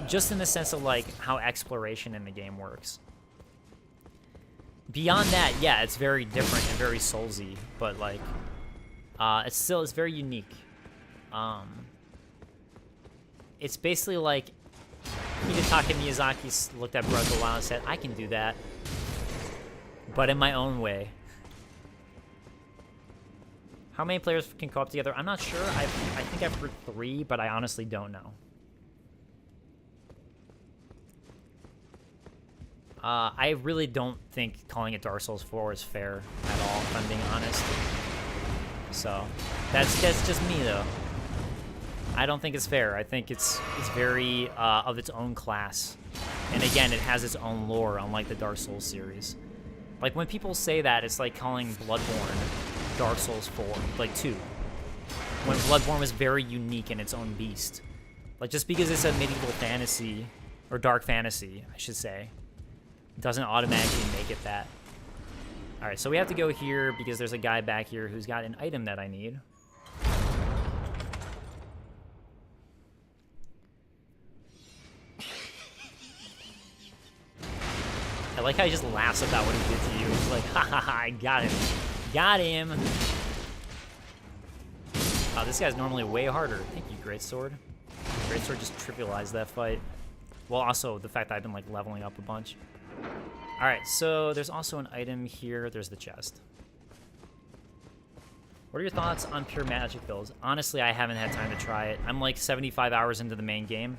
Just in the sense of, like, how exploration in the game works. Beyond that, yeah, it's very different and very Soulsy, but, like, it's very unique. It's basically like Hidetaka Miyazaki looked at Breath of the Wild and said, I can do that, but in my own way. How many players can co-op together? I'm not sure. I think I've heard 3, but I honestly don't know. I really don't think calling it Dark Souls 4 is fair at all, if I'm being honest. So, that's just me, though. I don't think it's fair. I think it's very of its own class. And again, it has its own lore, unlike the Dark Souls series. Like, when people say that, it's like calling Bloodborne Dark Souls 4, like 2. when Bloodborne was very unique in its own beast. Like, just because it's a medieval fantasy, or dark fantasy, I should say, doesn't automatically make it that. Alright, so we have to go here because there's a guy back here who's got an item that I need. I like how he just laughs about what he did to you. He's like, ha ha ha, I got him. Got him. Oh, this guy's normally way harder. Thank you, greatsword. Greatsword just trivialized that fight. Well, also the fact that I've been like leveling up a bunch. Alright, so there's also an item here. There's the chest. What are your thoughts on pure magic builds? Honestly, I haven't had time to try it. I'm like 75 hours into the main game.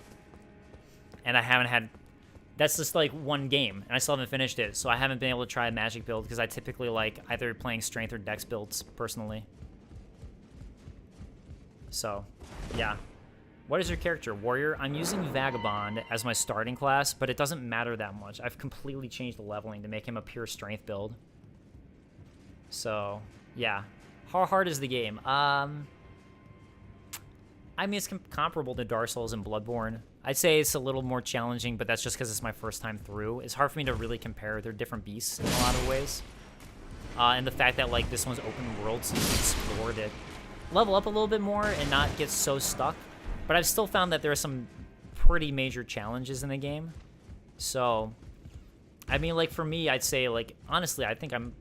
And I haven't had... That's just like one game, and I still haven't finished it, so I haven't been able to try a magic build because I typically like either playing strength or dex builds, personally. So, yeah. What is your character? Warrior? I'm using Vagabond as my starting class, but it doesn't matter that much. I've completely changed the leveling to make him a pure strength build. So, yeah. How hard is the game? I mean, it's comparable to Dark Souls and Bloodborne. I'd say it's a little more challenging, but that's just because it's my first time through. It's hard for me to really compare. They're different beasts in a lot of ways. And the fact that, like, this one's open world, so you can explore to level up a little bit more and not get so stuck. But I've still found that there are some pretty major challenges in the game. So, I mean, like, for me, I'd say, like, honestly, I think I'm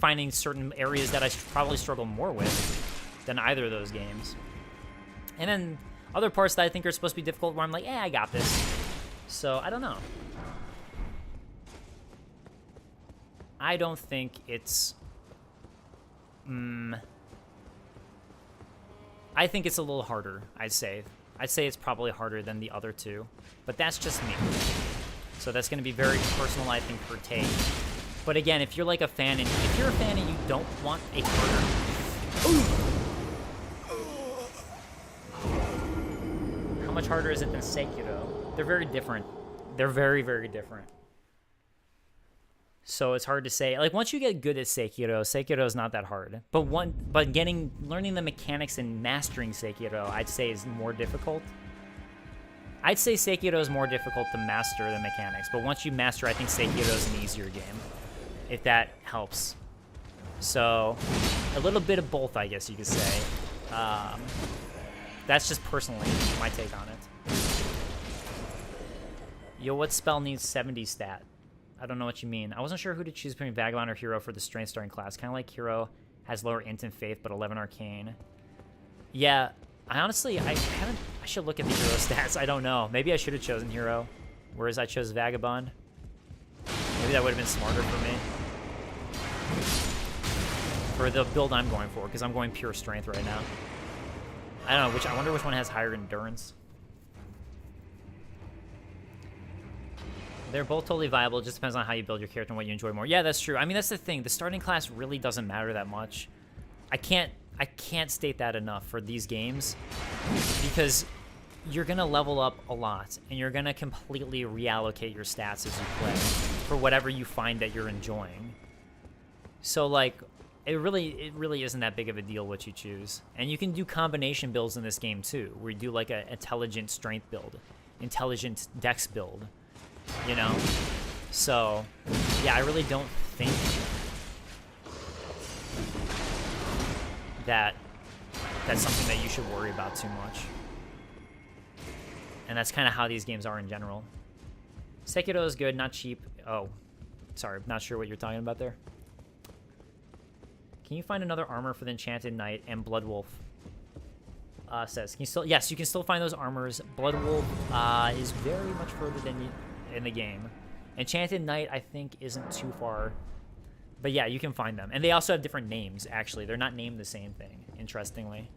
finding certain areas that I probably struggle more with than either of those games. And then other parts that I think are supposed to be difficult where I'm like, I got this. So, I don't know. I don't think it's... I think it's a little harder, I'd say. I'd say it's probably harder than the other two. But that's just me. So that's going to be very personal, I think, per take. But again, if you're like a fan, and if you're a fan and you don't want a harder... Ooh! How much harder is it than Sekiro? They're very different. They're very, very different. So it's hard to say. Like, once you get good at Sekiro, Sekiro is not that hard. But learning the mechanics and mastering Sekiro, I'd say is more difficult. I'd say Sekiro is more difficult to master the mechanics. But once you master, I think Sekiro is an easier game, if that helps. So, a little bit of both, I guess you could say. That's just personally my take on it. Yo, what spell needs 70 stat? I don't know what you mean. I wasn't sure who to choose between Vagabond or Hero for the strength starting class. Kind of like Hero has lower int and faith, but 11 arcane. Yeah, I should look at the Hero stats. I don't know. Maybe I should have chosen Hero, whereas I chose Vagabond. Maybe that would have been smarter for me. For the build I'm going for, because I'm going pure strength right now. I don't know, I wonder which one has higher endurance. They're both totally viable. It just depends on how you build your character and what you enjoy more. Yeah, that's true. I mean, that's the thing. The starting class really doesn't matter that much. I can't state that enough for these games, because you're going to level up a lot, and you're going to completely reallocate your stats as you play for whatever you find that you're enjoying. So, like... It really isn't that big of a deal what you choose. And you can do combination builds in this game too, where you do like an intelligent strength build, intelligent dex build, you know? So, yeah, I really don't think that that's something that you should worry about too much. And that's kind of how these games are in general. Sekiro is good, not cheap. Oh, sorry, not sure what you're talking about there. Can you find another armor for the Enchanted Knight and Bloodwolf? Says, can you still? Yes, you can still find those armors. Bloodwolf is very much further than in the game. Enchanted Knight, I think, isn't too far. But yeah, you can find them. And they also have different names, actually. They're not named the same thing, interestingly.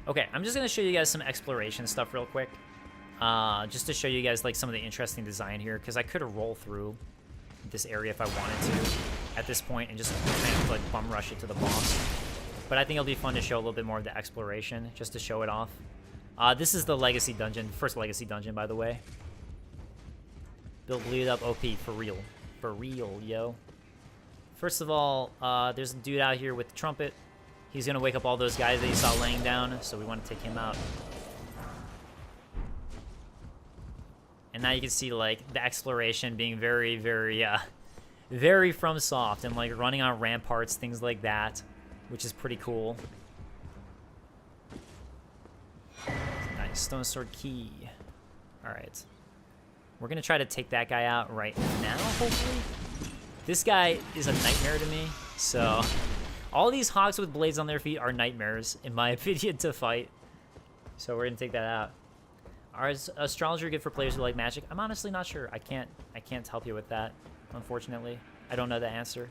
Okay, I'm just going to show you guys some exploration stuff real quick. Just to show you guys like some of the interesting design here, because I could roll through this area if I wanted to at this point and just kind of like bum rush it to the boss. But I think it'll be fun to show a little bit more of the exploration, just to show it off. This is the Legacy Dungeon, first Legacy Dungeon, by the way. Build lead up OP, for real. For real, yo. First of all, there's a dude out here with the trumpet. He's gonna wake up all those guys that you saw laying down, so we want to take him out. And now you can see like the exploration being very, very, very FromSoft, and like running on ramparts, things like that, which is pretty cool. Nice stone sword key. All right, we're gonna try to take that guy out right now. Hopefully, this guy is a nightmare to me. So, all these hawks with blades on their feet are nightmares, in my opinion, to fight. So we're gonna take that out. Are astrologer good for players who like magic? I'm honestly not sure. I can't help you with that, unfortunately. I don't know the answer.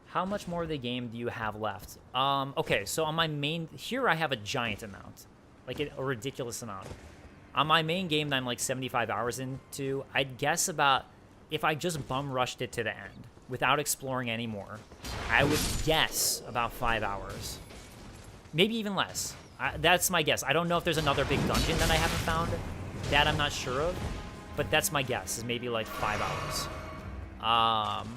How much more of the game do you have left? Okay, so on my main here I have a giant amount, like a ridiculous amount. On my main game that I'm like 75 hours into, I'd guess about, if I just bum rushed it to the end without exploring anymore, I would guess about 5 hours, maybe even less. That's my guess. I don't know if there's another big dungeon that I haven't found. That I'm not sure of. But that's my guess, is maybe like 5 hours.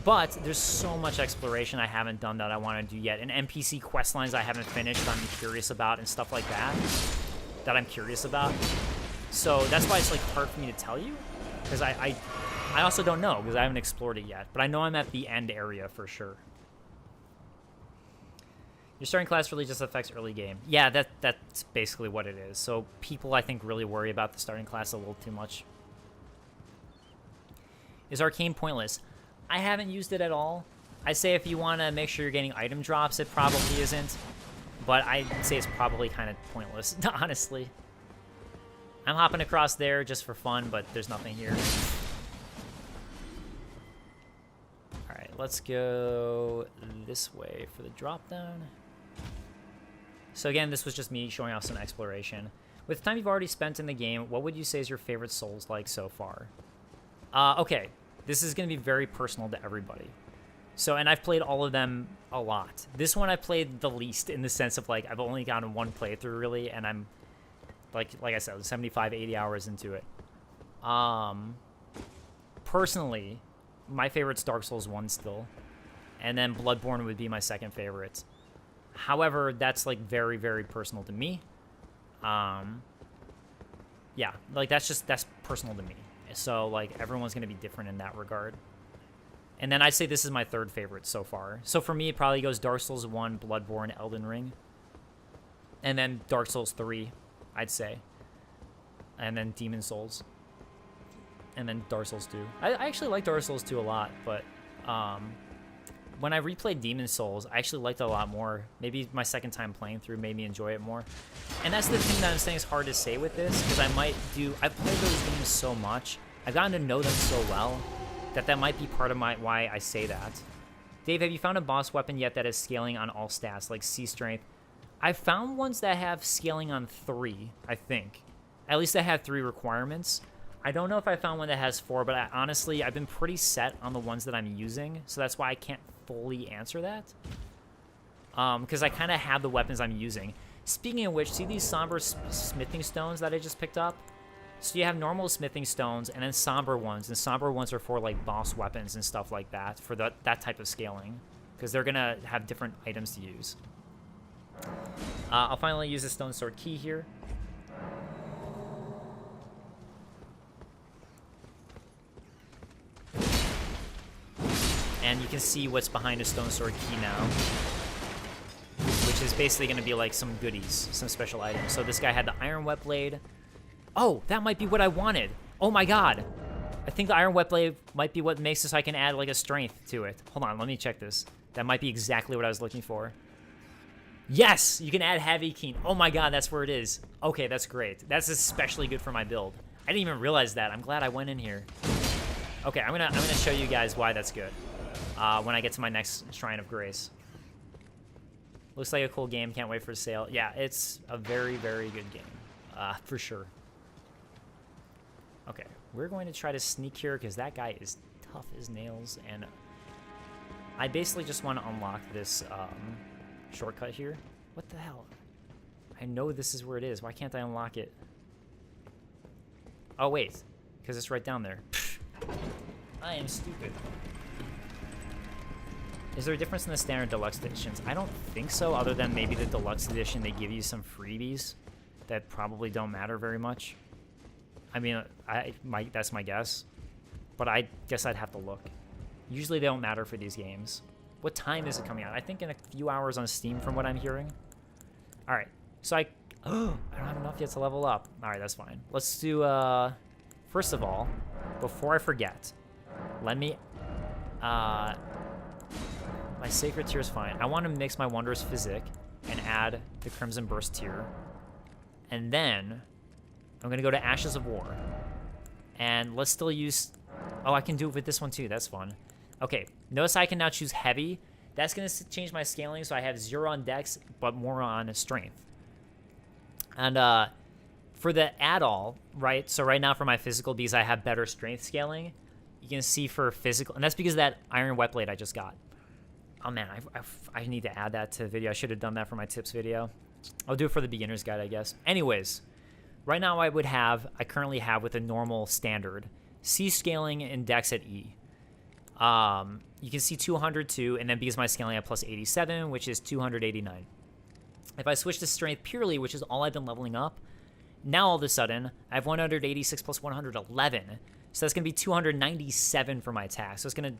But there's so much exploration I haven't done that I want to do yet. And NPC quest lines I haven't finished that I'm curious about and stuff like that. That I'm curious about. So that's why it's like hard for me to tell you. Because I also don't know, because I haven't explored it yet. But I know I'm at the end area for sure. Your starting class really just affects early game. Yeah, that's basically what it is. So people, I think, really worry about the starting class a little too much. Is Arcane pointless? I haven't used it at all. I say if you want to make sure you're getting item drops, it probably isn't. But I'd say it's probably kind of pointless, honestly. I'm hopping across there just for fun, but there's nothing here. Alright, let's go this way for the drop down. So again, this was just me showing off some exploration. With the time you've already spent in the game, what would you say is your favorite Souls-like so far? Okay, this is going to be very personal to everybody. So, and I've played all of them a lot. This one I played the least, in the sense of like, I've only gotten one playthrough really, and I'm, like I said, 75, 80 hours into it. Personally, my favorite's Dark Souls 1 still. And then Bloodborne would be my second favorite. However, that's like very, very personal to me. Yeah, like that's personal to me. So like everyone's gonna be different in that regard. And then I'd say this is my third favorite so far. So for me, it probably goes Dark Souls 1, Bloodborne, Elden Ring. And then Dark Souls 3, I'd say. And then Demon Souls. And then Dark Souls 2. I actually like Dark Souls 2 a lot, but when I replayed Demon Souls, I actually liked it a lot more. Maybe my second time playing through made me enjoy it more. And that's the thing that I'm saying is hard to say with this, because I've played those games so much, I've gotten to know them so well, that might be part of why I say that. Dave, have you found a boss weapon yet that is scaling on all stats, like C strength? I've found ones that have scaling on 3, I think. At least that have 3 requirements. I don't know if I found one that has 4, but honestly, I've been pretty set on the ones that I'm using, so that's why I can't fully answer that. Because I kind of have the weapons I'm using. Speaking of which, see these somber smithing stones that I just picked up? So you have normal smithing stones and then somber ones, and somber ones are for like boss weapons and stuff like that, for that type of scaling, because they're gonna have different items to use. I'll finally use the stone sword key here. And you can see what's behind a stone sword key now, which is basically going to be like some goodies, some special items. So this guy had the iron whet blade. Oh, that might be what I wanted. Oh my god. I think the iron whet blade might be what makes it so I can add like a strength to it. Hold on, let me check this. That might be exactly what I was looking for. Yes, you can add heavy keen. Oh my god, that's where it is. Okay, that's great. That's especially good for my build. I didn't even realize that. I'm glad I went in here. Okay, I'm gonna show you guys why that's good. When I get to my next Shrine of Grace. Looks like a cool game. Can't wait for sale. Yeah, it's a very, very good game. For sure. Okay, we're going to try to sneak here because that guy is tough as nails. And I basically just want to unlock this shortcut here. What the hell? I know this is where it is. Why can't I unlock it? Oh, wait. Because it's right down there. I am stupid. Is there a difference in the standard deluxe editions? I don't think so, other than maybe the deluxe edition, they give you some freebies that probably don't matter very much. I mean, that's my guess. But I guess I'd have to look. Usually they don't matter for these games. What time is it coming out? I think in a few hours on Steam from what I'm hearing. All right, so I don't have enough yet to level up. All right, that's fine. Let's do, first of all, before I forget, let me, my Sacred Tier is fine. I want to mix my Wondrous Physique and add the Crimson Burst tier. And then I'm going to go to Ashes of War. And let's still use... Oh, I can do it with this one too. That's fun. Okay, notice I can now choose Heavy. That's going to change my scaling, so I have 0 on Dex, but more on Strength. And for the add-all, right? So right now for my physical, because I have better Strength scaling, you can see for physical... And that's because of that Iron Wet Blade I just got. Oh man, I need to add that to the video. I should have done that for my tips video. I'll do it for the beginner's guide, I guess. Anyways, right now I currently have with a normal standard, C scaling and Dex at E. You can see 202, and then because my scaling at plus 87, which is 289. If I switch to Strength purely, which is all I've been leveling up, now all of a sudden, I have 186 plus 111. So that's going to be 297 for my attack. So it's going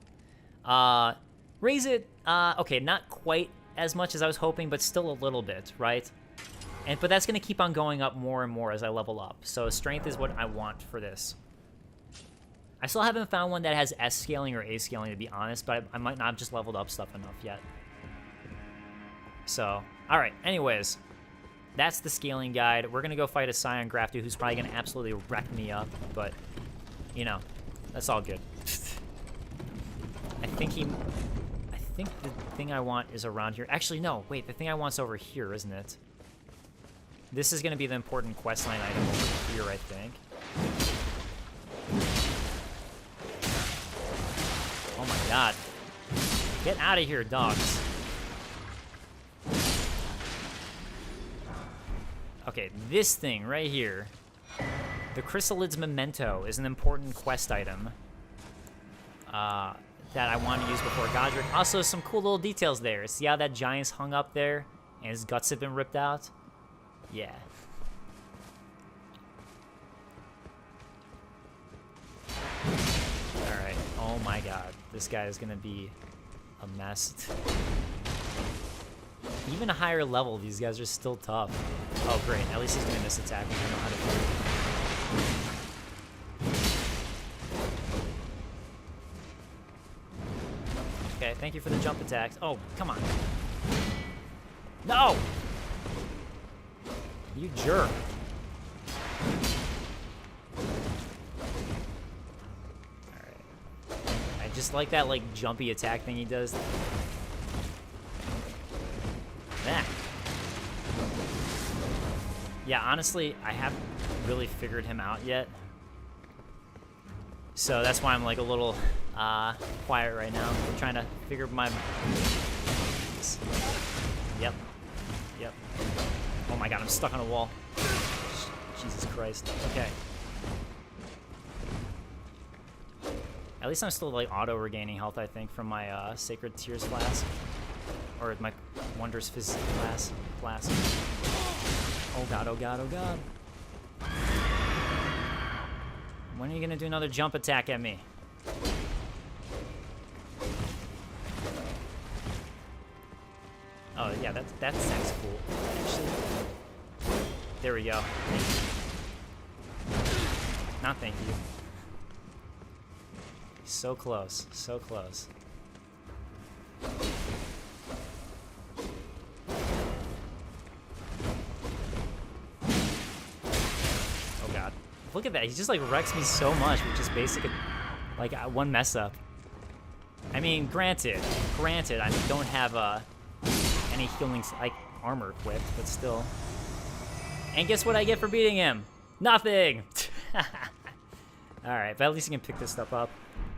to... raise it, okay, not quite as much as I was hoping, but still a little bit, right? But that's going to keep on going up more and more as I level up. So Strength is what I want for this. I still haven't found one that has S scaling or A scaling, to be honest, but I might not have just leveled up stuff enough yet. So, alright, anyways, that's the scaling guide. We're going to go fight a Scion Grafted who's probably going to absolutely wreck me up, but, you know, that's all good. I think the thing I want is around here. Actually, no. Wait, the thing I want's over here, isn't it? This is going to be the important questline item over here, I think. Oh my god. Get out of here, dogs. Okay, this thing right here. The Chrysalid's Memento is an important quest item. That I want to use before Godrick. Also, some cool little details there. See how that giant's hung up there and his guts have been ripped out? Yeah. Alright. Oh my god. This guy is going to be a mess. Even a higher level, these guys are still tough. Oh, great. At least he's doing this attack. We know how to do it. Okay, thank you for the jump attacks. Oh, come on. No! You jerk. Alright. I just like that, like, jumpy attack thing he does. That. Yeah, honestly, I haven't really figured him out yet. So that's why I'm, like, a little... quiet right now. I'm trying to figure my... Yep. Yep. Oh my god, I'm stuck on a wall. Jesus Christ. Okay. At least I'm still, like, auto-regaining health, I think, from my, Sacred Tears Flask. Or my Wondrous Physique Flask. Oh god, oh god, oh god. When are you gonna do another jump attack at me? Oh, yeah, that's cool, actually. There we go. Not thank you. So close, so close. Oh god. Look at that, he just like wrecks me so much with just basic, like one mess up. I mean, granted, I don't have any healing like armor equipped, but still. And guess what I get for beating him? Nothing! Alright, but at least you can pick this stuff up.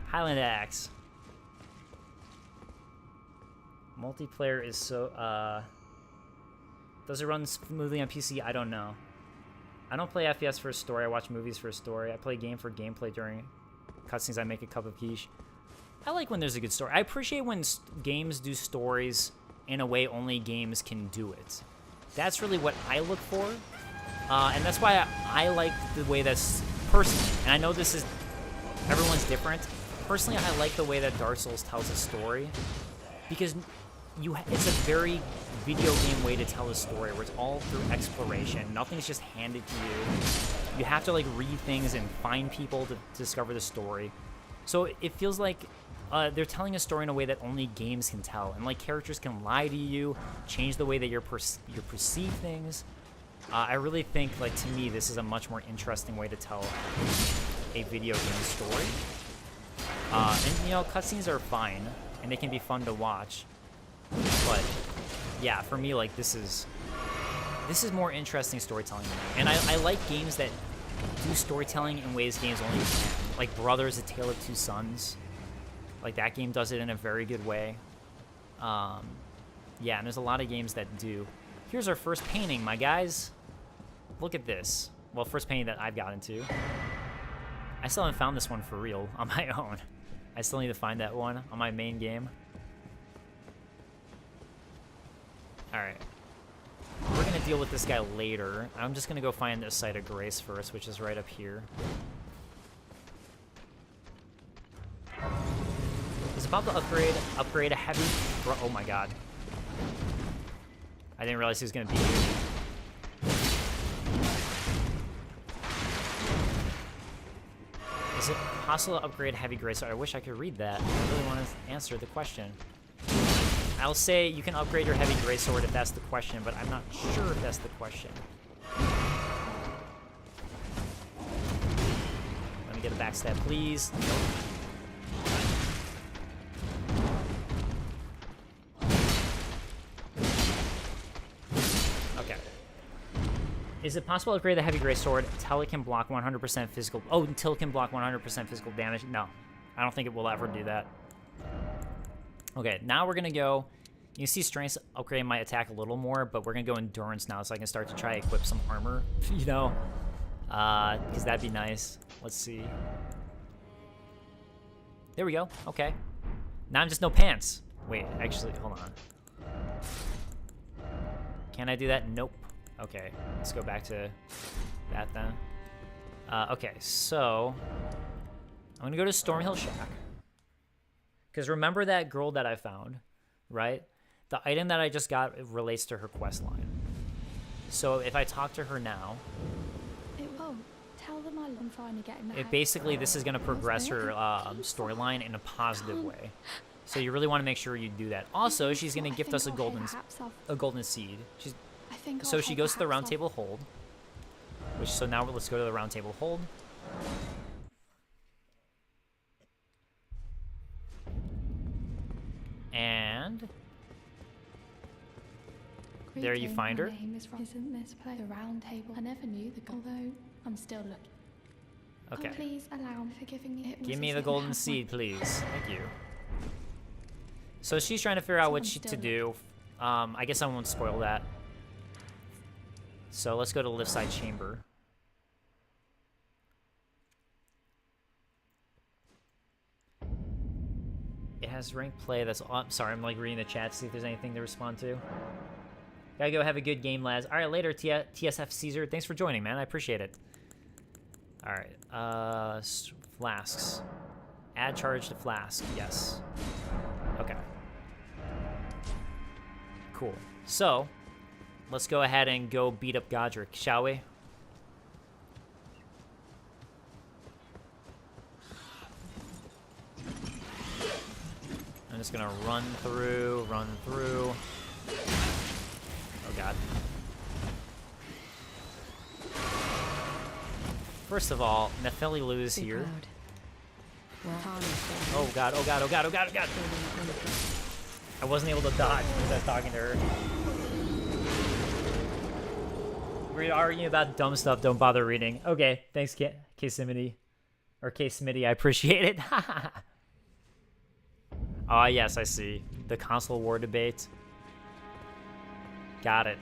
Highland Axe. Multiplayer is so, does it run smoothly on PC? I don't know. I don't play FPS for a story, I watch movies for a story. I play game for gameplay during cutscenes, I make a cup of quiche. I like when there's a good story. I appreciate when games do stories in a way only games can do it. That's really what I look for. And that's why I like the way that's personally. And I know this is, everyone's different. Personally, I like the way that Dark Souls tells a story. Because it's a very video game way to tell a story where it's all through exploration. Nothing's just handed to you. You have to like read things and find people to discover the story. So it feels like they're telling a story in a way that only games can tell, and like characters can lie to you, change the way that you perceive things. I really think, like, to me, this is a much more interesting way to tell a video game story. And you know, cutscenes are fine, and they can be fun to watch. But yeah, for me, like, this is more interesting storytelling to me. And I like games that do storytelling in ways games only can. Like Brothers: A Tale of Two Sons. Like, that game does it in a very good way. Yeah, and there's a lot of games that do. Here's our first painting, my guys. Look at this. Well, first painting that I've gotten to. I still haven't found this one for real on my own. I still need to find that one on my main game. Alright. We're going to deal with this guy later. I'm just going to go find a Site of Grace first, which is right up here. It's about to upgrade a heavy... Oh my god. I didn't realize he was going to be here. Is it possible to upgrade heavy greatsword? I wish I could read that. I really want to answer the question. I'll say you can upgrade your heavy greatsword if that's the question, but I'm not sure if that's the question. Let me get a backstab, please. Nope. Is it possible to upgrade the heavy greatsword until it can block 100% physical? Oh, until it can block 100% physical damage? No, I don't think it will ever do that. Okay, now we're gonna go. You can see strength upgrading my attack a little more, but we're gonna go endurance now, so I can start to try to equip some armor. You know, because that'd be nice. Let's see. There we go. Okay. Now I'm just no pants. Wait, actually, hold on. Can I do that? Nope. Okay, let's go back to that then. Okay, so I'm gonna go to Stormhill Shack. Because remember that girl that I found, right? The item that I just got relates to her quest line. So if I talk to her now, tell them I'm trying to get in the basically this is gonna progress her storyline in a positive way. So you really want to make sure you do that. Also, she's gonna gift us a golden seed. So she goes to the round table hold, so now let's go to the round table hold. And there you find her. Isn't this place the round table? I never knew although I'm still looking. Okay. Oh, please allow me for giving me. Give me the golden seed, please. Thank you. So she's trying to figure out what to do. I guess I won't spoil that. So let's go to lift side chamber. It has ranked play. That's I'm sorry, I'm like reading the chat to see if there's anything to respond to. Gotta go have a good game, lads. All right, later, TSF Caesar. Thanks for joining, man. I appreciate it. All right, flasks. Add charge to flask. Yes. Okay. Cool. So let's go ahead and go beat up Godrick, shall we? I'm just gonna run through. Oh god. First of all, Nephili Lou is here. Oh god, oh god, oh god, oh god, oh god! I wasn't able to dodge because I was talking to her. We're arguing about dumb stuff, don't bother reading. Okay, thanks, K-Simity. Or K-Smitty, I appreciate it. Ah, yes, I see. The console war debate. Got it.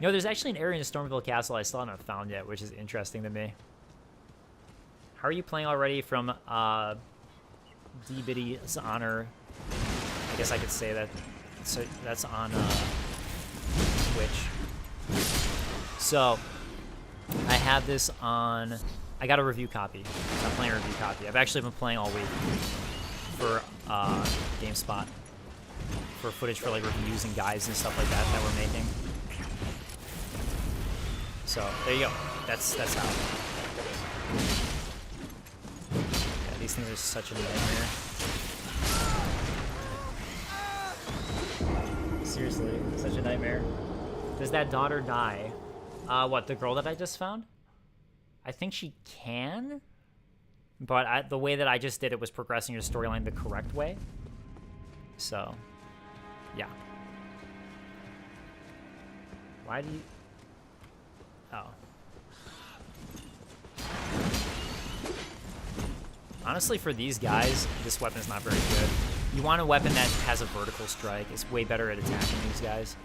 You know, there's actually an area in Stormville Castle I still haven't found yet, which is interesting to me. How are you playing already from D-Biddy's honor, I guess I could say that. So that's on Twitch. So I have this on. I got a review copy. So I'm playing a review copy. I've actually been playing all week for GameSpot for footage for like reviews and guides and stuff like that that we're making. So there you go. That's how. Yeah, these things are such a nightmare. Seriously, such a nightmare. Does that daughter die? What, the girl that I just found? I think she can, but the way that I just did it was progressing your storyline the correct way. So, yeah. Why do you... Oh. Honestly, for these guys, this weapon is not very good. You want a weapon that has a vertical strike. It's way better at attacking these guys.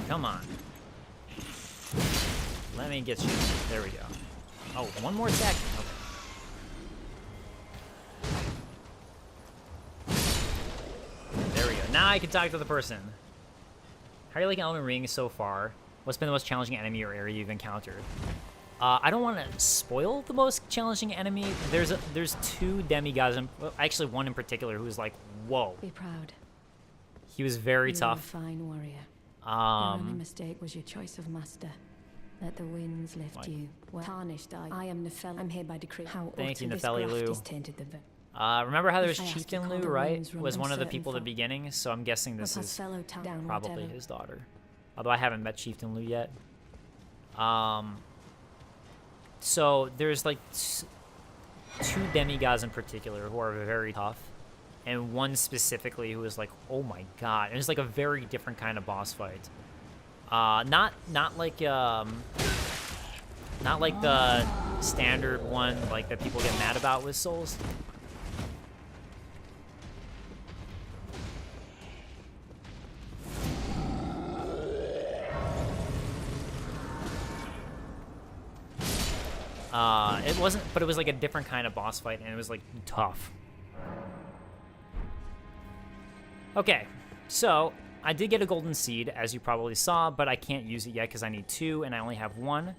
Come on. Let me get you. There we go. Oh, one more attack. Okay. There we go. Now I can talk to the person. How are you liking Elden Ring so far? What's been the most challenging enemy or area you've encountered? I don't want to spoil the most challenging enemy. There's two demigods, actually one in particular, who's like, whoa. Be proud. He was very tough. You're a fine warrior. Your only mistake was your choice of master. Let the winds lift you. Well, tarnished I am Nefeli. I'm here by decree. How thank you, this Nefeli graft Lu. is tainted the remember how there's If I asked Chieftain to call Lu, the right? winds, Was one of the uncertain people at the folk. beginning, so I'm guessing this is probably his daughter. Although I haven't met Chieftain Lu yet. So there's like two demigods in particular who are very tough, and one specifically who is like, oh my god, and it's like a very different kind of boss fight. Not like the standard one like that people get mad about with Souls. It wasn't, but it was like a different kind of boss fight, and it was like tough. Okay, so I did get a golden seed, as you probably saw, but I can't use it yet because I need 2, and I only have 1.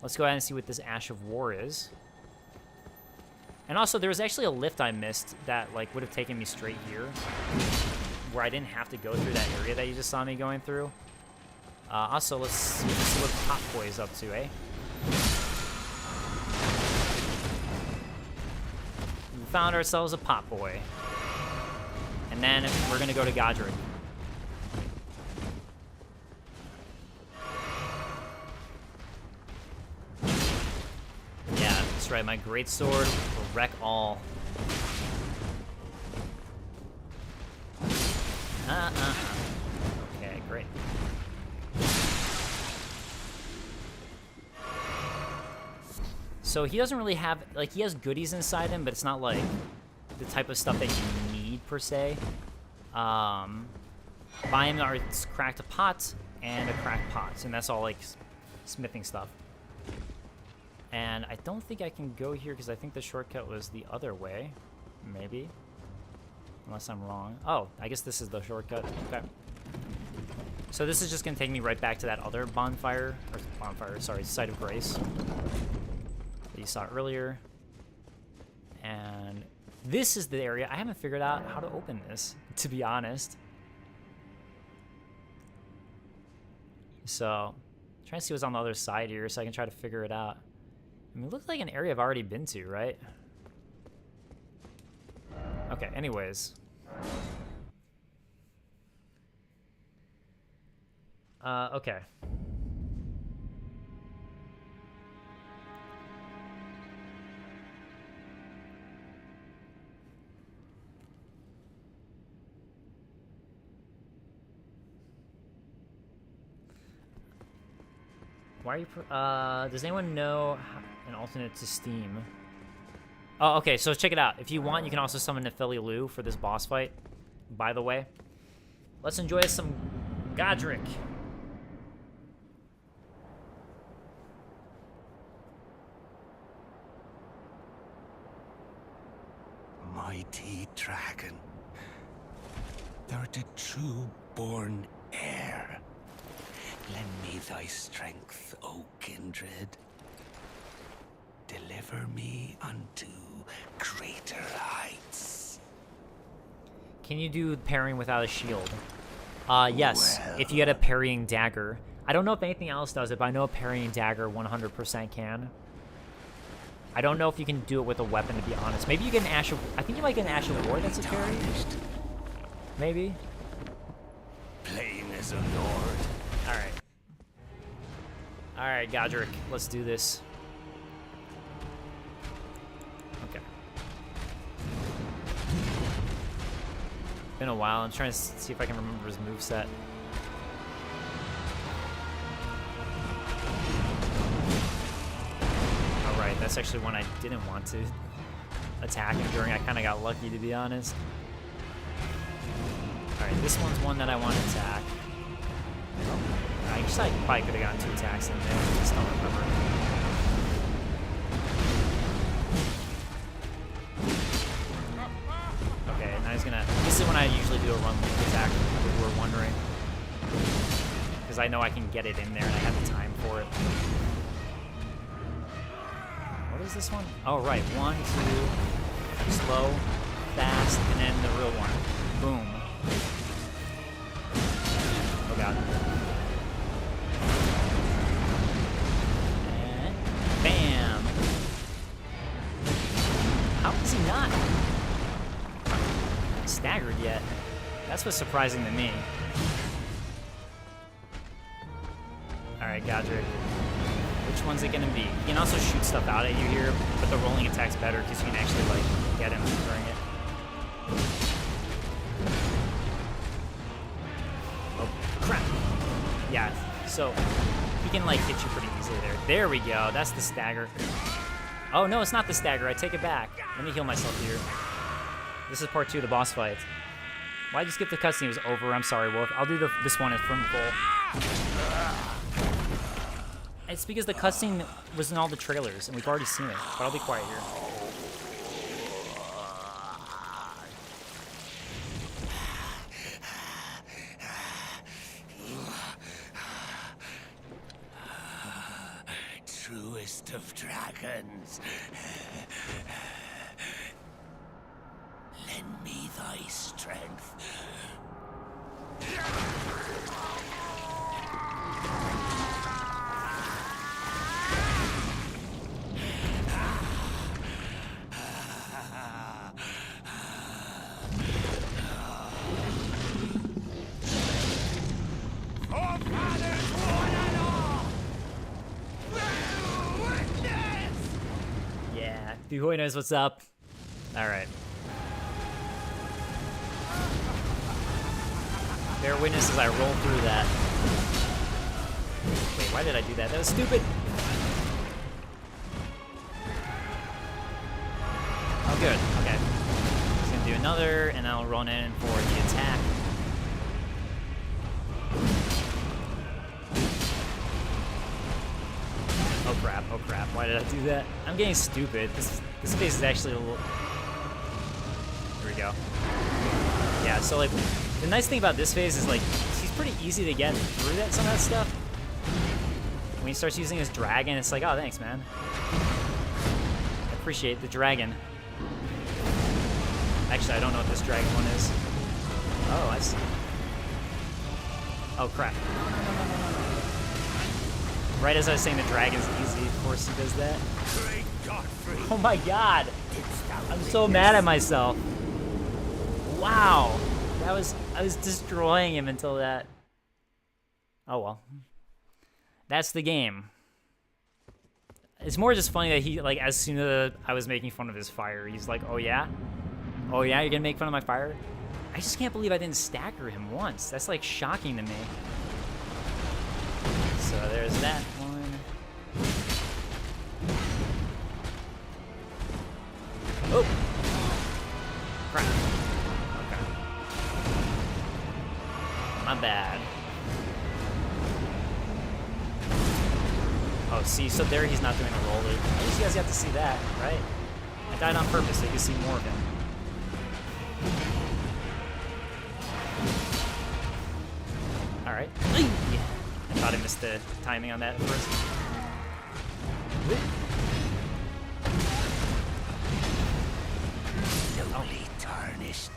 Let's go ahead and see what this Ash of War is. And also, there was actually a lift I missed that like would have taken me straight here, where I didn't have to go through that area that you just saw me going through. Also, let's see what Pop Boy is up to, eh? We found ourselves a Pop Boy. And then we're gonna go to Godrick. Yeah, that's right, my greatsword will wreck all. Okay, great. So he doesn't really have, like, he has goodies inside him, but it's not like the type of stuff that you need per se. By him are cracked pot and a cracked pot, and that's all like smithing stuff. And I don't think I can go here because I think the shortcut was the other way, maybe, unless I'm wrong. Oh, I guess this is the shortcut. Okay. So this is just gonna take me right back to that other bonfire, sorry, Site of Grace that you saw earlier. And this is the area. I haven't figured out how to open this, to be honest. So, trying to see what's on the other side here so I can try to figure it out. I mean, it looks like an area I've already been to, right? Okay, anyways. Okay. Why are you... does anyone know an alternate to Steam? Oh, okay, so check it out. If you want, you can also summon Nefeli Lu for this boss fight, by the way. Let's enjoy some Godrick. mighty dragon. Thou art a true-born heir. Lend me thy strength, O kindred. Deliver me unto greater heights. Can you do parrying without a shield? Yes, if you get a parrying dagger. I don't know if anything else does it, but I know a parrying dagger 100% can. I don't know if you can do it with a weapon, to be honest. Maybe you get an Ash of... I think you might get an Ash of War that's a parry. Maybe. Plain as a lord. Alright. Alright, Godrick. Let's do this. Okay. Been a while. I'm trying to see if I can remember his moveset. Alright, that's actually one I didn't want to attack him during. I kind of got lucky, to be honest. Alright, this one's one that I want to attack. I guess I probably could have gotten 2 attacks in there. I just don't remember. Okay, now he's gonna... This is when I usually do a run link attack, if you were wondering. Because I know I can get it in there and I have the time for it. What is this one? Oh, right. 1, 2, slow, fast, and then the real one. Boom. Oh, God. And bam. How is he not staggered yet? That's what's surprising to me. Alright, Godrick. Which one's it gonna be? You can also shoot stuff out at you here, but the rolling attack's better because you can actually, like, get him during it. Oh, crap. Yeah, so he can, like, hit you pretty easily there. There we go. That's the stagger. Oh, no, it's not the stagger. I take it back. Let me heal myself here. This is part 2 of the boss fight. Why'd you skip the cutscene? It was over. I'm sorry, Wolf. I'll do this one from full. It's because the cutscene was in all the trailers, and we've already seen it. But I'll be quiet here. Truest of dragons. Lend me thy strength. Yeah, Duhoy knows what's up. Alright. Bear witness as I roll through that. Wait, why did I do that? That was stupid! Oh, good. Okay. Just gonna do another, and I'll run in for the attack. Oh crap, oh crap. Why did I do that? I'm getting stupid. This phase is actually a little... Here we go. Yeah, so like, the nice thing about this phase is like, he's pretty easy to get through some of that stuff. When he starts using his dragon, it's like, oh, thanks, man. I appreciate the dragon. Actually, I don't know what this dragon one is. Oh, I see. Oh, crap. Right as I was saying the dragon's easy, of course he does that. Oh my god! I'm so mad at myself. Wow! I was destroying him until that. Oh well. That's the game. It's more just funny that he, like, as soon as I was making fun of his fire, he's like, oh yeah? Oh yeah, you're gonna make fun of my fire? I just can't believe I didn't stagger him once. That's like shocking to me. So there's that one. Oh! Crap. Okay. My bad. Oh, see, so there he's not doing a roll loop. At least you guys got to see that, right? I died on purpose so you can see more of him. God, I missed the timing on that at first. Newly tarnished,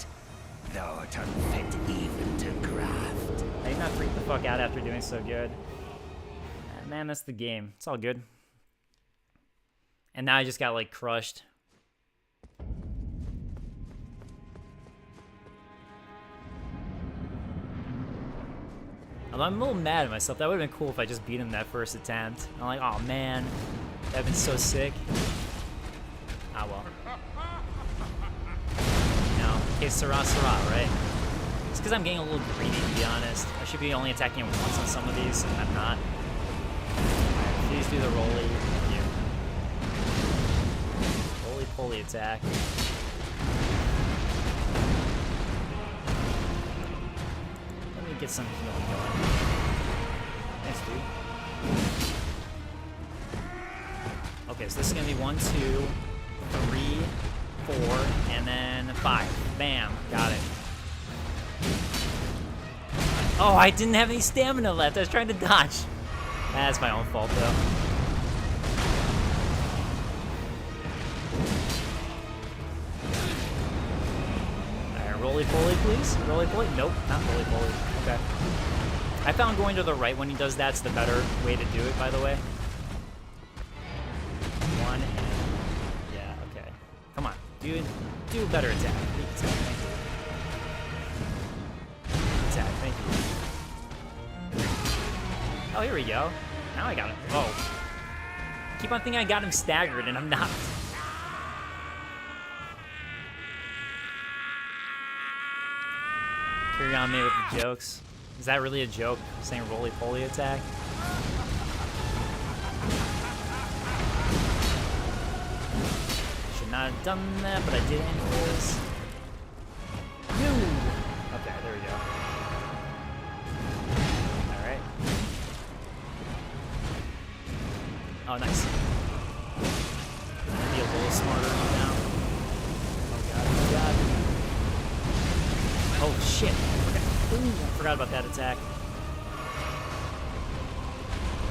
thou art unfit even to graft. I did not freak the fuck out after doing so good. Man, that's the game. It's all good. And now I just got, like, crushed. Although I'm a little mad at myself. That would have been cool if I just beat him that first attempt. I'm like, oh man, that would have been so sick. Ah well. No, okay, Sarah, right? It's because I'm getting a little greedy, to be honest. I should be only attacking him once on some of these, and I'm not. Please do the roly. Roly-poly attack. Let me get some healing going. Nice, dude. Okay, so this is gonna be 1, 2, 3, 4, and then 5. Bam, got it. Oh, I didn't have any stamina left. I was trying to dodge. That's my own fault, though. Alright, roly-poly, please. Roly-poly? Nope, not roly-poly. Okay. I found going to the right when he does that's the better way to do it, by the way. 1 and... Yeah, okay. Come on. Do a better attack. Attack, thank you. Attack, thank you. Oh, here we go. Now I got him. Oh. Keep on thinking I got him staggered, and I'm not. Carry on me with the jokes. Is that really a joke, saying roly-poly attack? Should not have done that, but I did anyways. No! Okay, there we go. Alright. Oh, nice. Be a little smarter now. Oh god, oh god. Oh shit. Okay. Ooh, I forgot about that attack.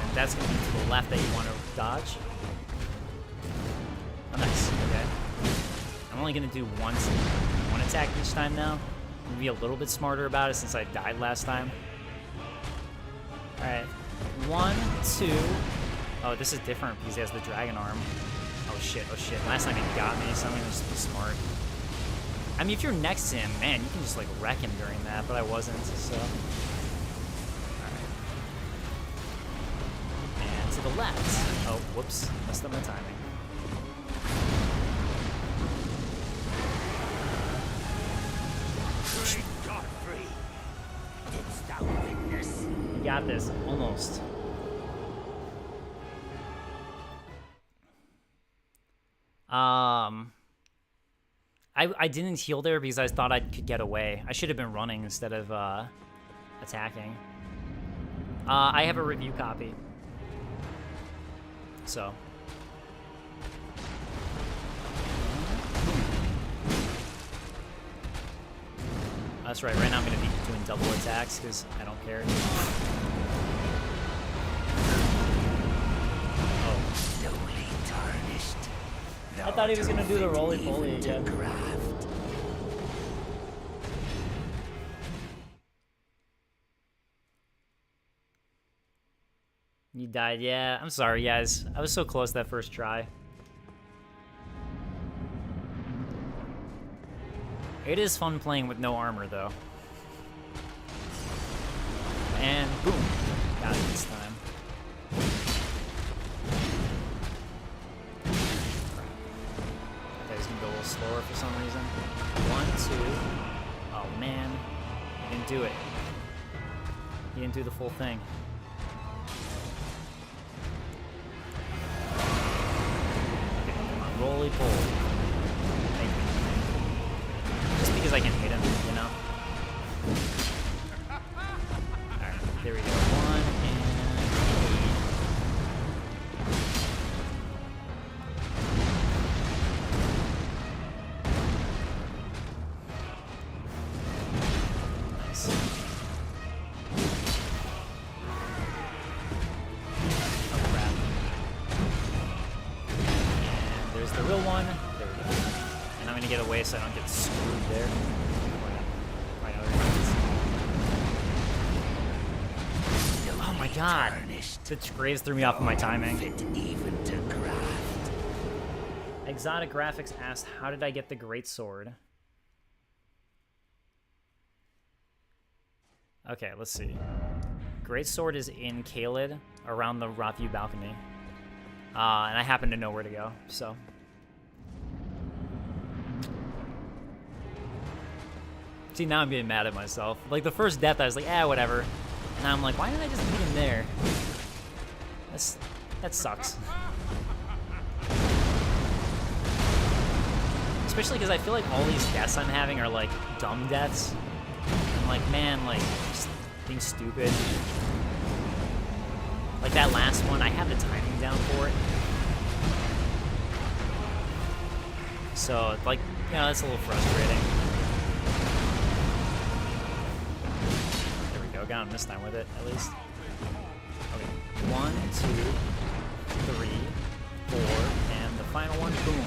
And that's gonna be to the left that you want to dodge. Oh, nice. Okay. I'm only gonna do one attack each time now. I'm gonna be a little bit smarter about it since I died last time. Alright. 1, 2. Oh, this is different because he has the dragon arm. Oh shit, oh shit. Last time he got me, so I'm gonna just be smart. I mean, if you're next to him, man, you can just like wreck him during that, but I wasn't, so. Alright. And to the left. Oh, whoops. Messed up my timing. Godfrey, didst thou witness? You got this. Almost. I didn't heal there because I thought I could get away. I should have been running instead of attacking. I have a review copy. So. That's right, right now I'm going to be doing double attacks because I don't care. Oh. Newly tarnished. I thought he was going to do the roly-poly again. You died, yeah. I'm sorry, guys. I was so close that first try. It is fun playing with no armor, though. And boom. Got it this time. Okay, he's gonna go a little slower for some reason. 1, 2. Oh, man. He didn't do it. He didn't do the full thing. Roly-poly. Just because I can hit him, you know? Alright, there we go. 1 and 8. Nice. the real one. There we go. And I'm gonna get away so I don't get screwed there. Oh my god! The graves threw me off of my timing. Even to graft. Exotic Graphics asked, how did I get the greatsword? Okay, let's see. Greatsword is in Caelid, around the Rothview balcony. And I happen to know where to go, so. See, now I'm getting mad at myself. Like, the first death, I was like, whatever. Now I'm like, why didn't I just meet him there? That sucks. Especially because I feel like all these deaths I'm having are, like, dumb deaths. I'm like, man, like, just being stupid. Like that last one, I have the timing down for it. So, like, you know, that's a little frustrating. There we go, got him this time with it, at least. Okay, 1, 2, 3, 4, and the final one, boom.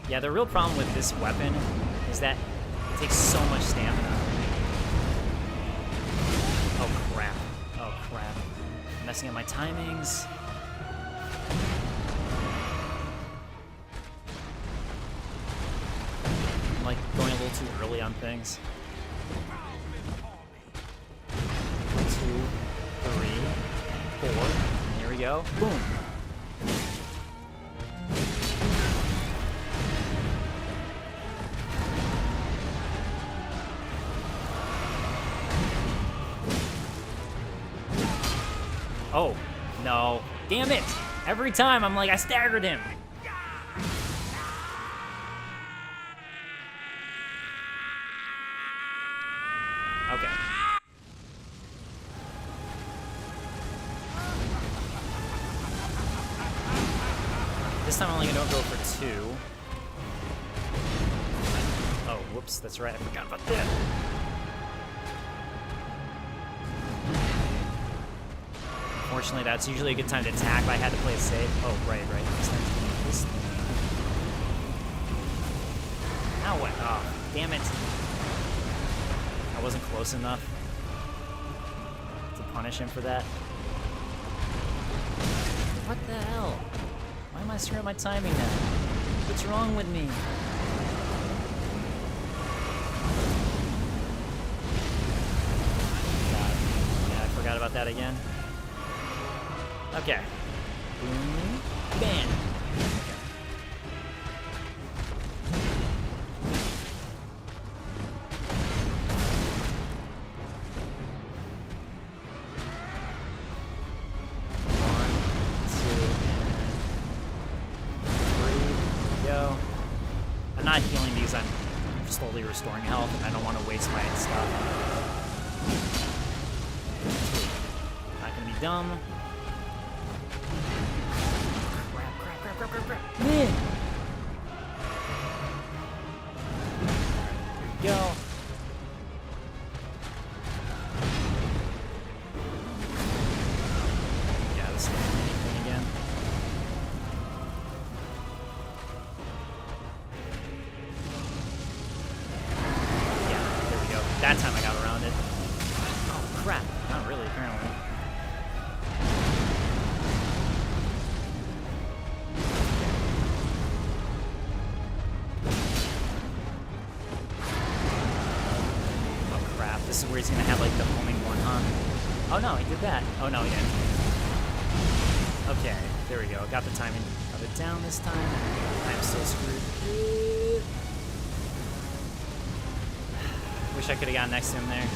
Yeah, the real problem with this weapon is that it takes so much stamina. Oh crap. Oh crap. I'm messing up my timings. I'm like going a little too early on things. 2, 3, 4. And here we go. Boom. Oh, no. Damn it! Every time I'm like, I staggered him! Okay. This time I'm only gonna go for 2. Oh, whoops, that's right, I forgot about that. Unfortunately, that's usually a good time to attack, but I had to play it safe. Oh, right. This thing. Now what? Oh, damn it. I wasn't close enough to punish him for that. What the hell? Why am I screwing up my timing now? What's wrong with me? God. Yeah, I forgot about that again. Okay. Boom. Bam. Okay. Go. I'm not healing these, I'm slowly restoring health, and I don't want to waste my stuff. Not gonna be dumb. Crap. Man. There we go. Yeah, this is anything again. Yeah, there we go. That time I got around it. Oh crap. Not really, apparently. This is where he's gonna have like the homing one, huh? Oh no, he did that. Oh no, he didn't. Okay, there we go. Got the timing of it down this time. I'm so screwed. Wish I could have gotten next to him there.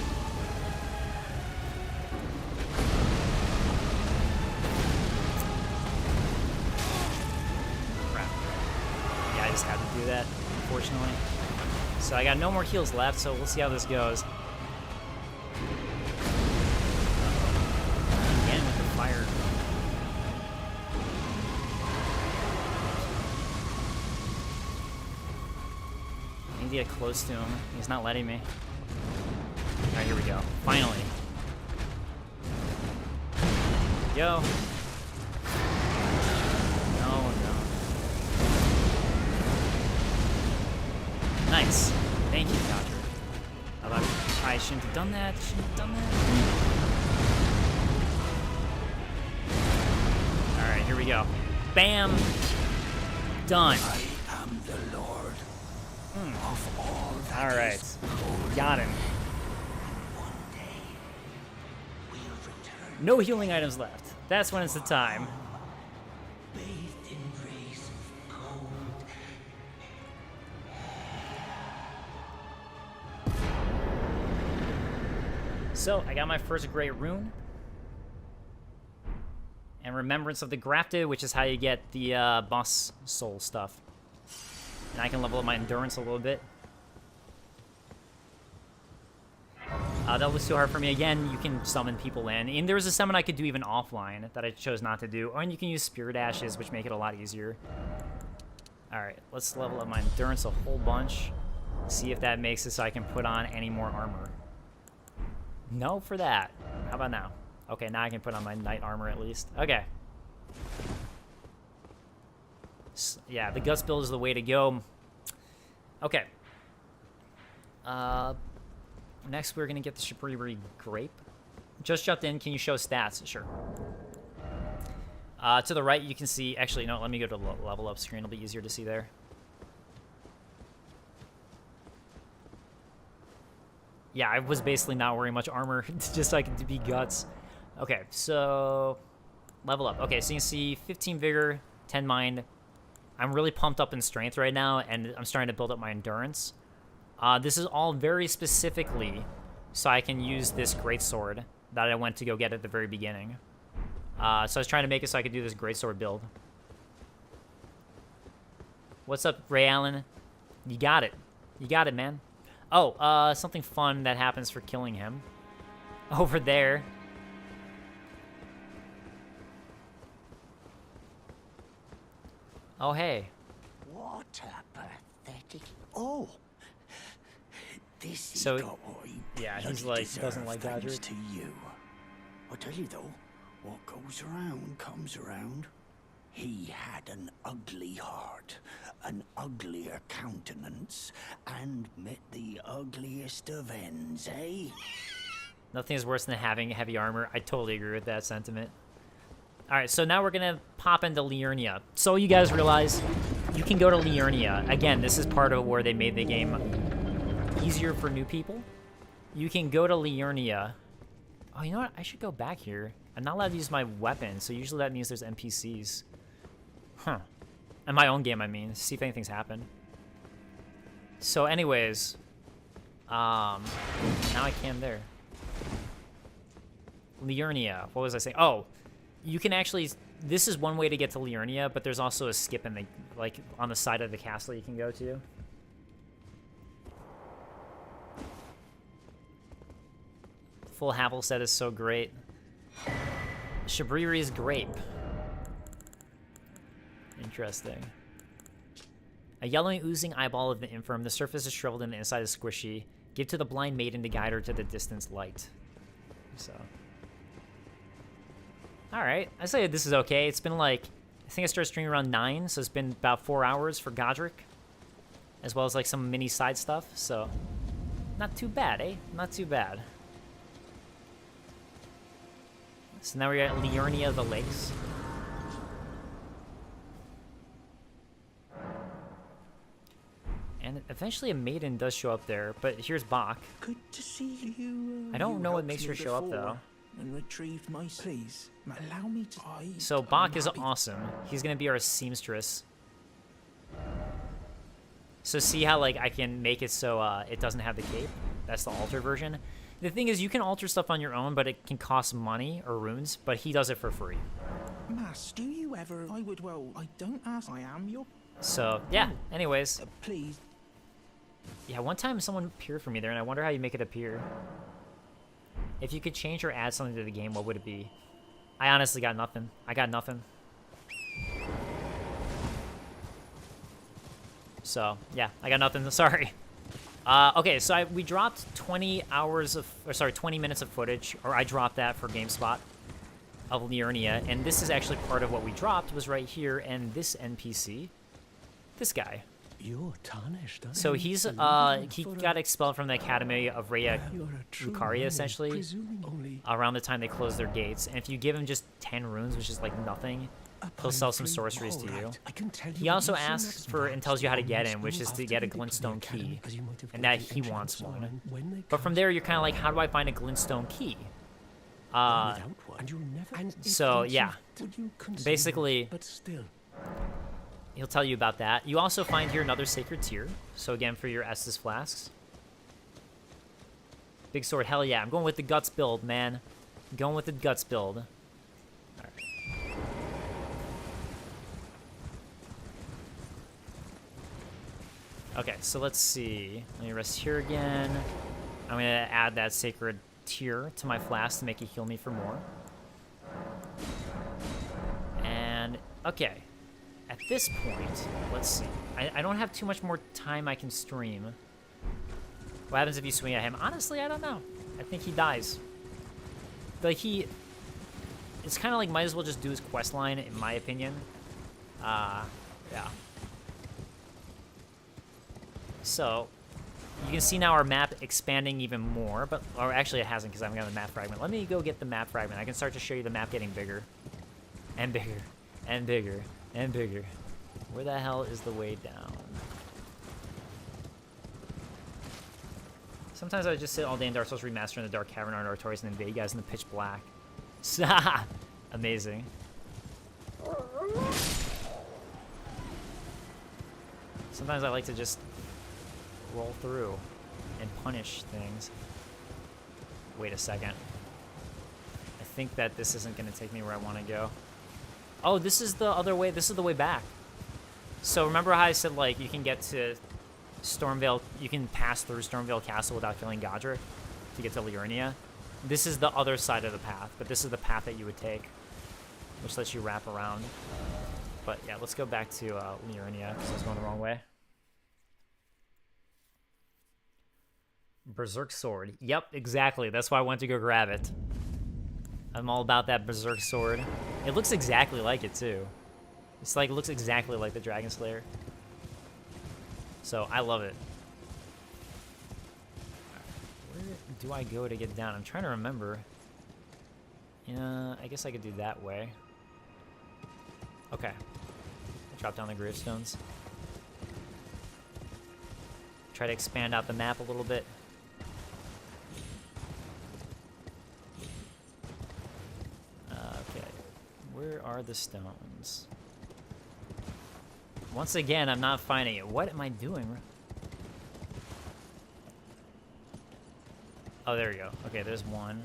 Crap. Yeah, I just had to do that, unfortunately. So I got no more heals left, so we'll see how this goes. Again with the fire. I need to get close to him. He's not letting me. Alright, here we go. Finally. we go. No. Nice. Thank you, Godrick. I shouldn't have done that. Alright, here we go. Bam! Done. I am the Lord of all that. Alright. Got him. No healing items left. That's when it's the time. Bathed in rays of gold. So, I got my first great rune. And Remembrance of the Grafted, which is how you get the boss soul stuff. And I can level up my endurance a little bit. That was too hard for me. Again, you can summon people in. And there was a summon I could do even offline that I chose not to do. And you can use Spirit Ashes, which make it a lot easier. Alright, let's level up my endurance a whole bunch. See if that makes it so I can put on any more armor. No for that. How about now? Okay, now I can put on my knight armor at least. Okay. Yeah, the guts build is the way to go. Okay. Next, we're going to get the Shabriri Grape. Just jumped in. Can you show stats? Sure. To the right, you can see... Actually, no, let me go to the level up screen. It'll be easier to see there. Yeah, I was basically not wearing much armor just so I could be guts. Okay, so... Level up. Okay, so you can see 15 Vigor, 10 Mind. I'm really pumped up in Strength right now, and I'm starting to build up my Endurance. This is all very specifically so I can use this greatsword that I went to go get at the very beginning. So I was trying to make it so I could do this greatsword build. What's up, Ray Allen? You got it. You got it, man. Oh, something fun that happens for killing him. Over there. Oh, hey. What a pathetic... Oh! This is So, yeah, he's like, doesn't like Godrick. To you. I tell you though, what goes around comes around. He had an ugly heart, an uglier countenance, and met the ugliest of ends, eh? Nothing is worse than having heavy armor. I totally agree with that sentiment. Alright, so now we're gonna pop into Liurnia. So you guys realize you can go to Liurnia. Again, this is part of where they made the game easier for new people. You can go to Liurnia. Oh, you know what? I should go back here. I'm not allowed to use my weapon, so usually that means there's NPCs. Huh. In my own game, I mean. See if anything's happened. So anyways, now I can there. Liurnia. What was I saying? Oh, you can actually... This is one way to get to Liurnia, but there's also a skip in the... Like, on the side of the castle you can go to. Full Havel set is so great. Shabriri's Grape. Interesting. A yellowing, oozing eyeball of the infirm. The surface is shriveled and the inside is squishy. Give to the blind maiden to guide her to the distant light. So. Alright. I say this is okay. It's been like... I think I started streaming around 9, so it's been about 4 hours for Godrick. As well as like some mini side stuff, so... Not too bad, eh? Not too bad. So now we're at Liurnia of the Lakes. And eventually a maiden does show up there, but here's Bach. Good to see you. I don't know what makes her show up though. And retrieved my... Please, allow me to... So Bach is awesome. He's gonna be our seamstress. So see how like I can make it so it doesn't have the cape? That's the altered version. The thing is, you can alter stuff on your own, but it can cost money or runes, but he does it for free. Mass, do you ever... I would, well, I don't ask. I am your... So, yeah, anyways. Please. Yeah, one time someone appeared for me there, and I wonder how you make it appear. If you could change or add something to the game, what would it be? I honestly got nothing. I got nothing. So, yeah, I got nothing. Sorry. Okay, so we dropped 20 minutes of footage, or I dropped that for GameSpot. of Liurnia, and this is actually part of what we dropped, was right here, and this NPC, this guy. You're tarnished. So he got expelled from the Academy of Rhea Lucaria, essentially, around the time they closed their gates, and if you give him just 10 runes, which is like nothing, he'll sell some sorceries to you. He also asks for and tells you how to get in, which is to get a glintstone key, and that he wants one. But from there, you're kind of like, how do I find a glintstone key? So yeah, basically, he'll tell you about that. You also find here another sacred tier. So again, for your Estus flasks. Big sword, hell yeah. I'm going with the guts build, man. I'm going with the guts build. Okay, so let's see. Let me rest here again. I'm gonna add that sacred tier to my flask to make it heal me for more. And, okay. At this point, let's see. I don't have too much more time I can stream. What happens if you swing at him? Honestly, I don't know. I think he dies. Like, it's kind of like, might as well just do his quest line, in my opinion. Yeah. So, you can see now our map expanding even more, or actually it hasn't because I haven't got the map fragment. Let me go get the map fragment. I can start to show you the map getting bigger. And bigger. And bigger. And bigger. Where the hell is the way down? Sometimes I just sit all day in Dark Souls Remaster in the Dark Cavern on Artorias and invade guys in the pitch black. Amazing. Sometimes I like to just roll through and punish things. Wait a second. I think that this isn't going to take me where I want to go. Oh, this is the other way. This is the way back. So remember how I said, like, you can get to Stormvale, you can pass through Stormvale Castle without killing Godrick to get to Liurnia? This is the other side of the path, but this is the path that you would take, which lets you wrap around. But yeah, let's go back to Liurnia, because I was going the wrong way. Berserk Sword. Yep, exactly. That's why I went to go grab it. I'm all about that Berserk Sword. It looks exactly like it, too. It's like, it looks exactly like the Dragon Slayer. So, I love it. Where do I go to get down? I'm trying to remember. Yeah, I guess I could do that way. Okay. Drop down the gravestones. Try to expand out the map a little bit. Okay. Where are the stones? Once again, I'm not finding it. What am I doing? Oh, there we go. Okay, there's one.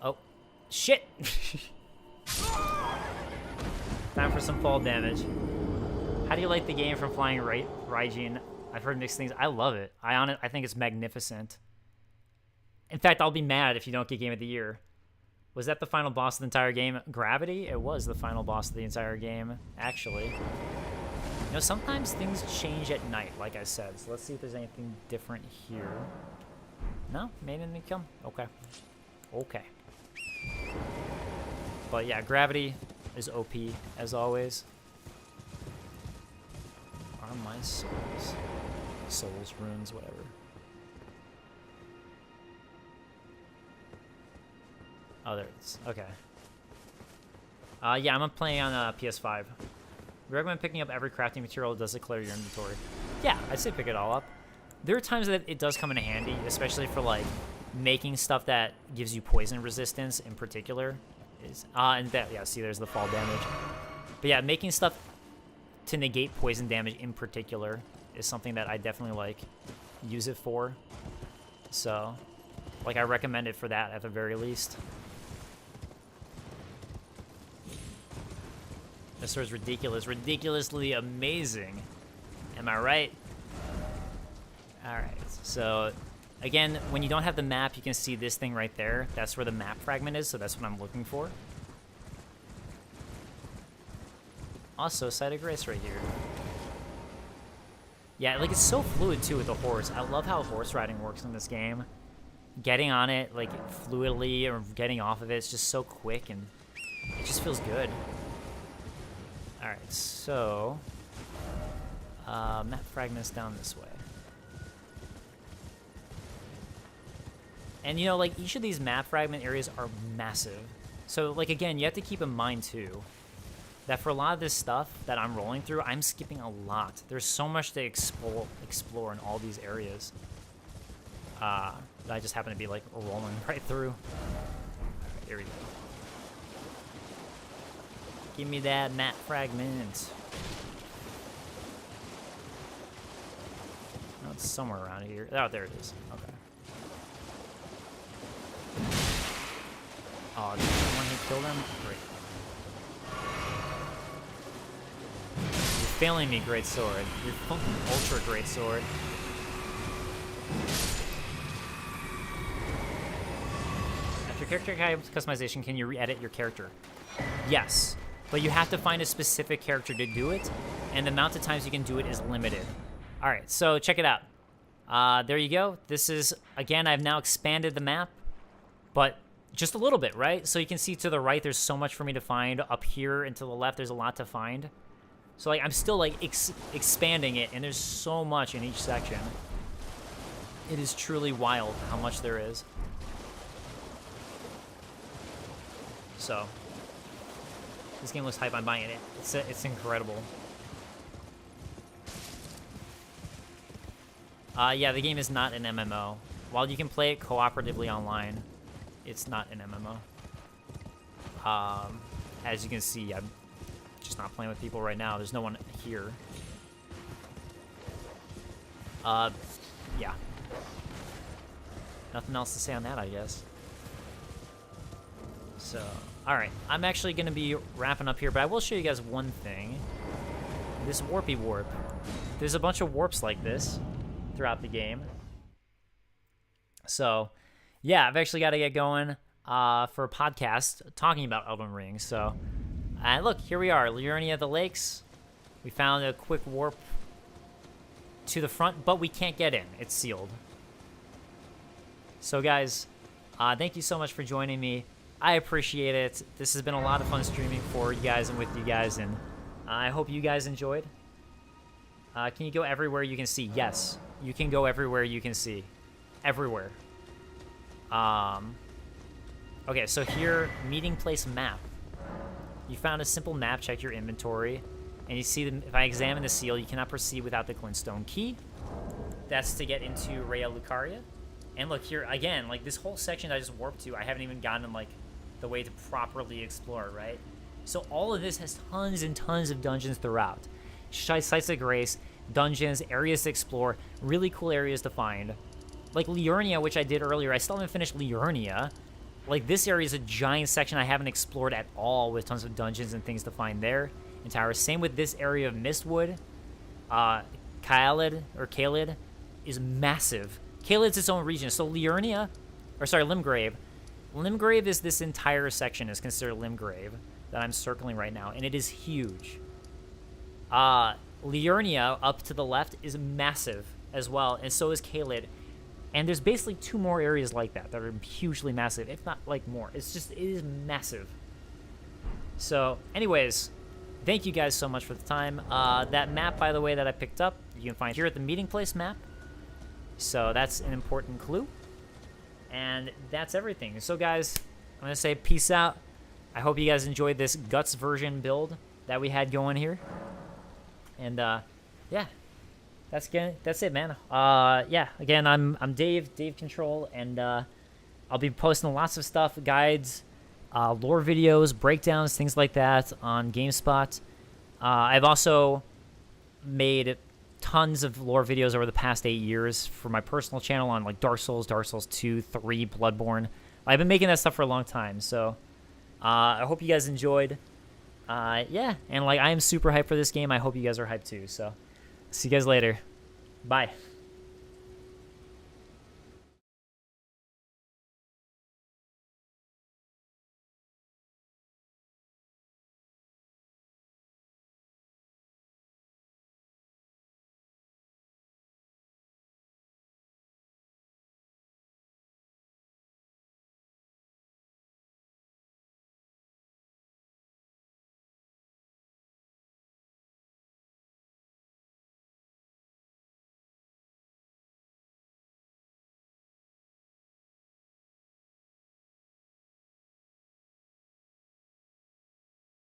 Oh, shit! Time for some fall damage. How do you like the game from Flying Raijin? I've heard mixed things. I love it. I think it's magnificent. In fact, I'll be mad if you don't get Game of the Year. Was that the final boss of the entire game? Gravity? It was the final boss of the entire game, actually. You know, sometimes things change at night, like I said. So let's see if there's anything different here. No? Maiden didn't come? Okay. Okay. But yeah, gravity is OP, as always. Are my souls? Souls, runes, whatever. Oh, there it is. Okay. Yeah, I'm playing on PS5. We recommend picking up every crafting material. Does it clear your inventory? Yeah, I'd say pick it all up. There are times that it does come in handy, especially for, like, making stuff that gives you poison resistance in particular. And that, yeah, see, there's the fall damage. But yeah, making stuff to negate poison damage in particular is something that I definitely, like, use it for. So, like, I recommend it for that at the very least. This sword's ridiculous. Ridiculously amazing. Am I right? Alright, so again, when you don't have the map, you can see this thing right there. That's where the map fragment is, so that's what I'm looking for. Also, Site of Grace right here. Yeah, like, it's so fluid, too, with the horse. I love how horse riding works in this game. Getting on it, like, fluidly, or getting off of it, it's just so quick, and it just feels good. Alright, so... map fragments down this way. And, you know, like, each of these map fragment areas are massive. So, like, again, you have to keep in mind, too, that for a lot of this stuff that I'm rolling through, I'm skipping a lot. There's so much to explore in all these areas. That I just happen to be, like, rolling right through. Alright, here we go. Give me that map fragment. Oh, it's somewhere around here. Oh, there it is. Okay. Oh, did someone hit kill them? Great. You're failing me, greatsword. You're fucking ultra greatsword. After character customization, can you re-edit your character? Yes, but you have to find a specific character to do it, and the amount of times you can do it is limited. All right, so check it out. There you go. This is, again, I've now expanded the map, but just a little bit, right? So you can see to the right, there's so much for me to find. Up here and to the left, there's a lot to find. So, like, I'm still, like, expanding it, and there's so much in each section. It is truly wild how much there is. So, this game looks hype. I'm buying it. It's incredible. Yeah, the game is not an MMO. While you can play it cooperatively online, it's not an MMO. As you can see, I'm just not playing with people right now. There's no one here. Yeah. Nothing else to say on that, I guess. So, alright. I'm actually going to be wrapping up here, but I will show you guys one thing. This warpy warp. There's a bunch of warps like this throughout the game. So, yeah, I've actually got to get going for a podcast talking about Elden Ring. So, and look, here we are, Liurnia of the Lakes. We found a quick warp to the front, but we can't get in. It's sealed. So, guys, thank you so much for joining me. I appreciate it. This has been a lot of fun streaming for you guys and with you guys, and I hope you guys enjoyed. Can you go everywhere you can see? Yes, you can go everywhere you can see. Everywhere. Okay, so here, meeting place map. You found a simple map, check your inventory, and you see that if I examine the seal, you cannot proceed without the glintstone key. That's to get into Rhea Lucaria. And look here, again, like this whole section I just warped to, I haven't even gotten like the way to properly explore, right? So all of this has tons and tons of dungeons throughout. Sites of Grace, dungeons, areas to explore, really cool areas to find. Like Liurnia, which I did earlier, I still haven't finished Liurnia. Like this area is a giant section I haven't explored at all with tons of dungeons and things to find there. And towers. Same with this area of Mistwood. Caelid is massive. Caelid's its own region. So Liurnia, or sorry, Limgrave. Limgrave is this entire section is considered Limgrave that I'm circling right now, and it is huge. Liurnia, up to the left, is massive as well, and so is Caelid. And there's basically 2 more areas like that are hugely massive, if not like more. It is massive. So, anyways, thank you guys so much for the time. That map, by the way, that I picked up, you can find here at the meeting place map. So that's an important clue. And that's everything. So, guys, I'm going to say peace out. I hope you guys enjoyed this Guts version build that we had going here. And, yeah. That's it, man. Yeah, again, I'm Dave, DaveControl, and I'll be posting lots of stuff, guides, lore videos, breakdowns, things like that on GameSpot. I've also made tons of lore videos over the past 8 years for my personal channel on like Dark Souls 2, 3, Bloodborne. I've been making that stuff for a long time, so I hope you guys enjoyed. Yeah, and like I am super hyped for this game. I hope you guys are hyped too, so see you guys later. Bye.